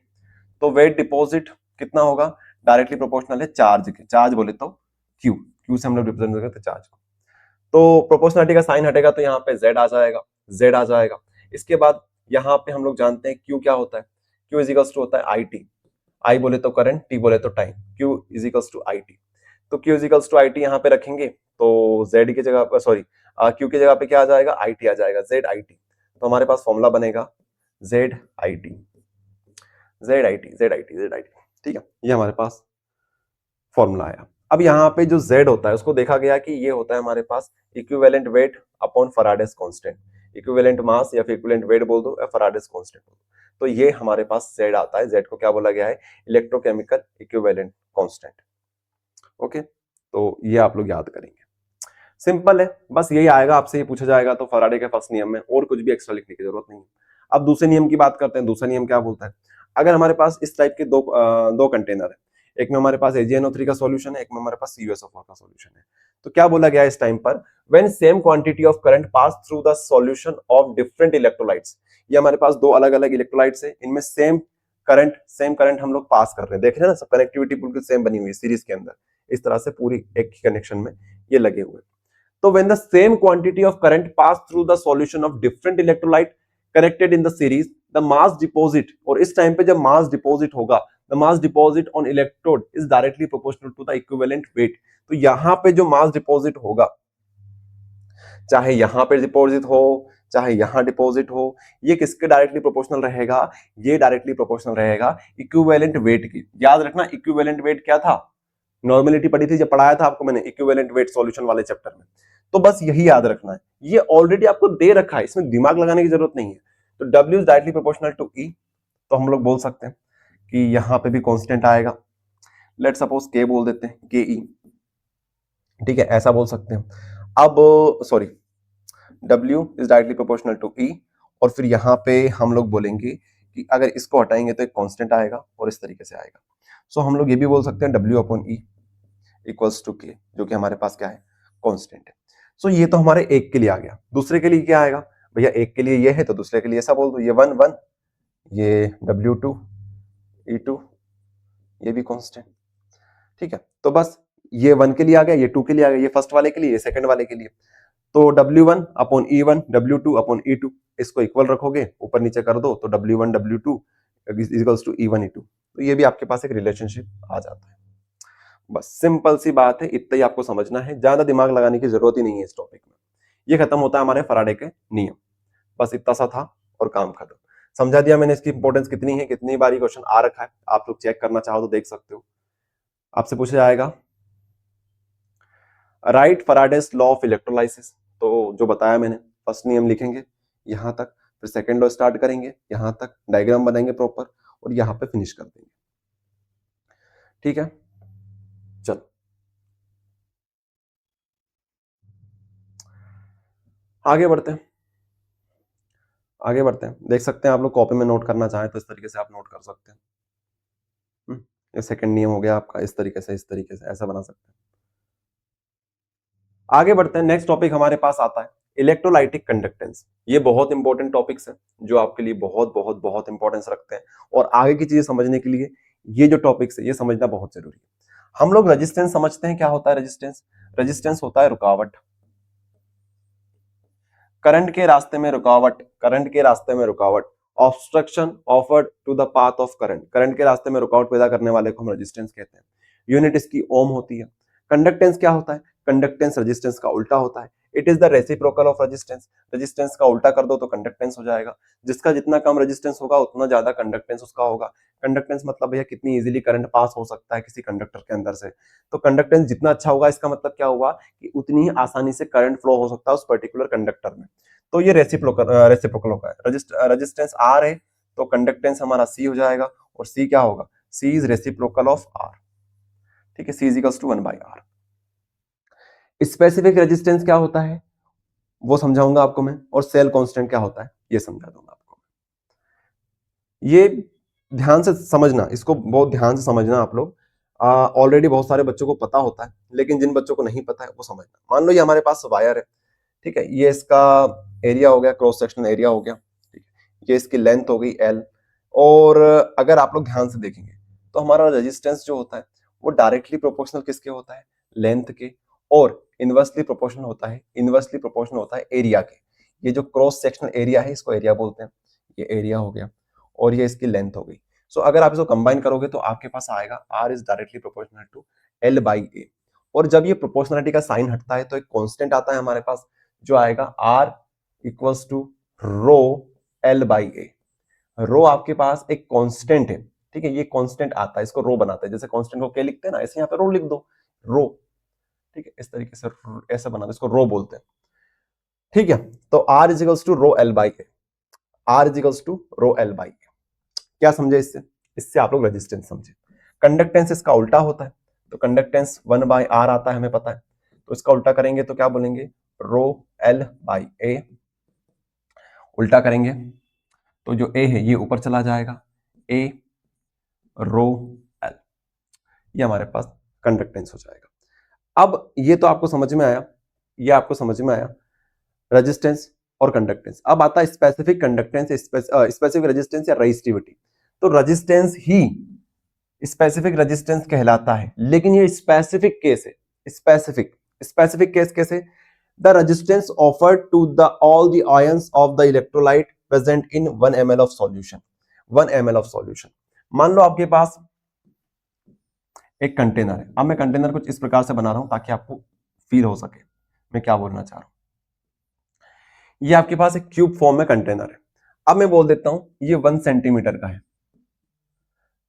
तो वेट डिपॉजिट कितना होगा? डायरेक्टली प्रोपोर्शनल है चार्ज के, चार्ज बोले तो क्यू, क्यू से हम लोग रिप्रेजेंट करते हैं चार्ज को। तो प्रोपोर्शनलिटी का साइन हटेगा तो यहाँ पे जेड आ जाएगा, जेड आ जाएगा। इसके बाद यहाँ पे हम लोग जानते हैं क्यू क्या होता है, क्यू इजिकल्स टू होता है आई टी, आई बोले तो करंट, टी बोले तो time, Q is equals to I T. तो Q is equals to I T यहाँ पे रखेंगे तो जेड की जगह पर, सॉरी क्यू की जगह पे क्या आ जाएगा? आई टी आ जाएगा, जेड आई टी। तो हमारे पास फॉर्मूला बनेगा Z I T, Z I T, Z I T, Z I T. ठीक है, ये हमारे पास फॉर्मूला आया। अब यहाँ पे जो Z होता है उसको देखा गया कि ये होता है हमारे पास equivalent weight upon Faraday's constant, equivalent mass या फिर इक्विवेलेंट वेट बोल दो या फैराडेस कांस्टेंट बोल दो। तो ये हमारे पास Z आता है, Z को क्या बोला गया है? Electrochemical equivalent constant. ओके, तो ये आप लोग याद करेंगे, सिंपल है, बस यही आएगा आपसे, ये पूछा जाएगा तो फैराडे के फर्स्ट नियम में, और कुछ भी एक्स्ट्रा लिखने की जरूरत नहीं है। अब दूसरे नियम की बात करते हैं। दूसरा नियम क्या बोलता है? अगर हमारे पास इस टाइप के दो कंटेनर है, एक में हमारे पास AgNO3 का सॉल्यूशन है, एक में हमारे पास CuSO4 का सॉल्यूशन है, तो क्या बोला गया इस टाइम पर? When same quantity of current pass through the solution of different electrolytes, ये हमारे पास दो अलग अलग इलेक्ट्रोलाइट्स है, इनमें सेम करंट हम लोग पास कर रहे हैं, देख रहे हैं ना, सब कनेक्टिविटी बिल्कुल सेम बनी हुई है सीरीज के अंदर, इस तरह से पूरी एक कनेक्शन में ये लगे हुए। तो when the same quantity of current pass through the solution of different electrolyte connected in the series, the mass deposit, और इस टाइम पे जब mass deposit होगा, the mass deposit on electrode is directly proportional to the equivalent weight। तो यहाँ पे जो mass deposit होगा, चाहे यहाँ पे डिपॉजिट हो चाहे यहाँ डिपॉजिट हो, ये किसके डायरेक्टली प्रोपोर्शनल रहेगा? ये डायरेक्टली प्रोपोर्शनल रहेगा इक्विवेलेंट वेट की। याद रखना, इक्विवेलेंट वेट क्या था? नॉर्मेलिटी पढ़ी थी जब पढ़ाया था आपको मैंने इक्विवेलेंट वेट सॉल्यूशन वाले चैप्टर में। तो बस यही याद रखना है, ये ऑलरेडी आपको दे रखा है, इसमें दिमाग लगाने की जरूरत नहीं है। तो W is directly proportional to E, तो हम लोग बोल सकते हैं कि यहाँ पे भी कांस्टेंट आएगा, लेट सपोज K बोल देते हैं, KE। ठीक है, ऐसा बोल सकते हैं। अब sorry, W is directly proportional to E, और फिर यहाँ पे हम लोग बोलेंगे कि अगर इसको हटाएंगे तो एक कांस्टेंट आएगा और इस तरीके से आएगा। सो हम लोग ये भी बोल सकते हैं W upon E equals to K, जो कि हमारे पास क्या है? कांस्टेंट है। सो ये तो हमारे एक के लिए आ गया। दूसरे के लिए क्या आएगा? भैया एक के लिए ये है तो दूसरे के लिए ऐसा बोल दो, ये 1 1, ये W2 E2, ये भी कांस्टेंट। ठीक है, तो बस ये 1 के लिए आ गया, ये 2 के लिए आ गया, ये फर्स्ट वाले के लिए, ये सेकंड वाले के लिए। तो W1 upon E1 W2 upon E2 इसको इक्वल रखोगे, ऊपर नीचे कर दो तो W1 W2 equals to E1 E2। तो ये भी आपके पास एक रिलेशनशिप आ जाता है। बस सिंपल सी बात है, इतना ही आपको समझना है, ज्यादा दिमाग लगाने की जरूरत ही नहीं है इस टॉपिक में। ये खत्म होता है हमारे फैराडे के नियम। बस इतना सा था और काम खत्म। समझा दिया मैंने इसकी इंपॉर्टेंस कितनी है, कितनी बारी क्वेश्चन आ रखा है, आप लोग चेक करना चाहो तो देख सकते हो। आपसे पूछा जाएगा right Faraday's law of electrolysis, तो जो बताया मैंने फर्स्ट नियम लिखेंगे यहां तक, फिर सेकंड लॉ स्टार्ट करेंगे यहां तक, डायग्राम बनाएंगे प्रॉपर और यहां पे फिनिश कर देंगे। ठीक है, चलो आगे बढ़ते हैं। आगे बढ़ते हैं, देख सकते हैं आप लोग कॉपी में नोट करना चाहें तो इस तरीके से आप नोट कर सकते हैं। ये सेकंड नियम हो गया आपका, इस तरीके से ऐसा बना सकते हैं। आगे बढ़ते हैं, नेक्स्ट टॉपिक हमारे पास आता है इलेक्ट्रोलाइटिक कंडक्टेंस। ये बहुत इंपॉर्टेंट टॉपिक्स हैं जो आपके लिए बहुत बहुत बहुत इंपॉर्टेंस रखते हैं, और आगे की चीजें समझने के लिए ये जो टॉपिक्स है ये समझना बहुत जरूरी है। हम लोग रेजिस्टेंस समझते हैं, क्या होता है रेजिस्टेंस? रेजिस्टेंस होता है रुकावट, करंट के रास्ते में रुकावट, करंट के रास्ते में रुकावट, obstruction offered to the path of current, current के रास्ते में रुकावट पैदा करने वाले को हम रेजिस्टेंस कहते हैं। यूनिट इसकी ओम होती है। कंडक्टेंस क्या होता है? कंडक्टेंस रेजिस्टेंस का उल्टा होता है। It is the reciprocal of resistance, resistance का उल्टा कर दो तो कंडक्टेंस हो जाएगा। जिसका जितना कम रेजिस्टेंस होगा उतना ज्यादा कंडक्टेंस उसका होगा। कंडक्टेंस मतलब भैया कितनी इजीली करंट पास हो सकता है किसी कंडक्टर के अंदर से, तो कंडक्टेंस जितना अच्छा होगा इसका मतलब क्या हुआ कि उतनी ही आसानी से करंट फ्लो हो सकता है उस पर्टिकुलर कंडक्टर में। तो ये रेसिप्रोकल होगा। रेजिस्टेंस आर है तो कंडक्टेंस हमारा सी हो जाएगा, और सी क्या होगा? C is reciprocal of R. ठीक है, C is equals to 1/r। Specific resistance क्या होता है वो समझाऊंगा आपको मैं, और सेल कांस्टेंट क्या होता है ये समझा दूंगा आपको। ये ध्यान से समझना, इसको बहुत ध्यान से समझना आप लोग। ऑलरेडी बहुत सारे बच्चों को पता होता है, लेकिन जिन बच्चों को नहीं पता है वो समझना। मान लो ये हमारे पास वायर है, ठीक है, ये इसका एरिया हो गया, क्रॉस सेक्शनल एरिया हो गया, ठीक है, ये इसकी लेंथ हो गई L। और अगर आप लोग ध्यान से देखेंगे तो हमारा रेजिस्टेंस जो होता है वो डायरेक्टली प्रोपोर्शनल किसके होता है? लेंथ के। और इनवर्सली प्रोपोर्शनल होता है एरिया के। ये जो क्रॉस सेक्शनल एरिया है इसको एरिया बोलते हैं, ये एरिया हो गया, और ये इसकी लेंथ हो गई। सो अगर आप इसको कंबाइन करोगे तो आपके पास आएगा R is directly proportional to L/A। और जब ये प्रोपोर्शनलिटी का साइन हटता है तो एक कांस्टेंट आता है हमारे पास जो आएगा R equals to rho L/A। Rho आपके पास एक कांस्टेंट है, ठीक है, ये कांस्टेंट आता है, इसको रो बनाता है। जैसे कांस्टेंट को क्या लिखते हैं ना, ऐसे यहाँ पे रो लिख दो, रो, ठीक है, इस तरीके से ऐसे बना दो, इसको रो बोलते हैं। ठीक है, तो R is equals to rho L/A, R is equals to rho L/A। क्या समझे इससे? इससे आप लोग रेजिस्टेंस समझे। कंडक्टेंस इसका उल्टा होता है, तो कंडक्टेंस 1/R आता है हमें पता है, तो इसका उल्टा करेंगे तो क्या बोलेंगे? रो L/A। उल्टा करेंगे तो जो A है ये ऊपर चला जाएगा, A रो L, ये हमारे पास कंडक्टेंस हो जाएगा। अब ये तो आपको समझ में आया, ये आपको समझ में आया रेजिस्टेंस और कंडक्टेंस। अब आता है स्पेसिफिक कंडक्टेंस, स्पेसिफिक रेजिस्टेंस या रेजिस्टिविटी। तो रेजिस्टेंस ही स्पेसिफिक रेजिस्टेंस कहलाता है, लेकिन ये स्पेसिफिक केस है। स्पेसिफिक स्पेसिफिक केस कैसे? The resistance offered to the all the ions of the electrolyte present in 1 ml of solution. 1 ml of solution. मान लो आपके पास एक कंटेनर है। अब मैं कंटेनर कुछ इस प्रकार से बना रहा हूं ताकि आपको फील हो सके मैं क्या बोलना चाह रहा हूं। ये आपके पास एक क्यूब फॉर्म में कंटेनर है। अब मैं बोल देता हूं ये 1 सेंटीमीटर का है,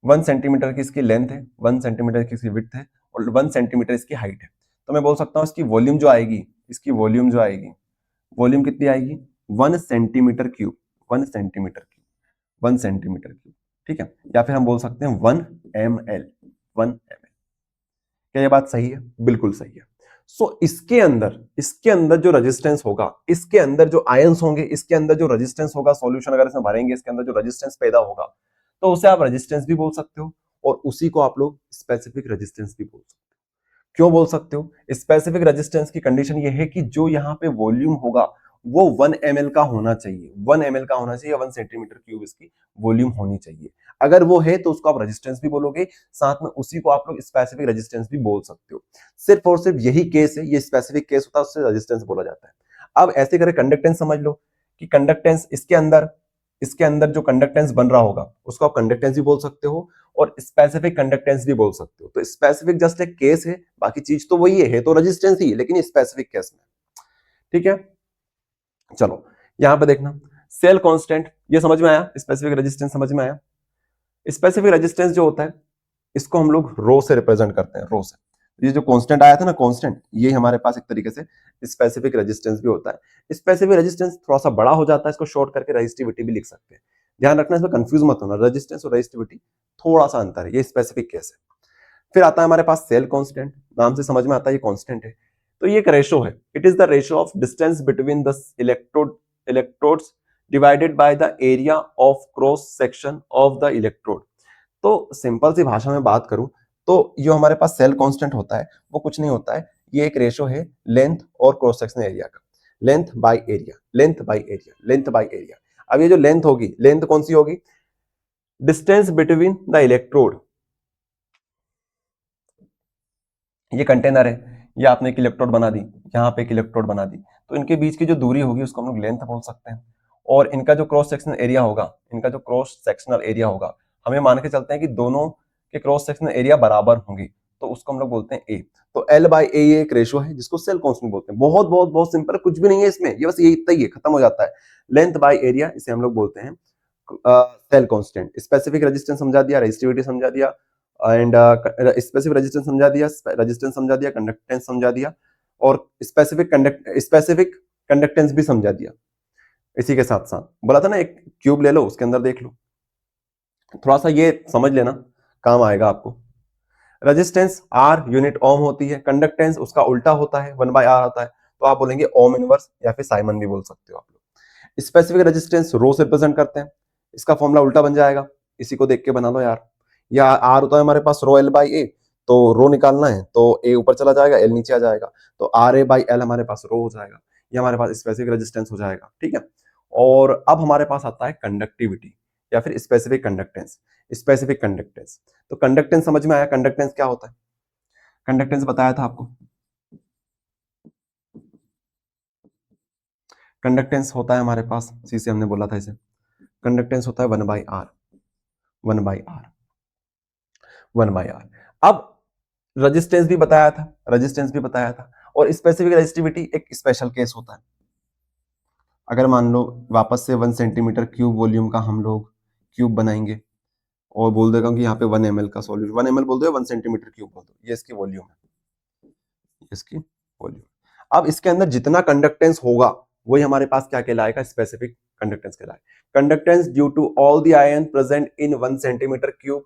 1 सेंटीमीटर की इसकी लेंथ है, 1 सेंटीमीटर की इसकी विड्थ है, और 1 सेंटीमीटर इसकी हाइट है। तो मैं बोल सकता हूं इसकी वॉल्यूम जो आएगी, इसकी वॉल्यूम जो आएगी, वॉल्यूम कितनी आएगी? 1 centimetre cube, 1 centimetre cube, 1 centimetre cube, ठीक है। या फिर हम बोल सकते हैं 1 ml, 1 ml। क्या ये बात सही है? बिल्कुल सही है। सो इसके अंदर जो रेजिस्टेंस होगा, इसके अंदर जो आयंस होंगे, इसके अंदर जो रेजिस्टेंस होगा, सॉल्यूशन अगर इसमें भरेंगे, इसके अंदर जो रेजिस्टेंस पैदा होगा, तो उसे आप रेजिस्टेंस भी बोल सकते हो, और उसी को आप लोग स्पेसिफिक रेजिस्टेंस भी बोल सकते हो। क्यों बोल सकते हो? स्पेसिफिक रेजिस्टेंस की कंडीशन ये है कि जो यहाँ पे वॉल्यूम होगा वो 1 ml का होना चाहिए, 1 ml का होना चाहिए, 1 सेंटीमीटर क्यूब इसकी वॉल्यूम होनी चाहिए। अगर वो है तो उसको आप रेजिस्टेंस भी बोलोगे, साथ में उसी को आप लोग स्पेसिफिक रेजिस्टेंस भी बोल सकते हो। सिर्फ और सिर्फ यही केस है, ये स्पेसिफिक केस होता है, उससे रेजिस्टेंस बोला जाता है। अब ऐसे करें कंडक्टेंस समझ लो कि कंडक्टेंस इसके अंदर जो कंडक्टेंस बन रहा होगा उसको आप कंडक्टेंस भी बोल सकते हो और स्पेसिफिक कंडक्टेंस भी बोल सकते हो। तो स्पेसिफिक जस्ट एक केस है, बाकी चीज तो वही है तो रेजिस्टेंस ही है, लेकिन स्पेसिफिक केस में। ठीक है, चलो यहां पे देखना सेल कांस्टेंट, ये समझ में आया, स्पेसिफिक रेजिस्टेंस समझ में आया। स्पेसिफिक रेजिस्टेंस जो होता है इसको हम लोग रो से रिप्रेजेंट करते हैं, रो से। ये जो कांस्टेंट आया था ना, कांस्टेंट, ये हमारे पास एक तरीके से स्पेसिफिक रेजिस्टेंस भी होता है। स्पेसिफिक रेजिस्टेंस थोड़ा सा बड़ा हो जाता है, इसको शॉर्ट करके रेजिस्टिविटी भी लिख सकते हैं। ध्यान रखना, इसमें कंफ्यूज मत होना, रेजिस्टेंस और रेजिस्टिविटी थोड़ा सा अंतर है, ये स्पेसिफिक केस है। फिर आता है हमारे पास सेल कांस्टेंट, नाम से समझ में आता है ये कांस्टेंट है। तो ये एक रेशो है, it is the ratio of distance between the electrodes divided by the area of cross section of the electrode. तो सिंपल सी भाषा में बात करूं तो जो हमारे पास सेल कांस्टेंट होता है वो कुछ नहीं होता है, ये एक रेशो है लेंथ और क्रॉस सेक्शन एरिया का। Length by area, length by area, length by area. अब ये जो लेंथ होगी, लेंथ कौन सी होगी, डिस्टेंस बिटवीन द इलेक्ट्रोड, ये कंटेनर है, ये आपने एक इलेक्ट्रोड बना दी, यहाँ पे एक इलेक्ट्रोड बना दी, तो इनके बीच की जो दूरी होगी उसको हम लोग लेंथ बोल सकते हैं। और इनका जो क्रॉस सेक्शनल एरिया होगा, इनका जो क्रॉस सेक्शनल एरिया होगा, हमें मान के चलते हैं कि दोनों के क्रॉस सेक्शनल एरिया बराबर होंगे, तो उसको हम लोग बोलते हैं ए। तो एल बाई ए ये एक रेशो है जिसको सेल कांस्टेंट बोलते हैं। बहुत बहुत बहुत सिंपल, कुछ भी नहीं है इसमें, ये बस ये इतना ही है, खत्म हो जाता है। लेंथ बाई एरिया, इसे हम लोग बोलते हैं सेल कांस्टेंट। स्पेसिफिक रेजिस्टेंस समझा दिया, रेजिस्टिविटी समझा दिया, एंड स्पेसिफिक रेजिस्टेंस समझा दिया, कंडक्टेंस समझा दिया, और स्पेसिफिक कंडक्टेंस भी समझा दिया। इसी के साथ साथ बोला था ना एक क्यूब ले लो, उसके अंदर देख लो, थोड़ा सा ये समझ लेना, काम आएगा आपको। रेजिस्टेंस आर यूनिट ओम होती है, कंडक्टेंस उसका उल्टा होता है, 1/r होता है, तो आप बोलेंगे ओम इनवर्स या फिर साइमन भी बोल सकते हो आप लोग। स्पेसिफिक रेजिस्टेंस रो से रिप्रेजेंट करते हैं, इसका फॉर्मूला उल्टा बन जाएगा, इसी को देख के बना लो यार। या आर होता है हमारे पास रो एल बाई ए, तो रो निकालना है तो ए ऊपर चला जाएगा, एल नीचे आ जाएगा, तो आर ए बाई एल हमारे पास रो हो जाएगा, ये हमारे पास स्पेसिफिक रेजिस्टेंस हो जाएगा। ठीक है, और अब हमारे पास आता है कंडक्टिविटी या फिर स्पेसिफिक कंडक्टेंस। स्पेसिफिक कंडक्टेंस, तो कंडक्टेंस समझ में आया, कंडक्टेंस क्या होता है, कंडक्टेंस बताया था आपको। कंडक्टेंस होता है हमारे पास, सी से हमने बोला था इसे, कंडक्टेंस होता है 1/r, 1/r, 1/r। अब रेजिस्टेंस भी बताया था, रेजिस्टेंस भी बताया था, और स्पेसिफिक रेजिस्टिविटी एक स्पेशल केस होता है। अगर मान लो वापस से 1 सेंटीमीटर क्यूब वॉल्यूम का हम लोग क्यूब बनाएंगे और बोल देगा कि यहाँ पे 1 ml का सॉल्यूशन, 1 ml बोल दो, 1 सेंटीमीटर क्यूब बोल दो, ये इसकी वॉल्यूम है, इसकी वॉल्यूम। अब इसके अंदर जितना कंडक्टेंस होगा वही हमारे पास क्या कहलाएगा, स्पेसिफिक कंडक्टेंस कहलाएगा। Conductance due to all the ion present in 1 centimetre cube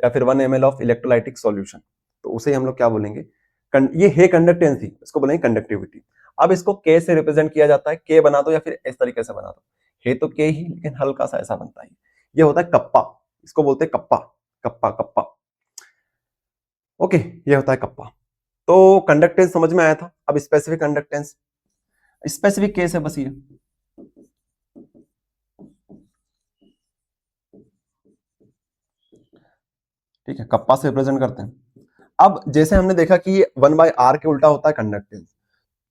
या फिर 1 ml ऑफ इलेक्ट्रोलाइटिक सॉल्यूशन, तो उसे हम लोग क्या बोलेंगे, ये है कंडक्टेंस ही, इसको बोलेंगे कंडक्टिविटी। अब इसको के से रिप्रेजेंट किया जाता है, के बना दो या फिर इस तरीके से बना दो, है तो के ही लेकिन हल्का सा ऐसा बनता है, ये होता है कप्पा, इसको बोलते हैं कप्पा, कप्पा कप्पा। ओके, ये होता है कप्पा। तो कंडक्टेंस समझ में आया था। अब स्पेसिफिक कंडक्टेंस, स्पेसिफिक केस है बस ये, ठीक है, कप्पा से रिप्रेजेंट करते हैं। अब जैसे हमने देखा कि ये 1/r के उल्टा होता है कंडक्टेंस,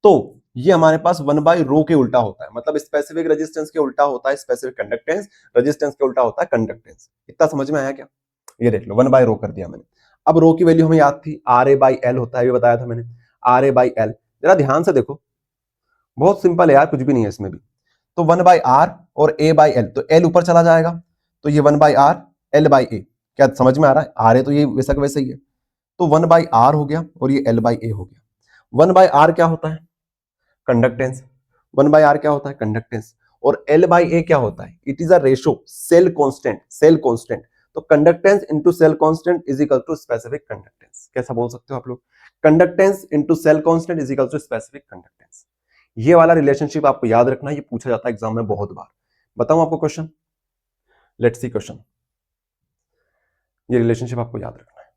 तो ये हमारे पास 1/ρ के उल्टा होता है, मतलब स्पेसिफिक रेजिस्टेंस के उल्टा होता है स्पेसिफिक कंडक्टेंस, रेजिस्टेंस के उल्टा होता है कंडक्टेंस। इतना समझ में आया क्या, ये देख लो 1/ρ कर दिया मैंने। अब रो की वैल्यू हमें याद थी, RA/L होता है, ये बताया था मैंने, RA/L। जरा ध्यान से देखो, बहुत सिंपल है यार, कुछ भी नहीं है इसमें भी। तो 1/r और A/L, तो L ऊपर चला जाएगा, तो ये 1/r L/A, क्या समझ में आ रहा है, RA तो ये वैसा का वैसा ही है, तो 1/r हो गया और ये L/A हो गया। 1/r क्या होता है, कंडक्टेंस, 1/r क्या होता है, कंडक्टेंस, और L/A क्या होता है, it is a ratio, cell constant, cell constant. तो conductance into cell constant is equal to specific conductance, कैसा बोल सकते हो आप लोग, conductance into cell constant is equal to specific conductance. ये वाला रिलेशनशिप आपको याद रखना, ये पूछा जाता है एग्जाम में बहुत बार। बताऊं आपको क्वेश्चन, लेट्स सी क्वेश्चन, ये रिलेशनशिप आपको याद रखना है।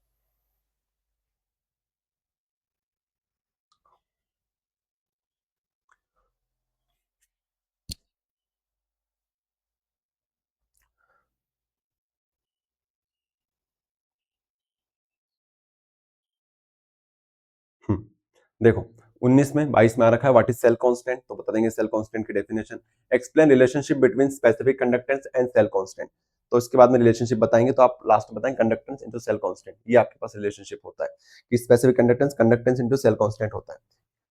देखो 19 में 22 में आ रखा है व्हाट इज सेल कांस्टेंट, तो बता देंगे सेल कांस्टेंट की definition. Explain relationship between specific conductance and cell constant, तो इसके बाद में रिलेशनशिप बताएंगे, तो आप लास्ट में बताएंगे कंडक्टेंस इनटू सेल कांस्टेंट, ये आपके पास रिलेशनशिप होता है कि specific conductance conductance into cell constant होता है।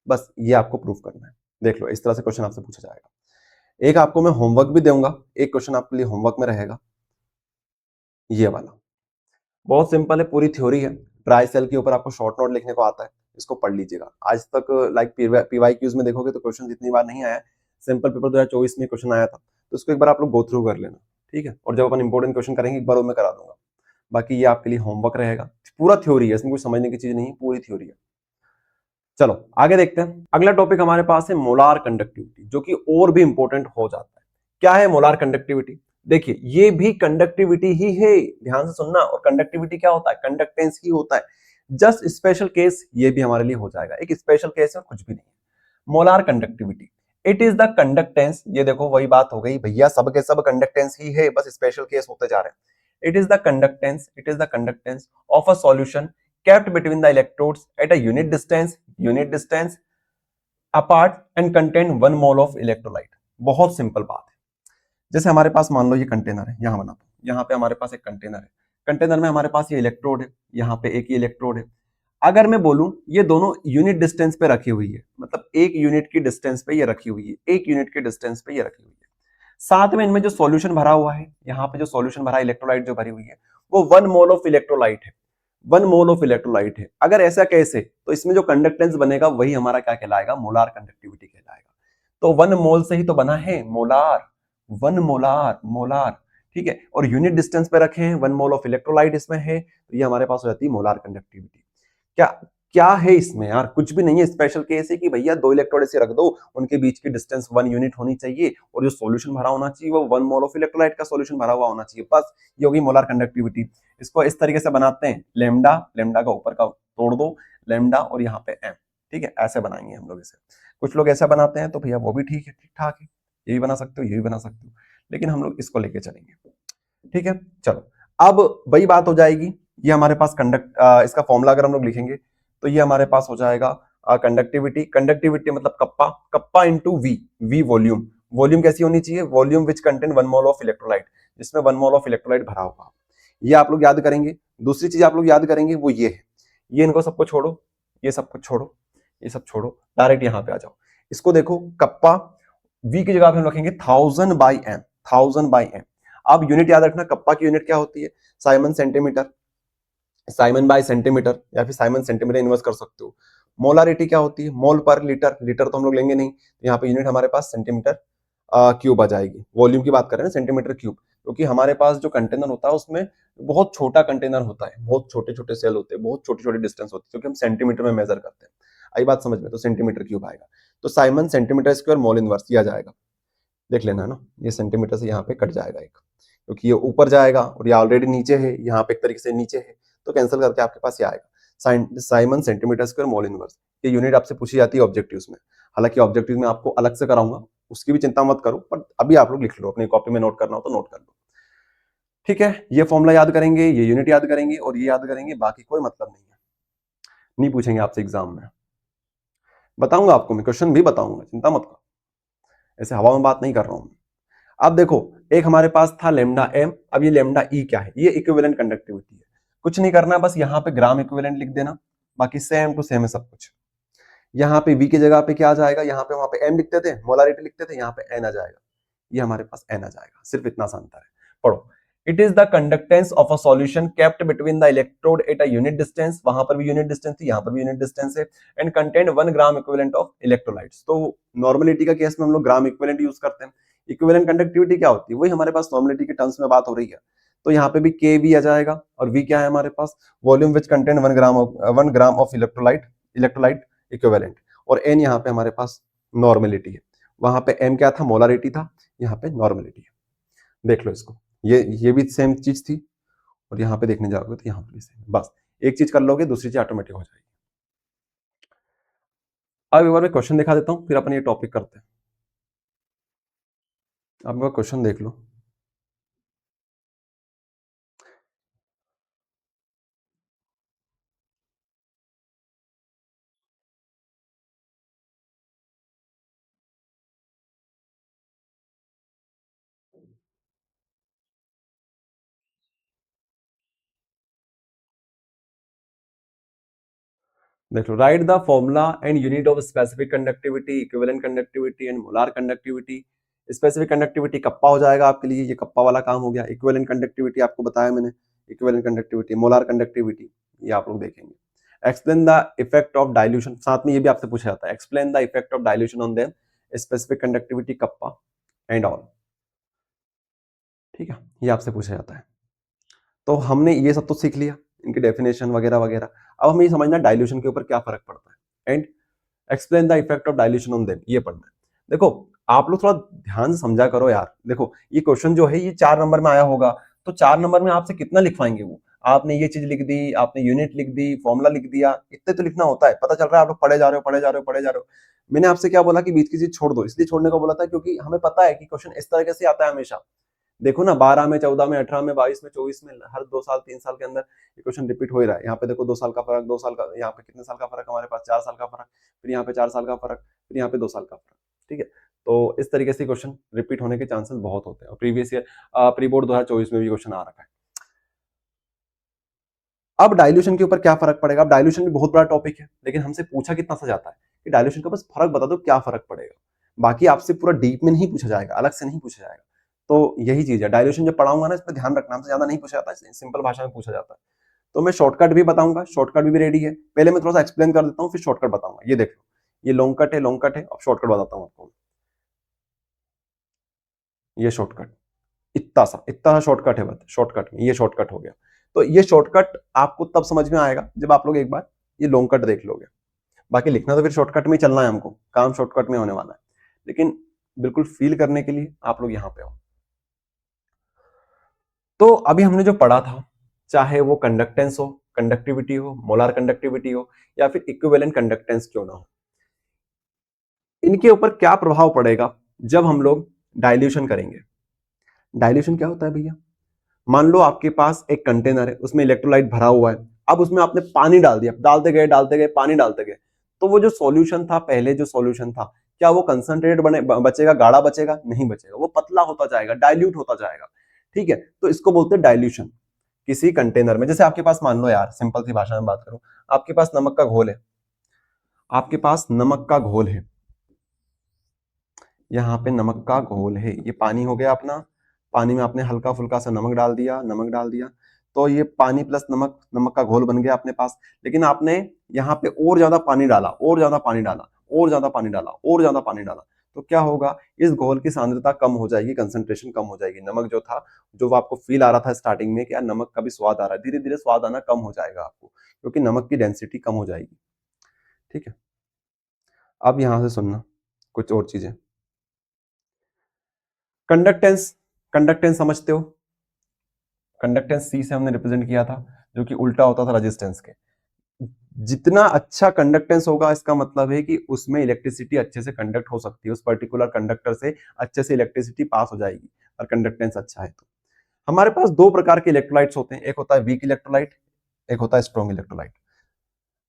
बस ये आपको प्रूव करना है। देख लो इस तरह से क्वेश्चन आपसे पूछा जाएगा। एक आपको मैं होमवर्क भी दूंगा, एक क्वेश्चन आपके लिए होमवर्क में रहेगा ये वाला। बहुत सिंपल है, पूरी थ्योरी है। ट्राई सेल के ऊपर आपको शॉर्ट नोट लिखने को आता है, इसको पढ़ लीजिएगा। आज तक लाइक पीवाई क्यूज में देखोगे तो क्वेश्चन इतनी बार नहीं आया। सिंपल पेपर 2024 में क्वेश्चन आया था, तो इसको एक बार आप लोग गो थ्रू कर लेना, ठीक है। और जब अपन इंपॉर्टेंट क्वेश्चन करेंगे एक बार वो मैं करा दूंगा। बाकी ये आपके लिए होमवर्क रहेगा। पूरा थ्योरी है, इसमें कुछ समझने की चीज नहीं है, पूरी थ्योरी है। चलो आगे देखते हैं। अगला टॉपिक हमारे पास है मोलार कंडक्टिविटी, जो कि और भी इंपॉर्टेंट हो जाता है। क्या है मोलार कंडक्टिविटी? देखिए ये भी कंडक्टिविटी ही है, ध्यान से सुनना। और कंडक्टिविटी क्या होता है? कंडक्टेंस ही होता है। जस्ट स्पेशल केस ये भी हमारे लिए हो जाएगा, एक स्पेशल केस है, कुछ भी नहीं है। Molar conductivity, it is the conductance, ये देखो वही बात हो गई भैया, सब के सब कंडक्टेंस ही है, बस स्पेशल केस होते जा रहे हैं। It is the conductance, it is the conductance of a solution kept between the electrodes at a unit distance apart and contain 1 mole of electrolyte। बहुत सिंपल बात है। जैसे हमारे पास मान लो ये कंटेनर है, यहां बनाता हूं, यहाँ पे हमारे पास एक कंटेनर है। कंटेनर में हमारे पास ये इलेक्ट्रोड है, यहाँ पे एक ही इलेक्ट्रोड है। अगर मैं बोलूं ये दोनों यूनिट डिस्टेंस पे रखी हुई है, मतलब एक यूनिट की डिस्टेंस पे ये रखी हुई है, एक यूनिट के डिस्टेंस पे ये रखी हुई है। साथ में इनमें जो सॉल्यूशन भरा हुआ है, यहाँ पे जो सॉल्यूशन भरा इलेक्ट्रोलाइट जो भरी हुई है, वो 1 मोल ऑफ इलेक्ट्रोलाइट है। 1 मोल ऑफ इलेक्ट्रोलाइट है। अगर ऐसा कैसे, तो इसमें जो कंडक्टेंस बनेगा वही हमारा क्या कहलाएगा? मोलार कंडक्टिविटी कहलाएगा। तो 1 मोल से ही तो बना है मोलार, 1 मोलार, मोलार, ठीक है। और यूनिट डिस्टेंस पे रखे हैं, 1 मोल ऑफ इलेक्ट्रोलाइट इसमें है, तो ये हमारे पास हो जाती है मोलार कंडक्टिविटी। क्या क्या है इसमें यार? कुछ भी नहीं है, स्पेशल केस है कि भैया दो इलेक्ट्रोड ऐसे रख दो, उनके बीच की डिस्टेंस 1 यूनिट होनी चाहिए, और जो सॉल्यूशन भरा होना चाहिए वो 1 मोल ऑफ इलेक्ट्रोलाइट का सॉल्यूशन भरा हुआ होना चाहिए, बस। ये होगी मोलार कंडक्टिविटी। इसको इस तरीके से बनाते हैं, लेमडा, लेमडा का ऊपर का तोड़ दो, लेमडा और यहाँ पे एम, ठीक है, ऐसे बनाएंगे हम लोग इसे। कुछ लोग ऐसा बनाते हैं, तो भैया वो भी ठीक है, ठीक ठाक है, ये भी बना सकते हो, ये भी बना सकते हो, लेकिन हम लोग इसको लेके चलेंगे, ठीक है। चलो अब वही बात हो जाएगी। ये हमारे पास इसका फॉर्मूला अगर हम लोग लिखेंगे, तो ये हमारे पास हो जाएगा कंडक्टिविटी, कंडक्टिविटी मतलब kappa, kappa into V, V volume. Volume कैसी होनी चाहिए? Volume which contain 1 mole of electrolyte, जिसमें 1 मोल ऑफ इलेक्ट्रोलाइट भरा होगा। ये आप लोग याद करेंगे। दूसरी चीज आप लोग याद करेंगे वो ये है, ये इनको सबको छोड़ो, ये सब कुछ छोड़ो, ये सब छोड़ो, डायरेक्ट यहां पे आ जाओ। इसको देखो, कप्पा वी की जगह पे हम रखेंगे 1000/m, 1000/m। अब यूनिट याद रखना, कप्पा की यूनिट क्या होती है? Siemens centimetre, siemens by centimetre, या फिर साइमन सेंटीमीटर इन्वर्स कर सकते हो। मोलारिटी क्या होती है? मोल पर लीटर, लीटर तो हम लोग लेंगे नहीं, तो यहाँ पे यूनिट हमारे पास सेंटीमीटर क्यूब आ जाएगी। वॉल्यूम की बात कर रहे हैं, सेंटीमीटर क्यूब, क्योंकि हमारे पास जो कंटेनर होता है उसमें बहुत छोटा कंटेनर होता है, बहुत छोटे छोटे सेल होते हैं, बहुत छोटे छोटे डिस्टेंस होती है, क्योंकि हम सेंटीमीटर में मेजर करते हैं। आई बात समझ में? तो सेंटीमीटर क्यूब आएगा, तो Simon centimetre square mole inverse ये आ जाएगा। देख लेना है ना, ये सेंटीमीटर से यहाँ पे कट जाएगा एक, क्योंकि ये ऊपर जाएगा और ये ऑलरेडी नीचे है, यहाँ पे एक तरीके से नीचे है, तो कैंसिल करके आपके पास ये आएगा Simon centimetre square mole inverse. ये यूनिट आपसे पूछी जाती है ऑब्जेक्टिव्स में, हालांकि ऑब्जेक्टिव में आपको अलग से कराऊंगा, उसकी भी चिंता मत करो, पर अभी आप लोग लिख लो, अपनी कॉपी में नोट करना हो तो नोट कर लो, ठीक है। ये फॉर्मूला याद करेंगे, ये यूनिट याद करेंगे और ये याद करेंगे, बाकी कोई मतलब नहीं है। नहीं पूछेंगे आपसे एग्जाम में, बताऊंगा आपको, मैं क्वेश्चन भी बताऊंगा, चिंता मत करो, ऐसे हवा में बात नहीं कर रहा हूं। अब देखो, एक हमारे पास था लेमडा एम, अब ये लेमडा ई क्या है? ये इक्विवेलेंट कंडक्टिविटी है। कुछ नहीं करना, बस यहाँ पे ग्राम इक्विवेलेंट लिख देना, बाकी सेम टू सेम है सब कुछ। यहाँ पे वी की जगह पे क्या आ जाएगा? यहाँ पे वहां पे एम लिखते थे, मोलारिटी लिखते थे, यहाँ पे एन आ जाएगा, ये हमारे पास एन आ जाएगा, सिर्फ इतना सा अंतर है। पढ़ो, it is the conductance of a solution kept between the electrode at a unit distance, वहां पर भी यूनिट डिस्टेंस थी, यहाँ पर भी यूनिट डिस्टेंस है, and contain 1 gram equivalent of electrolytes. तो नॉर्मलिटी का केस में हम लोग ग्राम इक्विवेलेंट यूज करते हैं। इक्विवेलेंट कंडक्टिविटी क्या होती है? वही हमारे पास नॉर्मलिटी के टर्म्स में बात हो रही है, तो यहाँ पे भी के वी आ जाएगा, और वी क्या है हमारे पास? Volume which contain 1 gram of electrolyte, electrolyte equivalent, और एन यहाँ पे हमारे पास नॉर्मलिटी है, वहां पे एम क्या था? मोलारिटी था, यहाँ पे नॉर्मलिटी है। देख लो इसको, ये भी सेम चीज थी, और यहाँ पे देखने जाओगे तो यहाँ पे भी सेम, बस एक चीज कर लोगे दूसरी चीज ऑटोमेटिक हो जाएगी। अब एक बार मैं क्वेश्चन दिखा देता हूँ, फिर अपन ये टॉपिक करते हैं। अब एक बार क्वेश्चन देख लो। देख लो, write the formula and unit of specific conductivity, equivalent conductivity and molar conductivity. Specific conductivity kappa हो जाएगा आपके लिए, ये कप्पा वाला काम हो गया। इक्विवेलेंट कंडक्टिविटी आपको बताया मैंने, इक्विवेलेंट कंडक्टिविटी, मोलार कंडक्टिविटी ये आप लोग देखेंगे। Explain the effect of dilution, साथ में ये भी आपसे पूछा जाता है, explain the effect of dilution on them, specific conductivity kappa and all. ठीक है, ये आपसे पूछा जाता है। तो हमने ये सब तो सीख लिया, इनकी डेफिनेशन वगैरह वगैरह। अब हमें ये समझना डाइल्यूशन के ऊपर क्या फर्क पड़ता है and explain the effect of dilution on them, ये पढ़ना है। देखो आप लोग थोड़ा ध्यान से समझा करो यार। देखो ये क्वेश्चन जो है ये 4 नंबर में आया होगा, तो 4 नंबर में आपसे कितना लिखवाएंगे वो? आपने ये चीज लिख दी, आपने यूनिट लिख दी, फॉर्मूला लिख दिया, इतने तो लिखना होता है। पता चल रहा है आप लोग पढ़े जा रहे हो, पढ़े जा रहे हो, पढ़े जा रहे हो। मैंने आपसे क्या बोला कि बीच की चीज छोड़ दो, इसलिए छोड़ने को बोला था क्योंकि हमें पता है कि क्वेश्चन इस तरीके से आता है हमेशा। देखो ना, 12 में, 14 में, 18 में, 22 में, 24 में, हर 2 साल 3 साल के अंदर ये क्वेश्चन रिपीट हो ही रहा है। यहाँ पे देखो 2 साल का फर्क, 2 साल का, यहाँ पे कितने साल का फर्क हमारे पास, 4 साल का फर्क, फिर यहाँ पे 4 साल का फर्क, फिर यहाँ पे 2 साल का फर्क। ठीक है, तो इस तरीके से क्वेश्चन रिपीट होने के चांसेस बहुत होते हैं और प्रीवियस ईयर प्री बोर्ड 2024 में भी क्वेश्चन आ रखा है। अब डाइल्यूशन के ऊपर क्या फर्क पड़ेगा? अब डाइल्यूशन भी बहुत बड़ा टॉपिक है, लेकिन हमसे पूछा कितना सा जाता है कि डाइल्यूशन का बस फर्क बता दो, क्या फर्क पड़ेगा। बाकी आपसे पूरा डीप में नहीं पूछा जाएगा, अलग से नहीं पूछा जाएगा। तो यही चीज है, डाइल्यूशन जब पढ़ाऊंगा ना, इस पर ध्यान रखना, हमसे ज्यादा नहीं पूछा जाता है, सिंपल भाषा में पूछा जाता है। तो मैं शॉर्टकट भी बताऊंगा, शॉर्टकट भी रेडी है। पहले मैं थोड़ा सा एक्सप्लेन कर देता हूँ, फिर शॉर्टकट बताऊंगा। ये देख लो, ये लॉन्ग कट है, लॉन्ग कट है। अब शॉर्टकट बताता हूँ आपको। ये शॉर्टकट इतना सा शॉर्टकट है, बस शॉर्टकट में ये शॉर्टकट हो गया। तो ये शॉर्टकट आपको तब समझ में आएगा जब आप लोग एक बार ये लॉन्ग कट देख लोगे। बाकी लिखना तो फिर शॉर्टकट में ही चलना है, हमको काम शॉर्टकट में होने वाला है, लेकिन बिल्कुल फील करने के लिए आप लोग यहाँ पे आओ। तो अभी हमने जो पढ़ा था, चाहे वो कंडक्टेंस हो, कंडक्टिविटी हो, मोलार कंडक्टिविटी हो, या फिर इक्विवेलेंट कंडक्टेंस क्यों ना हो, इनके ऊपर क्या प्रभाव पड़ेगा जब हम लोग डाइल्यूशन करेंगे। डाइल्यूशन क्या होता है भैया? मान लो आपके पास एक कंटेनर है, उसमें इलेक्ट्रोलाइट भरा हुआ है। अब उसमें आपने पानी डाल दिया, डालते गए, पानी डालते गए। तो वो जो सॉल्यूशन था, पहले जो सॉल्यूशन था, क्या वो कंसंट्रेट बचेगा, गाढ़ा बचेगा? नहीं बचेगा, वो पतला होता जाएगा, डाइल्यूट होता जाएगा। ठीक है, तो इसको बोलते हैं डाइल्यूशन। किसी कंटेनर में, जैसे आपके पास मान लो यार, सिंपल सी भाषा में बात करूं, आपके पास नमक का घोल है, आपके पास नमक का घोल है, यहाँ पे नमक का घोल है, ये पानी हो गया अपना। पानी में आपने हल्का फुल्का सा नमक डाल दिया, नमक डाल दिया, तो ये पानी प्लस नमक, नमक का घोल बन गया अपने पास। लेकिन आपने यहाँ पे और ज्यादा पानी डाला, और ज्यादा पानी डाला, और ज्यादा पानी डाला, और ज्यादा पानी डाला, तो क्या होगा? इस घोल की सांद्रता कम हो जाएगी, कंसंट्रेशन कम हो जाएगी। नमक जो था, जो आपको फील आ रहा था स्टार्टिंग में कि यार नमक का भी स्वाद आ रहा है, धीरे धीरे स्वाद आना कम हो जाएगा आपको, क्योंकि नमक की डेंसिटी कम हो जाएगी। ठीक है, अब यहां से सुनना कुछ और चीजें। कंडक्टेंस, कंडक्टेंस समझते हो? कंडक्टेंस सी से हमने रिप्रेजेंट किया था, जो कि उल्टा होता था रेजिस्टेंस के। जितना अच्छा कंडक्टेंस होगा, इसका मतलब है कि उसमें इलेक्ट्रिसिटी अच्छे से कंडक्ट हो सकती है, उस पर्टिकुलर कंडक्टर से अच्छे से इलेक्ट्रिसिटी पास हो जाएगी, और कंडक्टेंस अच्छा है तो। हमारे पास दो प्रकार के इलेक्ट्रोलाइट्स होते हैं, एक होता है वीक इलेक्ट्रोलाइट, एक होता है स्ट्रॉन्ग इलेक्ट्रोलाइट।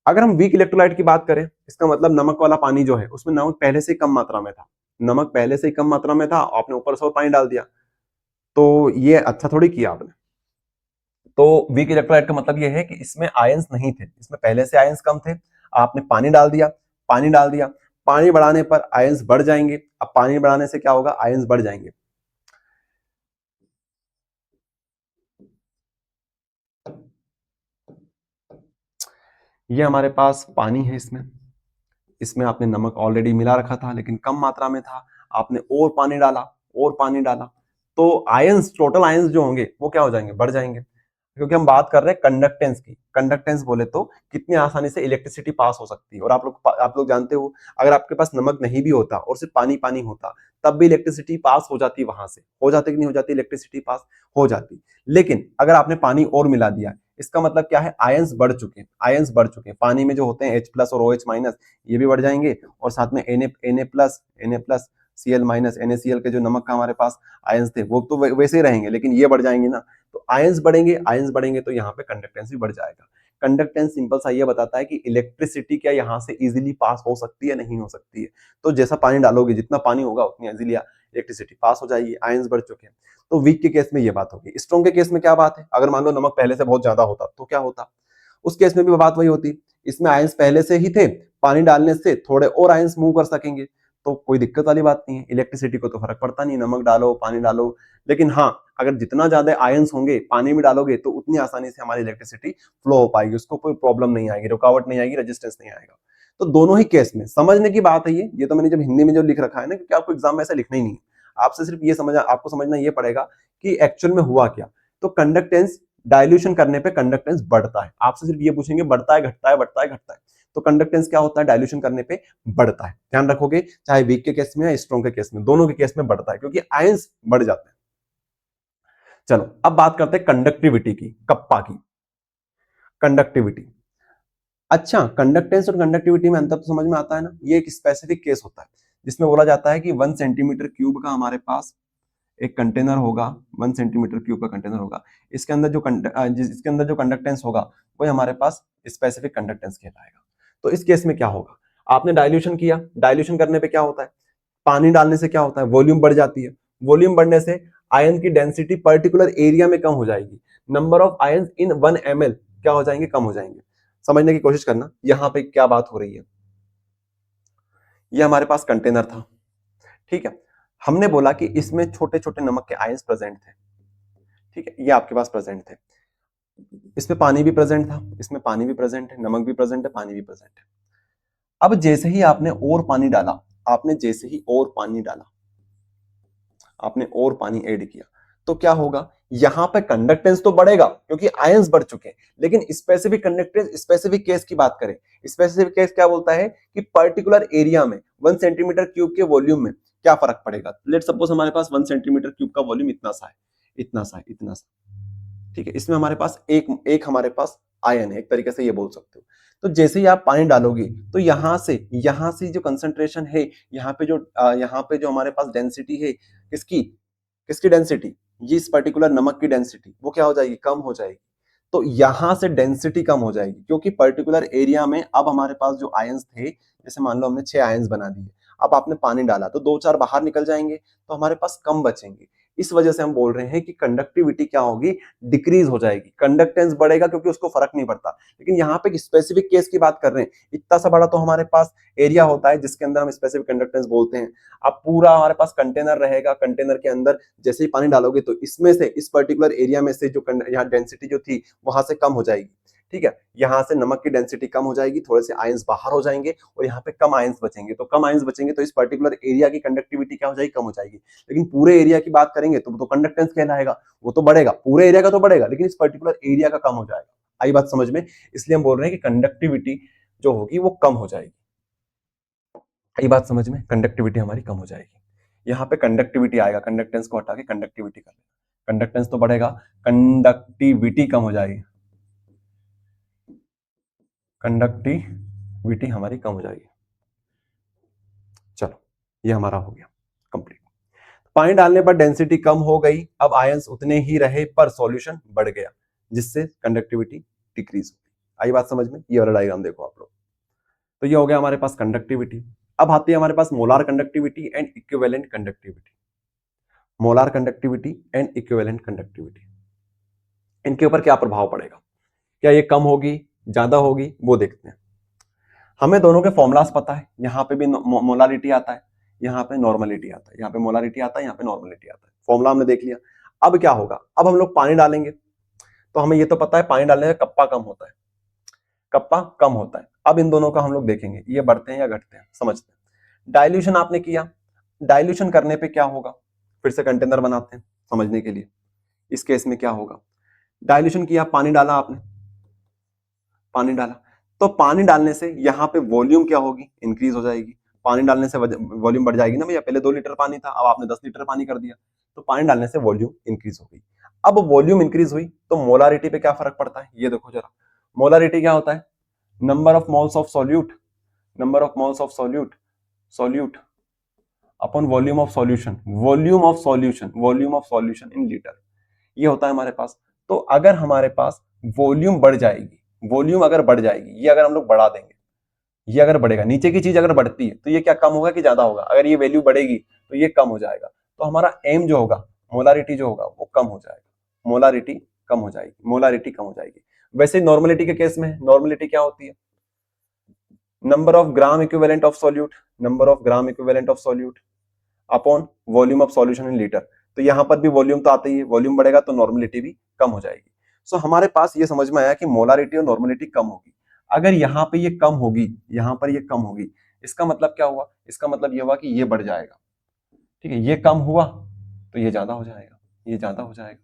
अगर हम वीक इलेक्ट्रोलाइट की बात करें, इसका मतलब नमक वाला पानी जो है, उसमें नमक पहले से ही कम मात्रा में था, नमक पहले से ही कम मात्रा में था, आपने ऊपर से और पानी डाल दिया, तो ये अच्छा थोड़ी किया आपने। तो वीक इलेक्ट्रोलाइट का मतलब ये है कि इसमें आयंस नहीं थे, इसमें पहले से आयंस कम थे, आपने पानी डाल दिया, पानी डाल दिया, पानी बढ़ाने पर आयंस बढ़ जाएंगे। अब पानी बढ़ाने से क्या होगा? आयंस बढ़ जाएंगे। ये हमारे पास पानी है, इसमें इसमें आपने नमक ऑलरेडी मिला रखा था, लेकिन कम मात्रा में था, आपने और पानी डाला, और पानी डाला, तो आयंस, टोटल आयंस जो होंगे वो क्या हो जाएंगे? बढ़ जाएंगे। क्योंकि हम बात कर रहे हैं कंडक्टेंस की। कंडक्टेंस बोले तो कितनी आसानी से इलेक्ट्रिसिटी पास हो सकती है। और आप लोग जानते हो, अगर आपके पास नमक नहीं भी होता और सिर्फ पानी पानी होता, तब भी इलेक्ट्रिसिटी पास हो जाती, वहां से हो जाती कि नहीं हो जाती? इलेक्ट्रिसिटी पास हो जाती। लेकिन अगर आपने पानी और मिला दिया, इसका मतलब क्या है? आयंस बढ़ चुके हैं, आयंस बढ़ चुके हैं। पानी में जो होते हैं H प्लस और OH माइनस, ये भी बढ़ जाएंगे, और साथ में Na plus, Na plus, Cl minus, NaCl के जो नमक का हमारे पास आयंस थे, वो तो वैसे ही रहेंगे, लेकिन ये बढ़ जाएंगे ना। तो आयंस बढ़ेंगे, आयंस बढ़ेंगे तो यहाँ पे कंडक्टेंस भी बढ़ जाएगा। कंडक्टेंस सिंपल सा ये बताता है कि इलेक्ट्रिसिटी क्या यहाँ से इजीली पास हो सकती है, नहीं हो सकती है। तो जैसा पानी डालोगे, जितना पानी होगा उतनी इजीली इलेक्ट्रिसिटी पास हो जाएगी, आयंस बढ़ चुके हैं। तो वीक के केस में ये बात होगी। स्ट्रॉन्ग के केस में क्या बात है? अगर मान लो नमक पहले से बहुत ज्यादा होता तो क्या होता? उस केस में भी बात वही होती, इसमें आयंस पहले से ही थे, पानी डालने से थोड़े और आयंस मूव कर सकेंगे, तो कोई दिक्कत वाली बात नहीं है, इलेक्ट्रिसिटी को तो फर्क पड़ता नहीं, नमक डालो पानी डालो। लेकिन हाँ, अगर जितना ज्यादा आयंस होंगे पानी में डालोगे तो उतनी आसानी से हमारी इलेक्ट्रिसिटी फ्लो हो पाएगी, उसको कोई प्रॉब्लम नहीं आएगी, रुकावट नहीं आएगी, रेजिस्टेंस नहीं आएगा। तो दोनों ही केस में समझने की बात है ये तो मैंने जब हिंदी में जो लिख रखा है ना, क्योंकि आपको एग्जाम में ऐसा लिखना ही नहीं है, आपसे सिर्फ ये समझ आपको समझना ये पड़ेगा कि एक्चुअल में हुआ क्या। तो कंडक्टेंस डाइल्यूशन करने पे कंडक्टेंस बढ़ता है, आपसे सिर्फ ये पूछेंगे बढ़ता है घटता है बढ़ता है घटता है, तो कंडक्टेंस क्या होता है डाइल्यूशन करने पे बढ़ता है, ध्यान रखोगे, चाहे वीक के केस में या स्ट्रॉन्ग के केस में, दोनों के केस में बढ़ता है क्योंकि आयंस बढ़ जाते हैं। चलो अब बात करते हैं कंडक्टिविटी की, कप्पा की कंडक्टिविटी। अच्छा, कंडक्टेंस और कंडक्टिविटी में अंतर तो समझ में आता है ना, ये एक स्पेसिफिक केस होता है जिसमें बोला जाता है कि 1 सेंटीमीटर क्यूब का हमारे पास एक कंटेनर होगा, 1 सेंटीमीटर क्यूब का कंटेनर होगा, इसके अंदर जो कंडक्टेंस होगा वो हमारे पास स्पेसिफिक कंडक्टेंस कहलाएगा। तो इस केस में क्या होगा, आपने डाइल्यूशन किया, डाइल्यूशन करने पे क्या होता है, पानी डालने से क्या होता है, वॉल्यूम बढ़ जाती है, वॉल्यूम बढ़ने से आयन की डेंसिटी पर्टिकुलर एरिया में कम हो जाएगी, number of ion in 1 ml क्या हो जाएंगे, कम हो जाएंगे। समझने की कोशिश करना यहां पे क्या बात हो रही है। ये हमारे पास कंटेनर था, ठीक है, हमने बोला कि इसमें छोटे छोटे नमक के आयंस प्रेजेंट थे, ठीक है, ये आपके पास प्रेजेंट थे, इसमें पानी भी प्रेजेंट था, इसमें पानी भी प्रेजेंट है, नमक भी प्रेजेंट है, पानी भी प्रेजेंट है। अब जैसे ही आपने और पानी डाला, आपने जैसे ही और पानी डाला, आपने और पानी ऐड किया, तो क्या होगा, यहां पे कंडक्टेंस तो बढ़ेगा क्योंकि आयंस बढ़ चुके हैं, लेकिन स्पेसिफिक कंडक्टेंस, स्पेसिफिक केस की बात करें, स्पेसिफिक केस क्या बोलता है कि पर्टिकुलर एरिया में 1 सेंटीमीटर क्यूब के वॉल्यूम में क्या फर्क पड़ेगा। लेट सपोज हमारे पास 1 सेंटीमीटर क्यूब का वॉल्यूम इतना सा है, इतना सा, इतना सा, ठीक है, इसमें हमारे पास एक हमारे पास आयन है, एक तरीके से ये बोल सकते हो। तो जैसे ही आप पानी डालोगे तो यहां से जो कंसंट्रेशन है, यहाँ पे जो हमारे पास डेंसिटी है, किसकी किसकी डेंसिटी, ये इस पर्टिकुलर नमक की डेंसिटी वो क्या हो जाएगी, कम हो जाएगी। तो यहां से डेंसिटी कम हो जाएगी क्योंकि पर्टिकुलर एरिया में अब हमारे पास जो आयंस थे, जैसे मान लो हमने 6 आयंस बना दिए, अब आपने पानी डाला तो 2-4 बाहर निकल जाएंगे, तो हमारे पास कम बचेंगे। इस वजह से हम बोल रहे हैं कि कंडक्टिविटी क्या होगी, डिक्रीज हो जाएगी, कंडक्टेंस बढ़ेगा क्योंकि उसको फर्क नहीं पड़ता। लेकिन यहाँ पे स्पेसिफिक केस की बात कर रहे हैं, इतना सा बड़ा तो हमारे पास एरिया होता है जिसके अंदर हम स्पेसिफिक कंडक्टेंस बोलते हैं। अब पूरा हमारे पास कंटेनर रहेगा, कंटेनर के अंदर जैसे ही पानी डालोगे तो इसमें से, इस पर्टिकुलर एरिया में से जो यहाँ डेंसिटी जो थी वहां से कम हो जाएगी, ठीक है, यहां से नमक की डेंसिटी कम हो जाएगी, थोड़े से आयंस बाहर हो जाएंगे और यहाँ पे कम आयंस बचेंगे, तो कम आयंस बचेंगे तो इस पर्टिकुलर एरिया की कंडक्टिविटी क्या हो जाएगी, कम हो जाएगी। लेकिन पूरे एरिया की बात करेंगे तो कंडक्टेंस कहलाएगा, वो तो बढ़ेगा, पूरे एरिया का तो बढ़ेगा, लेकिन इस पर्टिकुलर एरिया का कम हो जाएगा। आई बात समझ में, इसलिए हम बोल रहे हैं कि कंडक्टिविटी जो होगी वो कम हो जाएगी। आई बात समझ में, कंडक्टिविटी हमारी कम हो जाएगी। यहाँ पे कंडक्टिविटी आएगा, कंडक्टेंस को हटा के कंडक्टिविटी कर लेगा, कंडक्टेंस तो बढ़ेगा, कंडक्टिविटी कम हो जाएगी, कंडक्टिविटी हमारी कम हो जाएगी। चलो ये हमारा हो गया कंप्लीट। पानी डालने पर डेंसिटी कम हो गई, अब आयंस उतने ही रहे पर सॉल्यूशन बढ़ गया, जिससे कंडक्टिविटी डिक्रीज हो गई। आई बात समझ में, ये वाला डायग्राम देखो आप लोग। तो ये हो गया हमारे पास कंडक्टिविटी। अब आती है हमारे पास molar conductivity and equivalent conductivity. Molar conductivity and equivalent conductivity, इनके ऊपर क्या प्रभाव पड़ेगा, क्या ये कम होगी, ज्यादा होगी, वो देखते हैं। हमें दोनों के फॉर्मुलास पता है, यहाँ पे भी मोलारिटी आता है, यहाँ पे नॉर्मलिटी आता है, यहाँ पे मोलारिटी आता है, यहाँ पे नॉर्मलिटी आता है, फॉर्मुला हमने देख लिया। अब क्या होगा, अब हम लोग पानी डालेंगे तो हमें ये तो पता है पानी डालने से कप्पा कम होता है, कप्पा कम होता है। अब इन दोनों का हम लोग देखेंगे ये बढ़ते हैं या घटते हैं, समझते हैं। डाइल्यूशन आपने किया, डाइल्यूशन करने पे क्या होगा, फिर से कंटेनर बनाते हैं समझने के लिए। इस केस में क्या होगा, डाइल्यूशन किया, पानी डाला आपने, पानी डाला, तो पानी डालने से यहाँ पे वॉल्यूम क्या होगी, इंक्रीज हो जाएगी। पानी डालने से वॉल्यूम बढ़ जाएगी ना भैया, पहले 2 लीटर पानी था, अब आपने 10 लीटर पानी कर दिया, तो पानी डालने से वॉल्यूम इंक्रीज हो गई। अब वॉल्यूम इंक्रीज हुई तो मोलारिटी पे क्या फर्क पड़ता है, ये देखो जरा। मोलारिटी क्या होता है, number of moles of solute, number of moles of solute, solute upon volume of solution, volume of solution, volume of solution in litre, ये होता है हमारे पास। तो अगर हमारे पास वॉल्यूम बढ़ जाएगी, वॉल्यूम अगर बढ़ जाएगी, ये अगर हम लोग बढ़ा देंगे, ये अगर बढ़ेगा, नीचे की चीज अगर बढ़ती है तो ये क्या कम होगा कि ज्यादा होगा, अगर ये वैल्यू बढ़ेगी तो ये कम हो जाएगा, तो हमारा एम जो होगा, मोलारिटी जो होगा वो कम हो जाएगा, मोलारिटी कम हो जाएगी, मोलारिटी कम हो जाएगी। वैसे नॉर्मलिटी के केस में नॉर्मलिटी क्या होती है, number of gram equivalent of solute, number of gram equivalent of solute upon volume of solution in litre. तो यहां पर भी वॉल्यूम तो आता ही है, वॉल्यूम बढ़ेगा तो नॉर्मलिटी भी कम हो जाएगी। सो हमारे पास ये समझ में आया कि मोलारिटी और नॉर्मलिटी कम होगी। अगर यहाँ पे ये कम होगी, यहां पर ये कम होगी, इसका मतलब क्या हुआ, इसका मतलब ये हुआ कि ये बढ़ जाएगा। ठीक है, ये कम हुआ तो ये ज्यादा हो जाएगा, ये ज्यादा हो जाएगा।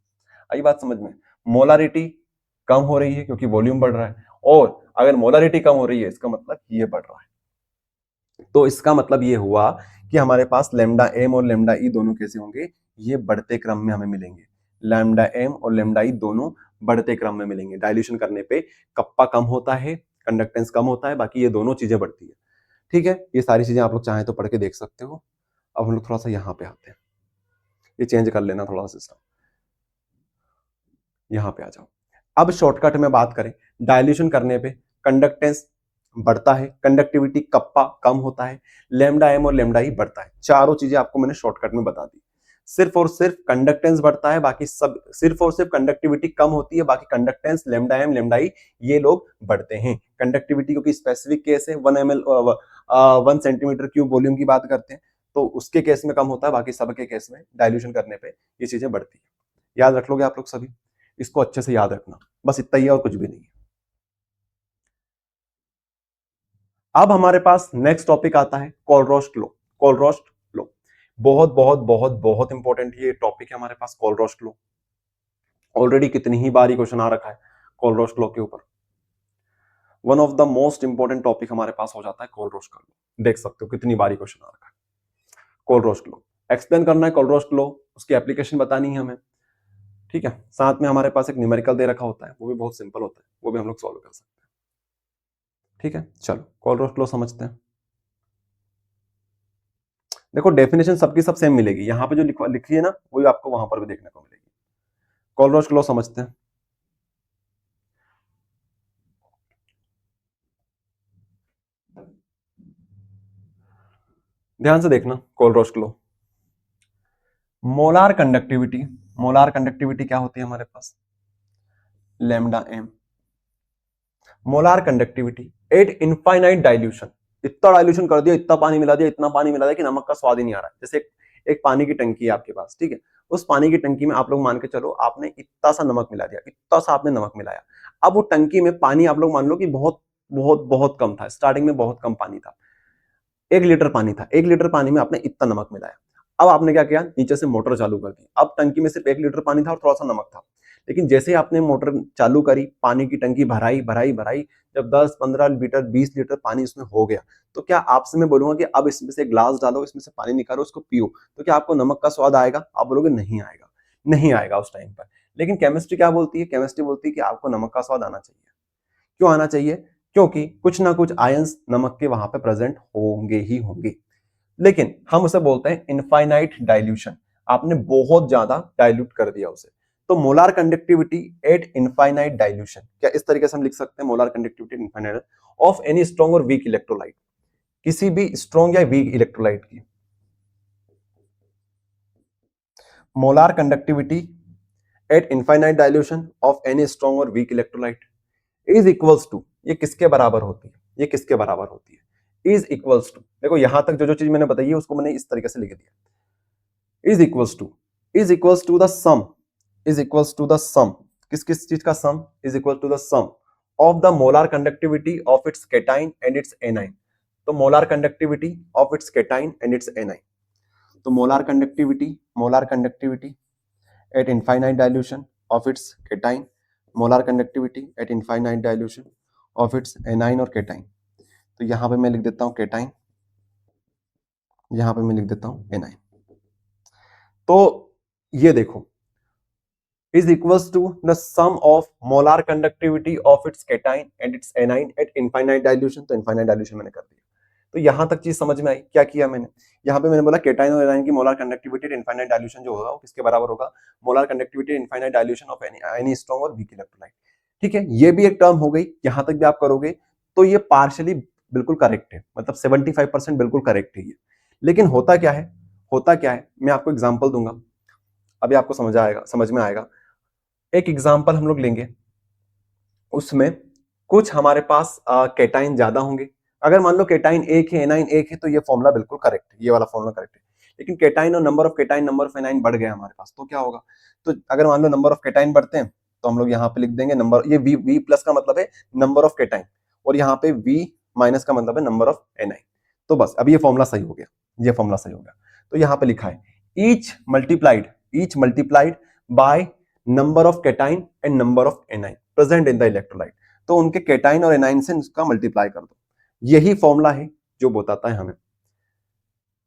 आई बात समझ में, मोलारिटी कम हो रही है क्योंकि वॉल्यूम बढ़ रहा है, और अगर मोलारिटी कम हो रही है इसका मतलब ये बढ़ रहा है। तो इसका मतलब ये हुआ कि हमारे पास लेमडा एम और लेमडा ई दोनों कैसे होंगे, ये बढ़ते क्रम में हमें मिलेंगे। लेमडा एम और लेमडा ई दोनों बढ़ते क्रम में मिलेंगे। डायल्यूशन करने पे कप्पा कम होता है, कंडक्टेंस कम होता है, बाकी ये दोनों चीजें बढ़ती है। ठीक है, ये सारी चीजें आप लोग चाहें तो पढ़ के देख सकते हो। अब हम लोग थोड़ा सा यहाँ पे आते हैं, ये चेंज कर लेना थोड़ा सा सिस्टम, यहाँ पे आ जाओ। अब शॉर्टकट में बात करें, डायल्यूशन करने पे कंडक्टेंस बढ़ता है, कंडक्टिविटी कप्पा कम होता है, लेमडा एम और लेमडा ई बढ़ता है। चारों चीजें आपको मैंने शॉर्टकट में बता दी। सिर्फ और सिर्फ कंडक्टेंस बढ़ता है, बाकी सब, सिर्फ और सिर्फ कंडक्टिविटी कम होती है, बाकी कंडक्टेंस लेमडा एम लेमडा ई ये लोग बढ़ते हैं। कंडक्टिविटी क्योंकि स्पेसिफिक केस है, 1 ml 1 cm³ वॉल्यूम की बात करते हैं, तो उसके केस में कम होता है, बाकी सबके केस में डायल्यूशन करने पे ये चीजें बढ़ती है। याद रख लोगे आप लोग सभी, इसको अच्छे से याद रखना, बस इतना ही है और कुछ भी नहीं है। अब हमारे पास नेक्स्ट टॉपिक आता है कोलरोस्ट लॉ। कोलरोस्ट लॉ बहुत बहुत बहुत बहुत इंपॉर्टेंट ये टॉपिक है हमारे पास, कोलरोस्ट लॉ। ऑलरेडी कितनी ही बार क्वेश्चन आ रखा है कोलरोस्ट लॉ के ऊपर। One of the most important topic हमारे पास हो जाता है कोलरोस्ट का लॉ। देख सकते हो कितनी बार क्वेश्चन आ रखा है। कोलरोस्ट लॉ एक्सप्लेन करना है, कोलरोस्ट लॉ उसकी एप्लीकेशन बतानी है हमें। ठीक है, साथ में हमारे पास एक न्यूमेरिकल दे रखा होता है, वो भी बहुत सिंपल होता है, वो भी हम लोग सॉल्व कर सकते हैं। ठीक है, चलो कोलरोस्ट लॉ समझते हैं। देखो डेफिनेशन सबकी सब सेम मिलेगी, यहां पे जो लिखी है ना वही आपको वहां पर भी देखने को मिलेगी। कोलरोस्ट लॉ समझते हैं। ध्यान से देखना Kohlrausch law. Molar conductivity, molar conductivity क्या होती है हमारे पास, lambda M. Molar conductivity at infinite dilution, इतना डाइल्यूशन कर दिया, इतना पानी मिला दिया, इतना पानी मिला दिया कि नमक का स्वाद ही नहीं आ रहा है। जैसे एक पानी की टंकी है आपके पास, ठीक है, उस पानी की टंकी में आप लोग मान के चलो आपने इतना सा नमक मिला दिया, इतना सा आपने नमक मिलाया। अब वो टंकी में पानी आप लोग मान लो कि बहुत बहुत बहुत कम था, स्टार्टिंग में बहुत कम पानी था, 1 लीटर पानी था, 1 लीटर पानी में आपने इतना नमक मिलाया। अब आपने क्या किया, नीचे से मोटर चालू कर दी। अब टंकी में सिर्फ 1 लीटर पानी था और थोड़ा सा नमक था, लेकिन जैसे ही आपने मोटर चालू करी, पानी की टंकी भराई भराई भराई, जब 10 15 लीटर 20 लीटर पानी इसमें हो गया, तो क्या आपसे मैं बोलूंगा कि अब इसमें से ग्लास डालो, इसमें से पानी निकालो, उसको पियो, तो क्या आपको नमक का स्वाद आएगा? आप बोलोगे नहीं आएगा, नहीं आएगा उस टाइम पर। लेकिन केमिस्ट्री क्या बोलती है, केमिस्ट्री बोलती है कि आपको नमक का स्वाद आना चाहिए। क्यों आना चाहिए? क्योंकि कुछ ना कुछ आयंस नमक के वहां पे प्रेजेंट होंगे ही होंगे। लेकिन हम उसे बोलते हैं इनफाइनाइट डाइल्यूशन, आपने बहुत ज्यादा डाइल्यूट कर दिया उसे। तो molar conductivity at infinite dilution, क्या इस तरीके से हम लिख सकते हैं, molar conductivity infinite of any strong और वीक इलेक्ट्रोलाइट, किसी भी स्ट्रॉन्ग या वीक इलेक्ट्रोलाइट की molar conductivity at infinite dilution of any strong और weak electrolyte is equals to, ये किसके बराबर होती है, ये किसके बराबर होती है, इज इक्वल्स टू। देखो यहां तक जो जो चीज मैंने बताई है उसको मैंने इस तरीके से लिख दिया, is equals to, is equals to the sum, is equals to the sum, किस किस चीज का sum, is equal to the sum of the molar conductivity of its cation and its anion. तो molar conductivity of its cation and its anion, तो molar conductivity at infinite dilution of its cation, molar conductivity at infinite dilution of its anion और cation. तो यहां पे मैं लिख देता हूं केटाइन, यहां पे मैं लिख देता हूं एनाइन। तो ये देखो is equals to the sum of molar conductivity of its cation and its anion at infinite dilution। तो infinite dilution मैंने कर दिया। तो यहां तक चीज समझ में आई, क्या किया मैंने, यहां पे मैंने बोला केटाइन और एनाइन की मोलर कंडक्टिविटी इनफाइनाइट डाइल्यूशन जो होगा वो किसके बराबर होगा, molar conductivity infinite dilution of any strong और वीक इलेक्ट्रोलाइट। ठीक है, ये भी एक टर्म हो गई, यहां तक भी आप करोगे तो ये पार्शियली बिल्कुल करेक्ट है, मतलब 75% बिल्कुल करेक्ट है ये। लेकिन होता क्या है, होता क्या है, मैं आपको एग्जांपल दूंगा, अभी आपको समझ आएगा, समझ में आएगा। एक एग्जांपल हम लोग लेंगे, उसमें कुछ हमारे पास केटाइन ज्यादा होंगे। अगर मान लो केटाइन एक है, एनाइन एक है, तो ये फॉर्मूला बिल्कुल करेक्ट है, ये वाला फॉर्मूला करेक्ट है। लेकिन केटाइन और number of cation, number of A9 बढ़ गया हमारे पास, तो क्या होगा? तो अगर मान लो नंबर ऑफ केटाइन बढ़ते हैं तो हम लोग यहाँ पे लिख देंगे नंबर, ये वी प्लस का मतलब है नंबर ऑफ केटाइन, और यहाँ पे वी माइनस का मतलब है नंबर ऑफ एनाइन। तो बस अब ये फॉर्मूला सही हो गया, ये फॉर्मूला सही हो गया। तो यहाँ पे लिखा है each multiplied by number of cation and number of A9 present in the electrolyte. तो उनके केटाइन और एनाइन से उसका मल्टीप्लाई कर दो। यही फॉर्मूला है जो बताता है हमें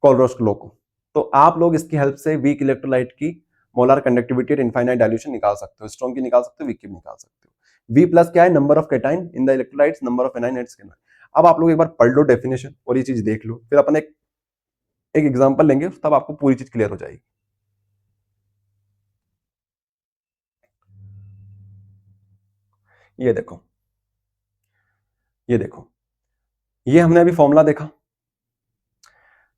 कोलरोस लॉ को। तो आप लोग इसकी हेल्प से वीक इलेक्ट्रोलाइट की मोलर कंडक्टिविटी और इनफाइनाइट डाइल्यूशन निकाल सकते हो, स्ट्रॉन्ग की निकाल सकते हो, वीक की निकाल सकते हो। वी प्लस क्या है? Number of cation in the electrolytes, number of anion एट्स। अब आप लोग एक बार पढ़ लो डेफिनेशन और ये चीज देख लो, फिर अपन एक एग्जांपल लेंगे, तब आपको पूरी चीज क्लियर हो जाएगी। ये देखो, ये देखो, ये हमने अभी फॉर्मूला देखा,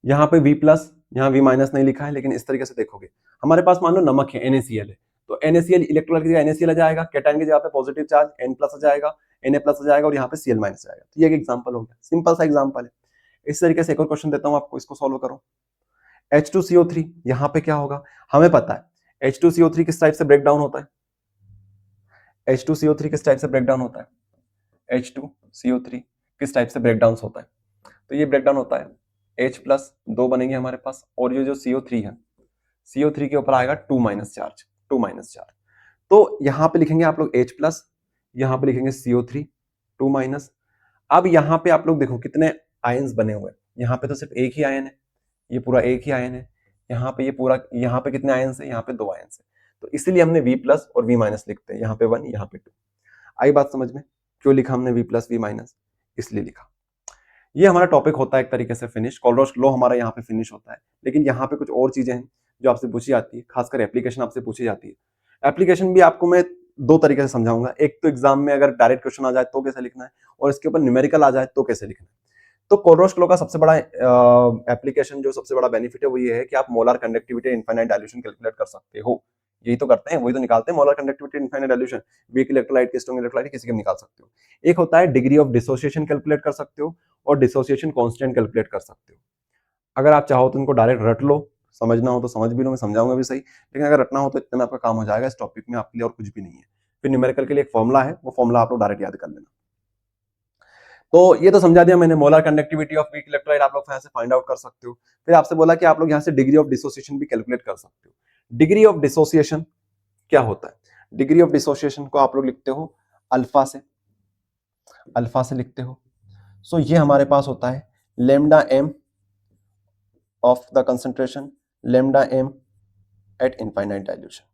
यहाँ पे V प्लस, यहाँ V माइनस नहीं लिखा है, लेकिन इस तरीके से देखोगे हमारे पास मान लो नमक है, NaCl है, तो NaCl इलेक्ट्रोलाइट की जगह NaCl आ जाएगा, केटाइन की जगह पे पॉजिटिव चार्ज N प्लस आ जाएगा, Na प्लस आ जाएगा, और यहाँ पे Cl माइनस आ जाएगा। तो ये एक एग्जांपल हो गया, सिंपल सा एग्जांपल है। इस तरीके से एक और क्वेश्चन देता हूँ आपको, इसको सॉल्व करो। H2CO3, यहाँ पे क्या होगा? हमें पता है H2CO3 किस टाइप से ब्रेक डाउन होता है? H2CO3 किस टाइप से ब्रेक डाउन होता है? H2CO3 किस टाइप से ब्रेक डाउन होता है? तो ये ब्रेक डाउन होता है H प्लस, दो बनेंगे हमारे पास, और ये जो CO3 है, CO3 के ऊपर आएगा 2 माइनस चार्ज, 2 माइनस चार्ज। तो यहां पे लिखेंगे आप लोग H प्लस, यहां पे लिखेंगे CO3 2 माइनस। अब यहां पे आप लोग देखो कितने आयंस बने हुए हैं, यहाँ पे तो सिर्फ एक ही आयन है, ये पूरा एक ही आयन है, यहाँ पे ये पूरा, यहाँ पे कितने आयंस है? यहाँ पे 2 आयंस है। तो इसलिए हमने V प्लस और V माइनस लिखते हैं, यहाँ पे 1, यहाँ पे 2। आई बात समझ में? क्यों लिखा हमने V प्लस V माइनस? इसलिए लिखा। ये हमारा टॉपिक होता है एक तरीके से फिनिश, कोलरोस लॉ हमारा यहाँ पे फिनिश होता है। लेकिन यहाँ पे कुछ और चीजें हैं जो आपसे पूछी जाती है, खासकर एप्लीकेशन आपसे पूछी जाती है। एप्लीकेशन भी आपको मैं दो तरीके से समझाऊंगा, एक तो एग्जाम में अगर डायरेक्ट क्वेश्चन आ जाए तो कैसे लिखना है, और इसके ऊपर न्यूमेरिकल आ जाए तो कैसे लिखना है। तो कोलरोस लॉ का सबसे बड़ा एप्लीकेशन, जो सबसे बड़ा बेनिफिट है, वो ये है कि आप molar conductivity infinite dilution calculate कर सकते हो। यही तो करते हैं, वही तो निकालते हैं, molar conductivity infinite dilution, week electrolyte की, स्ट्रॉन्ग इलेक्ट्रोलाइट किसी के निकाल सकते हो। एक होता है डिग्री ऑफ डिसोसिएशन कैलकुलेट कर सकते हो, और डिसोसिएशन कांस्टेंट कैलकुलेट कर सकते हो। अगर आप चाहो तो इनको डायरेक्ट रट लो, समझना हो तो समझ भी लो, मैं समझाऊंगा भी सही, लेकिन अगर रटना हो तो इतना में आपका काम हो जाएगा इस टॉपिक में, आपके लिए और कुछ भी नहीं है। फिर न्यूमेरिकल के लिए एक फॉर्मूला है, वो फॉर्मूला आप लोग डायरेक्ट याद कर लेना। तो ये तो समझा दिया मैंने, molar conductivity of weak electrolyte आप लोग यहाँ से फाइंड आउट कर सकते हो। फिर आपसे बोला कि आप लोग यहाँ से डिग्री ऑफ डिसोसिएशन भी कैलकुलेट कर सकते हो। डिग्री ऑफ डिसोसिएशन क्या होता है? डिग्री ऑफ डिसोसिएशन को आप लोग लिखते हो अल्फा से, अल्फा से लिखते हो। सो ये हमारे पास होता है lambda M of the concentration, lambda M at infinite dilution.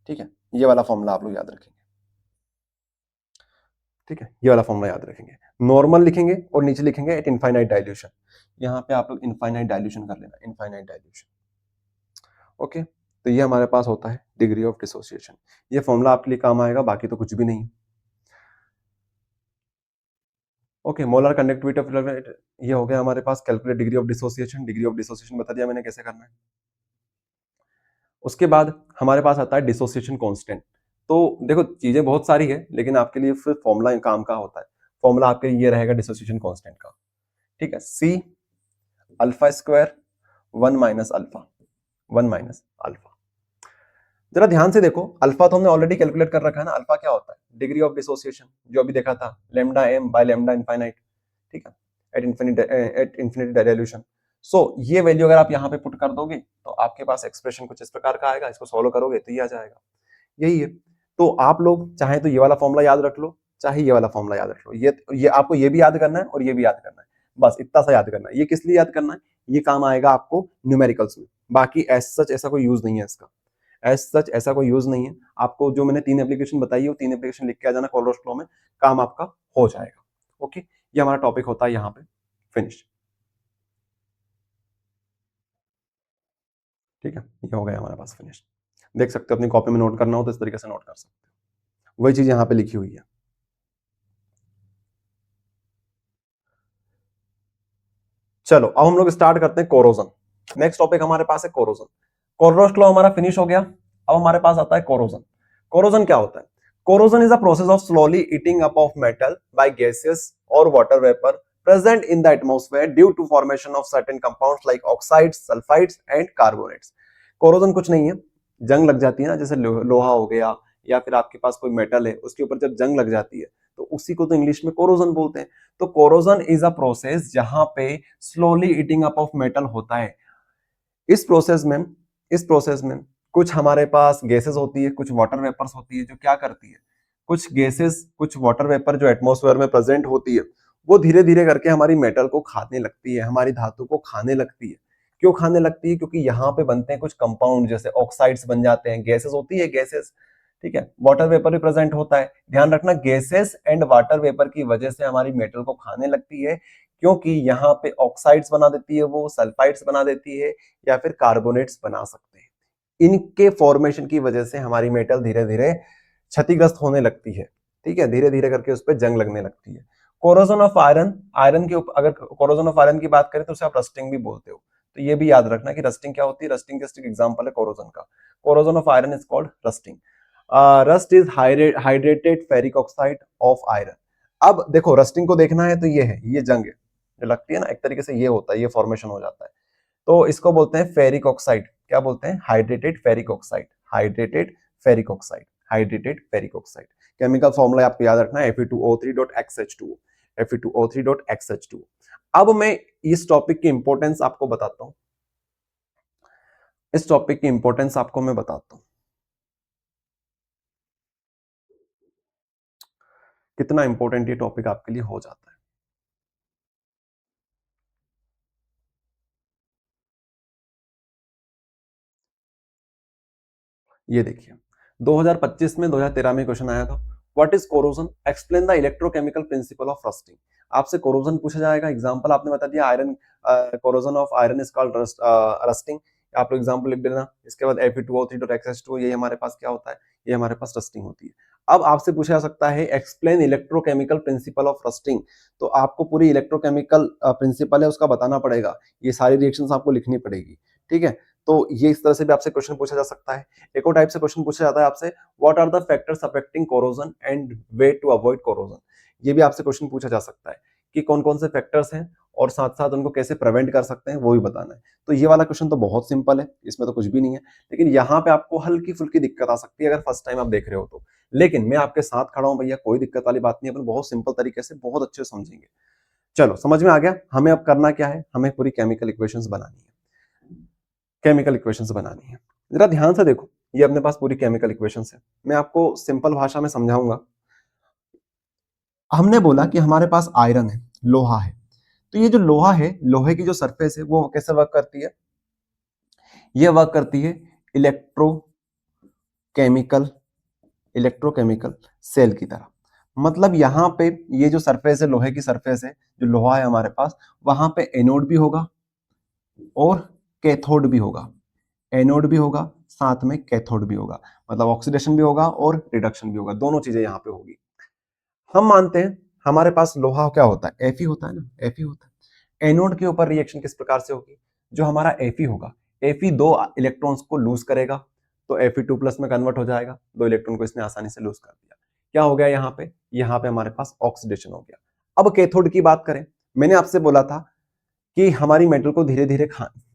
ठीक है, ये वाला फॉर्मूला आप लोग याद रखेंगे। ठीक है, ये वाला फॉर्मूला याद रखेंगे। नॉर्मल लिखेंगे और नीचे लिखेंगे एट इनफाइनाइट डाइल्यूशन। यहाँ पे आप लोग इनफाइनाइट डाइल्यूशन कर लेना, इनफाइनाइट डाइल्यूशन। ओके, तो ये हमारे पास होता है डिग्री ऑफ डिसोसिएशन। ये फॉर्मूला आपके लिए काम आएगा, बाकी तो कुछ भी नहीं। ओके, मोलर कंडक्टिविटी ऑफ ये हो गया हमारे पास। Calculate degree of dissociation, degree of dissociation बता दिया मैंने कैसे करना है। उसके बाद हमारे पास आता है डिसोसिएशन कांस्टेंट। तो देखो चीजें बहुत सारी है, लेकिन आपके लिए फिर फॉर्मूला काम का होता है। फॉर्मूला आपके ये रहेगा डिसोसिएशन कांस्टेंट का। ठीक है, C alpha square 1 minus alpha, 1 minus alpha. जरा ध्यान से देखो, अल्फा तो हमने ऑलरेडी कैलकुलेट कर रखा है ना। अल्फा क्या होता है? डिग्री ऑफ डिसोसिएशन, जो अभी देखा था, lambda M by lambda infinite. ठीक है, एट इंफिनिटी डाइल्यूशन। सो ये वैल्यू अगर आप यहाँ पे पुट कर दोगे तो आपके पास एक्सप्रेशन कुछ इस प्रकार का आएगा। इसको सॉल्व करोगे तो ये आ जाएगा, यही है। तो आप लोग चाहे तो ये वाला फॉर्मूला याद रख लो, चाहे ये वाला फॉर्मूला याद रख लो। ये आपको ये भी याद करना है और ये भी याद करना है, बस इतना सा याद करना है। ये किस लिए याद करना है? ये काम आएगा आपको न्यूमेरिकल्स में। बाकी एज सच ऐसा कोई यूज नहीं है इसका, एज सच ऐसा कोई यूज नहीं है। आपको जो मैंने 3 एप्लीकेशन बताई है, वो 3 एप्लीकेशन लिख के आ जाना कोलरोस लॉ में, काम आपका हो जाएगा। ओके, ये हमारा टॉपिक होता है यहाँ पे फिनिश। ठीक है, ये हो गया हमारे पास फिनिश। देख सकते हो, अपनी कॉपी में नोट करना हो तो इस तरीके से नोट कर सकते हो, वही चीज यहाँ पे लिखी हुई है। चलो अब हम लोग स्टार्ट करते हैं कोरोजन। नेक्स्ट टॉपिक हमारे पास है कोरोजन। कोलरोस लॉ हमारा फिनिश हो गया। अब हमारे पास आता है कोरोजन। कोरोजन क्या होता है? Corrosion is a process of slowly eating up of metal by gases or water vapor present in the atmosphere due to formation of certain compounds like oxides, sulfides and carbonates. Corrosion कुछ नहीं है, जंग लग जाती है ना, जैसे लोहा हो गया या फिर आपके पास कोई मेटल है उसके ऊपर जब जंग लग जाती है तो उसी को तो इंग्लिश में कोरोजन बोलते हैं। तो कोरोजन इज अ प्रोसेस जहां पे slowly eating up of metal होता है। इस प्रोसेस में इस प्रोसेस में कुछ हमारे पास गैसेस होती है, कुछ वाटर वेपर्स होती है, जो क्या करती है, कुछ गैसेस कुछ वाटर वेपर जो एटमॉस्फेयर में प्रेजेंट होती है वो धीरे धीरे करके हमारी मेटल को खाने लगती है, हमारी धातु को खाने लगती है। क्यों खाने लगती है? क्योंकि यहाँ पे बनते हैं कुछ कंपाउंड, जैसे ऑक्साइड्स बन जाते हैं, गैसेस होती है गैसेस, ठीक है, वाटर वेपर भी प्रेजेंट होता है। ध्यान रखना, गैसेस एंड वाटर वेपर की वजह से हमारी मेटल को खाने लगती है, क्योंकि यहाँ पे ऑक्साइड्स बना देती है, वो सल्फाइड्स बना देती है या फिर कार्बोनेट्स बना सकते हैं। इनके फॉर्मेशन की वजह से हमारी मेटल धीरे धीरे क्षतिग्रस्त होने लगती है, ठीक है, धीरे धीरे करके उस पर जंग लगने लगती है। कोरोजन ऑफ आयरन, आयरन के ऊपर अगर कोरोजन ऑफ आयरन की बात करें तो उसे आप रस्टिंग भी बोलते हो, तो ये भी याद रखना कि रस्टिंग क्या होती है। रस्टिंग जस्ट एक एग्जांपल है कोरोजन का। Corrosion of iron is called rusting. Rust is hydrated ferric oxide of iron. अब देखो, रस्टिंग को देखना है तो ये है, ये जंग है जो लगती है ना, एक तरीके से ये होता है, ये फॉर्मेशन हो जाता है, तो इसको बोलते हैं फेरिक ऑक्साइड। क्या बोलते हैं? Hydrated ferric oxide, hydrated ferric oxide, hydrated ferric oxide. Chemical formula आपको याद रखना है Fe2O3.XH2O, Fe2O3.XH2O। अब मैं इस टॉपिक की इंपॉर्टेंस आपको बताता हूं, इस टॉपिक की इंपॉर्टेंस आपको मैं बताता हूं कितना इंपॉर्टेंट ये टॉपिक आपके लिए हो जाता है। ये देखिए, 2025 में 2013 में क्वेश्चन आया था, what is corrosion, explain the electrochemical principle of rusting. आपसे कोरोजन पूछा जाएगा, एग्जांपल आपने बता दिया iron, corrosion of iron is called rusting, आप लोग एग्जांपल लिख देना। इसके बाद Fe2O3.XH2O, ये हमारे पास क्या होता है, ये हमारे पास रस्टिंग होती है। अब आपसे पूछा जा सकता है explain electrochemical principle of rusting, तो आपको पूरी इलेक्ट्रोकेमिकल प्रिंसिपल है उसका बताना पड़ेगा, ये सारी रिएक्शंस आपको लिखनी पड़ेगी, ठीक है। तो ये इस तरह से भी आपसे क्वेश्चन पूछा जा सकता है। एक और टाइप से क्वेश्चन पूछा जाता है आपसे, what are the factors affecting corrosion and way to avoid corrosion. ये भी आपसे क्वेश्चन पूछा जा सकता है कि कौन कौन से फैक्टर्स हैं और साथ साथ उनको कैसे प्रिवेंट कर सकते हैं, वो भी बताना है। तो ये वाला क्वेश्चन तो बहुत सिंपल है, इसमें तो कुछ भी नहीं है, लेकिन यहाँ पे आपको हल्की फुल्की दिक्कत आ सकती है अगर फर्स्ट टाइम आप देख रहे हो तो। लेकिन मैं आपके साथ खड़ा हूं भैया, कोई दिक्कत वाली बात नहीं है, अपन बहुत सिंपल तरीके से बहुत अच्छे समझेंगे। चलो समझ में आ गया। हमें अब करना क्या है, हमें पूरी केमिकल इक्वेशंस बनानी है, केमिकल इक्वेशंस बनानी है। जरा ध्यान से देखो, ये अपने पास पूरी केमिकल इक्वेशंस है, मैं आपको सिंपल भाषा में समझाऊंगा। हमने बोला कि हमारे पास आयरन है, लोहा है, तो ये जो लोहा है, लोहे की जो सरफेस है वो कैसे वर्क करती है, ये वर्क करती है इलेक्ट्रोकेमिकल, इलेक्ट्रोकेमिकल सेल की तरह। मतलब यहाँ पे ये जो सरफेस है, लोहे की सरफेस है, जो लोहा है हमारे पास, वहां पे एनोड भी होगा और कैथोड भी होगा, एनोड भी होगा साथ में कैथोड भी होगा, मतलब ऑक्सीडेशन भी होगा और रिडक्शन भी होगा, दोनों चीजें यहाँ पे होगी। हम मानते हैं हमारे पास लोहा क्या होता है, एफी होता है ना, एफी होता है। एनोड के ऊपर रिएक्शन किस प्रकार से होगी, जो हमारा एफी होगा, एफी दो इलेक्ट्रॉन्स को लूज करेगा तो Fe2+ में कन्वर्ट हो जाएगा, दो इलेक्ट्रॉन को इसने आसानी से लूज कर दिया। क्या हो गया यहाँ पे हमारे पास ऑक्सीडेशन हो गया। अब कैथोड की बात करें, मैंने आपसे बोला था कि हमारी मेटल को धीरे धीरे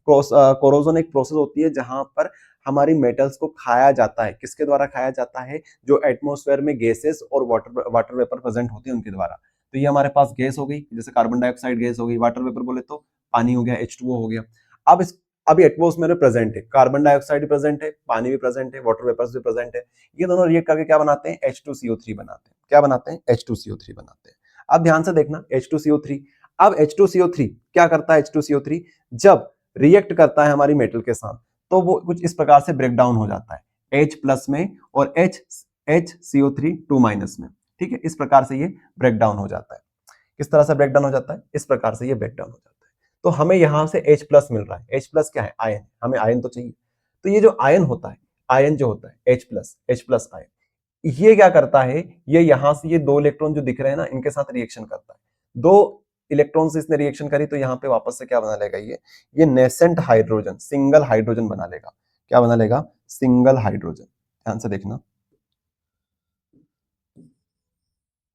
कोरोजन एक प्रोसेस होती है जहां पर हमारी मेटल्स को खाया जाता है। किसके द्वारा खाया जाता है? जो एटमॉस्फेयर में गैसेस और वाटर वेपर प्रेजेंट होते हैं उनके द्वारा। तो ये हमारे पास गैस हो गई, जैसे कार्बन डाइऑक्साइड गैस हो गई, वाटर वेपर बोले तो पानी हो गया, H2O हो गया। अब इस अभी एटमॉस्फेयर में प्रेजेंट है, कार्बन डाइऑक्साइड भी प्रेजेंट है, पानी भी प्रेजेंट है, वाटर वेपर्स भी प्रेजेंट है। ये दोनों रिएक्ट करके क्या बनाते हैं? H2CO3 बनाते हैं। क्या बनाते हैं? H2CO3 बनाते हैं। अब ध्यान से देखना, H2CO3, अब H2CO3 क्या करता है? H2CO3 जब रिएक्ट करता है हमारी मेटल के साथ तो वो कुछ इस प्रकार से ब्रेक डाउन हो जाता है, H+ में और HCO3 2- में, ठीक है। इस प्रकार से ये ब्रेक डाउन हो जाता है। किस तरह से ब्रेक डाउन हो जाता है? इस प्रकार से ये ब्रेक डाउन हो जाता है। तो हमें यहां से H+ मिल रहा है। H+ क्या है? आयन, हमें आयन तो चाहिए। तो ये जो आयन होता है, आयन जो होता है H+ आयन, ये क्या करता है, ये यहां से ये दो इलेक्ट्रॉन जो दिख रहे हैं ना, इनके साथ रिएक्शन करता है। दो इलेक्ट्रॉन से इसने रिएक्शन करी तो यहाँ पे वापस से क्या बना लेगा, ये नेसेंट हाइड्रोजन, सिंगल हाइड्रोजन बना लेगा। क्या बना लेगा? Single hydrogen. ध्यान से देखना,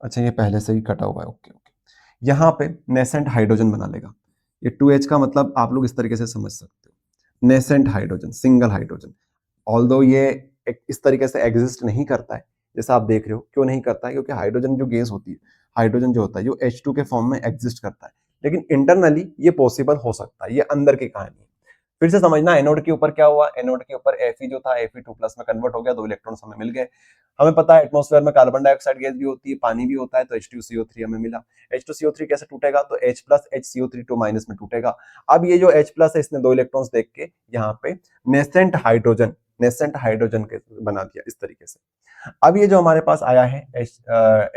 अच्छा ये पहले से ही कटा हुआ है, ओके ओके। यहाँ पे नेसेंट हाइड्रोजन बना लेगा। ये 2H का मतलब आप लोग इस तरीके से समझ सकते हो, nascent hydrogen, single hydrogen. Although ये इस तरीके से एग्जिस्ट नहीं करता है जैसा आप देख रहे हो। क्यों नहीं करता है? क्योंकि हाइड्रोजन जो गैस होती है, हाइड्रोजन जो होता है, जो H2 के फॉर्म में एग्जिस्ट करता है, लेकिन इंटरनली ये पॉसिबल हो सकता है। ये अंदर की कहानी है। फिर से समझना, एनोड के ऊपर क्या हुआ, एनोड के ऊपर Fe जो था Fe2+ में कन्वर्ट हो गया, 2 इलेक्ट्रॉन्स हमें मिल गए। हमें पता है एटमॉस्फेयर में कार्बन डाइऑक्साइड गैस भी होती है, पानी भी होता है, तो H2CO3 हमें मिला। H2CO3 कैसे टूटेगा? तो H+ HCO3 2- में टूटेगा। अब ये जो H+ है, इसने 2 इलेक्ट्रॉन्स देख के यहाँ पे नेसेंट हाइड्रोजन के बना दिया इस तरीके से। अब ये जो हमारे पास आया है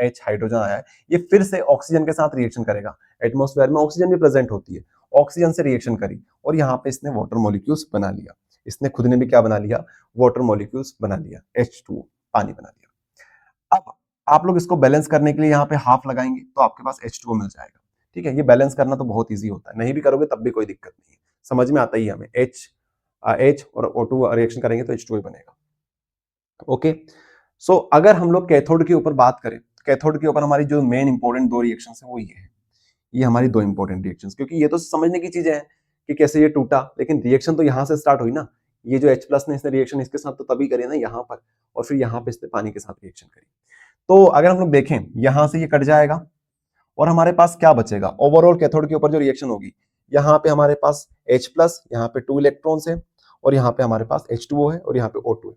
H हाइड्रोजन आया है, ये फिर से ऑक्सीजन के साथ रिएक्शन करेगा। एटमॉस्फेयर में ऑक्सीजन भी प्रेजेंट होती है, ऑक्सीजन से रिएक्शन करी और यहाँ पे इसने वाटर मॉलिक्यूल्स बना लिया। इसने खुद ने भी क्या बना लिया? वाटर मॉलिक्यूल्स बना लिया, H2O, पानी बना लिया। अब आप लोग इसको बैलेंस करने के लिए यहाँ पे हाफ लगाएंगे तो आपके पास H2O मिल जाएगा। ठीक है, ये बैलेंस करना तो बहुत ईजी होता है, नहीं भी करोगे तब भी कोई दिक्कत नहीं है, समझ में आता ही है हमें। H और O2 रिएक्शन करेंगे तो H2O बनेगा। ओके, सो अगर हम लोग कैथोड के ऊपर बात करें, कैथोड के ऊपर हमारी जो मेन इंपॉर्टेंट 2 रिएक्शन है वो ये है। ये हमारी 2 इंपॉर्टेंट रिएक्शंस, क्योंकि ये तो समझने की चीजें हैं कि कैसे ये टूटा, लेकिन रिएक्शन तो यहां से स्टार्ट हुई ना। ये जो H+ ने इसने रिएक्शन इसके साथ तो तभी करी ना यहाँ पर, और फिर यहाँ पे इसने पानी के साथ रिएक्शन करी। तो अगर हम लोग देखें यहां से ये कट जाएगा और हमारे पास क्या बचेगा? ओवरऑल कैथोड के ऊपर जो रिएक्शन होगी, यहाँ पे हमारे पास H+, यहाँ पे 2 इलेक्ट्रॉन्स है और यहाँ पे हमारे पास H2O है और यहाँ पे O2 है।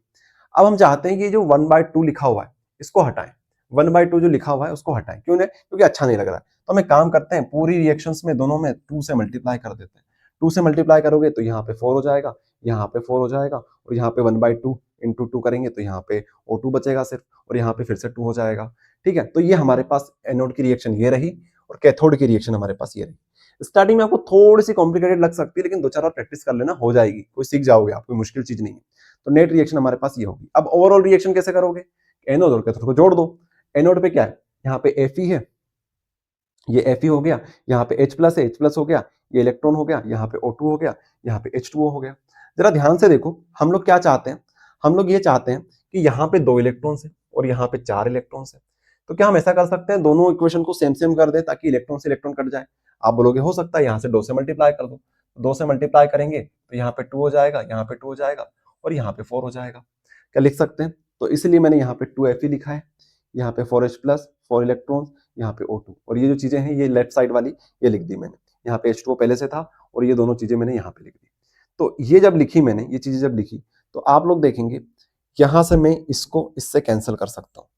अब हम चाहते हैं कि जो 1/2 लिखा हुआ है इसको हटाएं। 1/2 जो लिखा हुआ है उसको हटाएं। क्यों? नहीं, क्योंकि अच्छा नहीं लग रहा है। तो हम एक काम करते हैं, पूरी रिएक्शंस में दोनों में 2 से मल्टीप्लाई कर देते हैं। 2 से मल्टीप्लाई करोगे तो यहाँ पे 4 हो जाएगा, यहाँ पे 4 हो जाएगा और यहाँ पे 1/2 इंटू 2 करेंगे तो यहाँ पे O2 बचेगा सिर्फ, और यहाँ पे फिर से 2 हो जाएगा। ठीक है, तो ये हमारे पास एनोड की रिएक्शन ये रही और कैथोड की रिएक्शन हमारे पास ये रही। स्टार्टिंग में आपको थोड़ी सी कॉम्प्लिकेटेड लग सकती है, लेकिन 2-4 बार प्रैक्टिस कर लेना, हो जाएगी, कोई सीख जाओगे आप, कोई मुश्किल चीज नहीं है। तो नेट रिएक्शन हमारे पास ये होगी। अब ओवरऑल रिएक्शन कैसे करोगे? एनोड और कैथोड को जोड़ दो। एनोड पे क्या है? यहाँ पे Fe है, ये Fe हो गया, यहाँ पे H+ है, H+ हो गया, ये इलेक्ट्रॉन हो गया, यहाँ पे O2 हो गया, यहाँ पे H2O हो गया। जरा ध्यान से देखो, हम लोग क्या चाहते हैं? हम लोग ये चाहते हैं कि यहाँ पे 2 इलेक्ट्रॉन्स है और यहाँ पे 4 इलेक्ट्रॉन्स है। तो क्या हम ऐसा कर सकते हैं, दोनों इक्वेशन को सेम सेम कर दे ताकि इलेक्ट्रॉन से इलेक्ट्रॉन कट जाए? आप बोलोगे हो सकता है, यहाँ से 2 से मल्टीप्लाई कर दो। 2 से मल्टीप्लाई करेंगे तो यहाँ पे 2 हो जाएगा, यहाँ पे 2 हो जाएगा और यहाँ पे 4 हो जाएगा। क्या लिख सकते हैं? तो इसलिए मैंने यहाँ पे 2Fe लिखा है, यहाँ पे 4H+, 4 इलेक्ट्रॉन्स, यहाँ पे O2, और ये जो चीजें हैं ये लेफ्ट साइड वाली ये लिख दी मैंने। यहाँ पे H2O पहले से था और ये दोनों चीजें मैंने यहाँ पे लिख दी। तो ये जब लिखी मैंने, ये चीजें जब लिखी, तो आप लोग देखेंगे यहां से मैं इसको इससे कैंसिल कर सकता हूँ।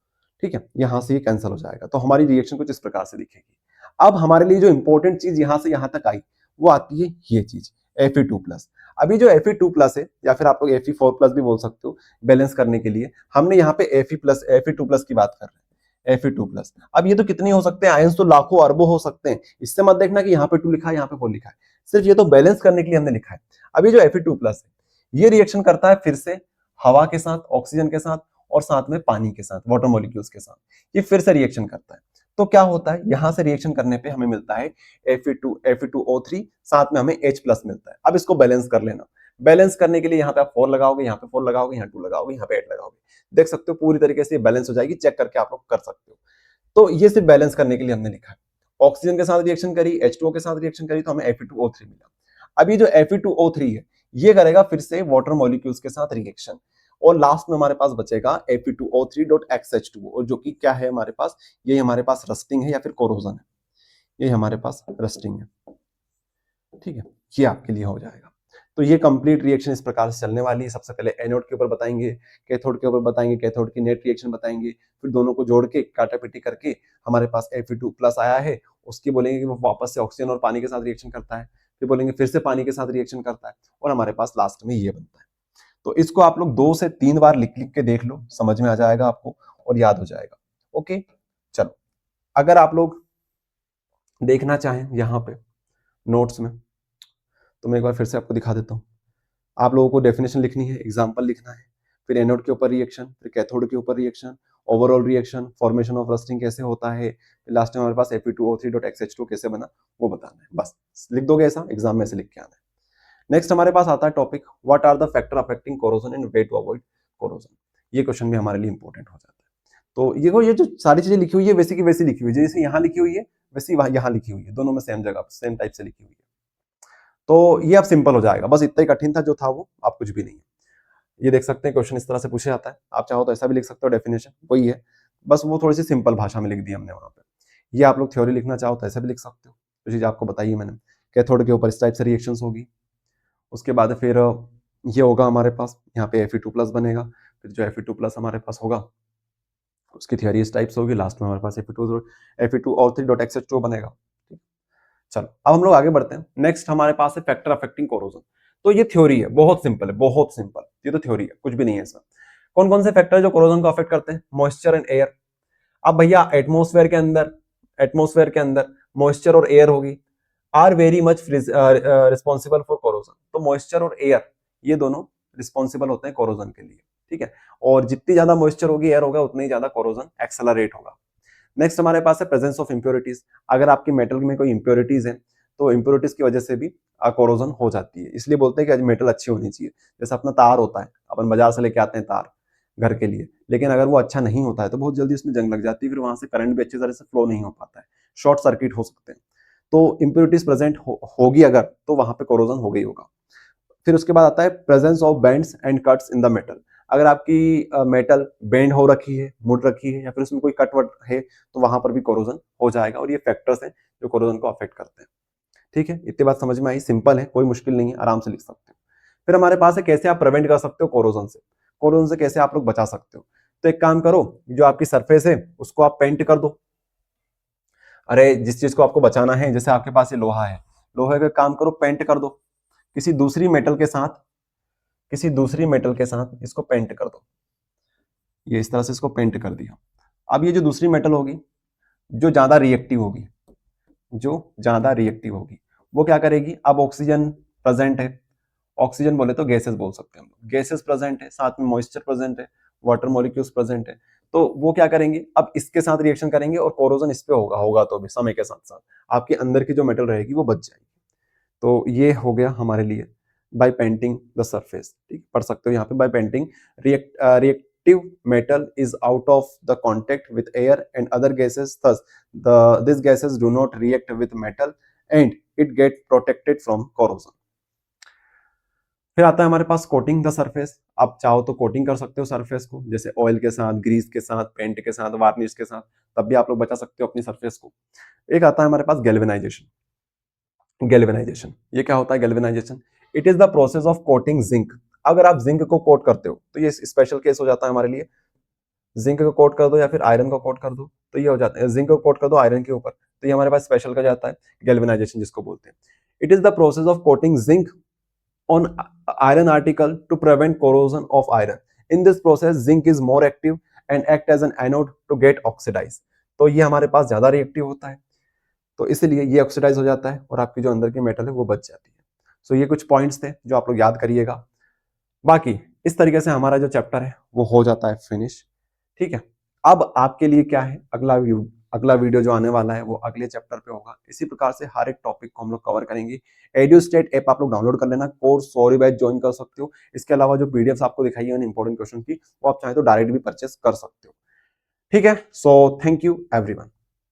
ठीक है, यहां से ये कैंसिल हो जाएगा, तो हमारी रिएक्शन कुछ इस प्रकार से दिखेगी। अब हमारे लिए जो इंपॉर्टेंट चीज यहां से यहां तक आई वो आती है ये चीज, Fe2+। अभी जो Fe2+ है, या फिर आप लोग Fe4+ भी बोल सकते हो, बैलेंस करने के लिए हमने यहाँ पे Fe2+ की बात कर रहे हैं। Fe2+, अब ये तो कितने हो सकते हैं? आयंस तो लाखों अरबों हो सकते हैं। इससे मत देखना कि यहाँ पे 2 लिखा है, यहाँ पे 4 लिखा है, सिर्फ ये तो बैलेंस करने के लिए हमने लिखा है। अब ये जो Fe2+ है, ये रिएक्शन करता है फिर से हवा के साथ, ऑक्सीजन के साथ और साथ में पानी के साथ, वाटर मॉलिक्यूल्स के साथ, ये फिर से रिएक्शन करता है। तो क्या होता है, यहां से रिएक्शन करने पे हमें मिलता है Fe2O3, साथ में हमें H+ मिलता है। अब इसको बैलेंस कर लेना। बैलेंस करने के लिए यहाँ पे आप 4 लगाओगे, यहाँ पे 4 लगाओगे, यहाँ 2 लगाओगे, यहाँ पे 8 लगाओगे, देख सकते हो पूरी तरीके से बैलेंस हो जाएगी। चेक करके आप लोग कर सकते हो। तो ये सिर्फ बैलेंस करने के लिए हमने लिखा है। ऑक्सीजन के साथ रिएक्शन करी, H2O के साथ रिएक्शन करी, तो हमें Fe2O3 मिला। अब ये जो Fe2O3 है, ये करेगा फिर से वाटर मॉलिक्यूल्स के साथ रिएक्शन, और लास्ट में हमारे पास बचेगा Fe2O3.XH2O, और जो कि क्या है हमारे पास? ये हमारे पास रस्टिंग है या फिर कोरोजन है, ये हमारे पास रस्टिंग है। ठीक है, ये आपके लिए हो जाएगा। तो ये कंप्लीट रिएक्शन इस प्रकार से चलने वाली है। सबसे पहले एनोड के ऊपर बताएंगे, कैथोड के ऊपर बताएंगे, कैथोड की नेट रिएक्शन बताएंगे, फिर दोनों को जोड़ के काटापीटी करके हमारे पास Fe2+ आया है, उसकी बोलेंगे कि वो वापस से ऑक्सीजन और पानी के साथ रिएक्शन करता है, फिर बोलेंगे फिर से पानी के साथ रिएक्शन करता है, और हमारे पास लास्ट में ये बनता है। तो इसको आप लोग 2 से 3 बार लिख लिख के देख लो, समझ में आ जाएगा आपको और याद हो जाएगा। ओके, चलो अगर आप लोग देखना चाहें यहाँ पे नोट्स में, तो मैं एक बार फिर से आपको दिखा देता हूँ। आप लोगों को डेफिनेशन लिखनी है, एग्जाम्पल लिखना है, फिर एनोड के ऊपर रिएक्शन, फिर कैथोड के ऊपर reaction, overall reaction, formation of rusting कैसे होता है, फिर लास्ट में हमारे पास Fe2O3.XH2 कैसे बना वो बताना है। बस लिख दोगे, ऐसा एग्जाम में से लिख के आना है। नेक्स्ट हमारे पास आता है topic, what are the factor affecting corrosion and way to avoid corrosion. ये क्वेश्चन भी हमारे लिए इंपॉर्टेंट हो जाता है। तो ये जो सारी चीजें लिखी हुई है वैसी की वैसी लिखी हुई है, जैसे यहाँ लिखी हुई है वैसी यहाँ लिखी हुई है, दोनों में सेम जगह सेम टाइप से लिखी हुई है। तो ये अब सिंपल हो जाएगा, बस इतना ही कठिन था जो था वो, आप कुछ भी नहीं है। ये देख सकते हैं क्वेश्चन इस तरह से पूछा जाता है, आप चाहो तो ऐसा भी लिख सकते हो, डेफिनेशन वही है, बस वो थोड़ी सी सिंपल भाषा में लिख दी हमने वहां पे। ये आप लोग थ्योरी लिखना चाहो तो ऐसा भी लिख सकते हो, जो चीज आपको बताई है मैंने। कैथोड के ऊपर इस टाइप से रिएक्शन होगी, उसके बाद फिर ये होगा हमारे पास यहाँ पे Fe2+ बनेगा, फिर जो Fe2+ हमारे पास होगा उसकी थियरी इस टाइप से होगी, लास्ट में हमारे पास Fe2 और 3.xH2 बनेगा। चलो अब हम लोग आगे बढ़ते हैं। नेक्स्ट हमारे पास है फैक्टर अफेक्टिंग कोरोजन। तो ये थ्योरी है, बहुत सिंपल है, बहुत सिंपल, ये तो थ्योरी है, कुछ भी नहीं है इसमें। कौन कौन से फैक्टर जो कोरोजन को अफेक्ट करते हैं? Moisture and air. अब भैया एटमोस्फेयर के अंदर मॉइस्चर और एयर होगी, are very much responsible for corrosion. तो मॉइस्चर और एयर ये दोनों रिस्पॉन्सिबल होते हैं कोरोजन के लिए, ठीक है। और जितनी ज्यादा मॉइस्चर होगी, एयर होगा, उतनी ज्यादा कोरोजन एक्सेलरेट होगा। नेक्स्ट हमारे पास है प्रेजेंस ऑफ इंप्योरिटीज। अगर आपकी मेटल में कोई इंप्योरिटीज है तो इंप्योरिटीज की वजह से भी कोरोजन हो जाती है, इसलिए बोलते हैं कि मेटल अच्छी होनी चाहिए। जैसे अपना तार होता है, अपन बाजार से लेके आते हैं तार घर के लिए, लेकिन अगर वो अच्छा नहीं होता है तो बहुत जल्दी उसमें जंग लग जाती है, फिर वहां से करंट भी अच्छी तरह से फ्लो नहीं हो पाता है, शॉर्ट सर्किट हो सकते हैं। तो इंप्योरिटीज प्रेजेंट होगी अगर, तो वहां पे कोरोजन हो गई होगा। फिर उसके बाद आता है presence of bends and cuts in the metal. अगर आपकी मेटल बेंड हो रखी है, मुड़ रखी है, या फिर उसमें कोई कट वट है, तो वहां पर भी कोरोजन हो जाएगा। और ये फैक्टर्स हैं जो कोरोजन को अफेक्ट करते हैं। ठीक है, इतनी बात समझ में आई, सिंपल है, कोई मुश्किल नहीं है, आराम से लिख सकते हो। फिर हमारे पास है कैसे आप प्रिवेंट कर सकते हो कोरोजन से, कोरोजन से कैसे आप लोग बचा सकते हो। तो एक काम करो, जो आपकी सरफेस है उसको आप पेंट कर दो। अरे जिस चीज को आपको बचाना है, जैसे आपके पास ये लोहा है, लोहे का काम करो पेंट कर दो, किसी दूसरी मेटल के साथ, किसी दूसरी मेटल के साथ इसको पेंट कर दो। ये इस तरह से इसको पेंट कर दिया। अब ये जो दूसरी मेटल होगी, जो ज्यादा रिएक्टिव होगी, जो ज्यादा रिएक्टिव होगी, वो क्या करेगी? अब ऑक्सीजन प्रेजेंट है, ऑक्सीजन बोले तो गैसेस बोल सकते हैं हम लोग, गैसेस प्रेजेंट है, साथ में मॉइस्चर प्रेजेंट है, वाटर मॉलिक्यूल्स प्रेजेंट है। तो वो क्या करेंगे? अब इसके साथ रिएक्शन करेंगे और कोरोजन इस पे होगा तो भी समय के साथ साथ आपके अंदर की जो मेटल रहेगी वो बच जाएगी। तो ये हो गया हमारे लिए बाय पेंटिंग द सरफेस। ठीक, पढ़ सकते हो यहाँ पे, by painting reactive metal is out of the contact with air and other gases, thus these gases do not react with metal and it get protected from corrosion। फिर आता है हमारे पास कोटिंग द सरफेस। आप चाहो तो coating कर सकते हो सरफेस को, जैसे ऑयल के साथ, ग्रीस के साथ, पेंट के साथ, वार्निश के साथ, तब भी आप लोग बचा सकते हो अपनी सरफेस को। एक आता है हमारे पास गैल्वेनाइजेशन। गैल्वेनाइजेशन, ये क्या होता है galvanisation? It is the process of coating zinc. अगर आप जिंक को कोट करते हो तो ये स्पेशल केस हो जाता है हमारे लिए। जिंक को कोट कर दो या फिर आयरन को कोट कर दो तो ये हो जाता है, जिंक को कोट कर दो आयरन के ऊपर तो ये हमारे पास स्पेशल का जाता है गैल्वेनाइजेशन जिसको बोलते हैं। It is the process of coating zinc on iron article to prevent corrosion of iron. In this process, zinc is more active and act as an anode to get oxidized. तो ये हमारे पास ज्यादा reactive होता है, तो इसलिए ये oxidise हो जाता है और आपकी जो अंदर की मेटल है वो बच जाती है। सो ये कुछ पॉइंट्स थे जो आप लोग याद करिएगा। बाकी इस तरीके से हमारा जो चैप्टर है वो हो जाता है फिनिश। ठीक है, अब आपके लिए क्या है, अगला वीडियो जो आने वाला है वो अगले चैप्टर पे होगा। इसी प्रकार से हर एक टॉपिक को हम लोग कवर करेंगे। एड्यूस्टेट ऐप आप लोग डाउनलोड कर लेना, कोर्स 100 बैच ज्वाइन कर सकते हो। इसके अलावा जो पीडीएफ आपको दिखाई है इंपॉर्टेंट क्वेश्चन की, वो आप चाहे तो डायरेक्ट भी परचेस कर सकते हो। ठीक है, सो थैंक यू एवरीवन।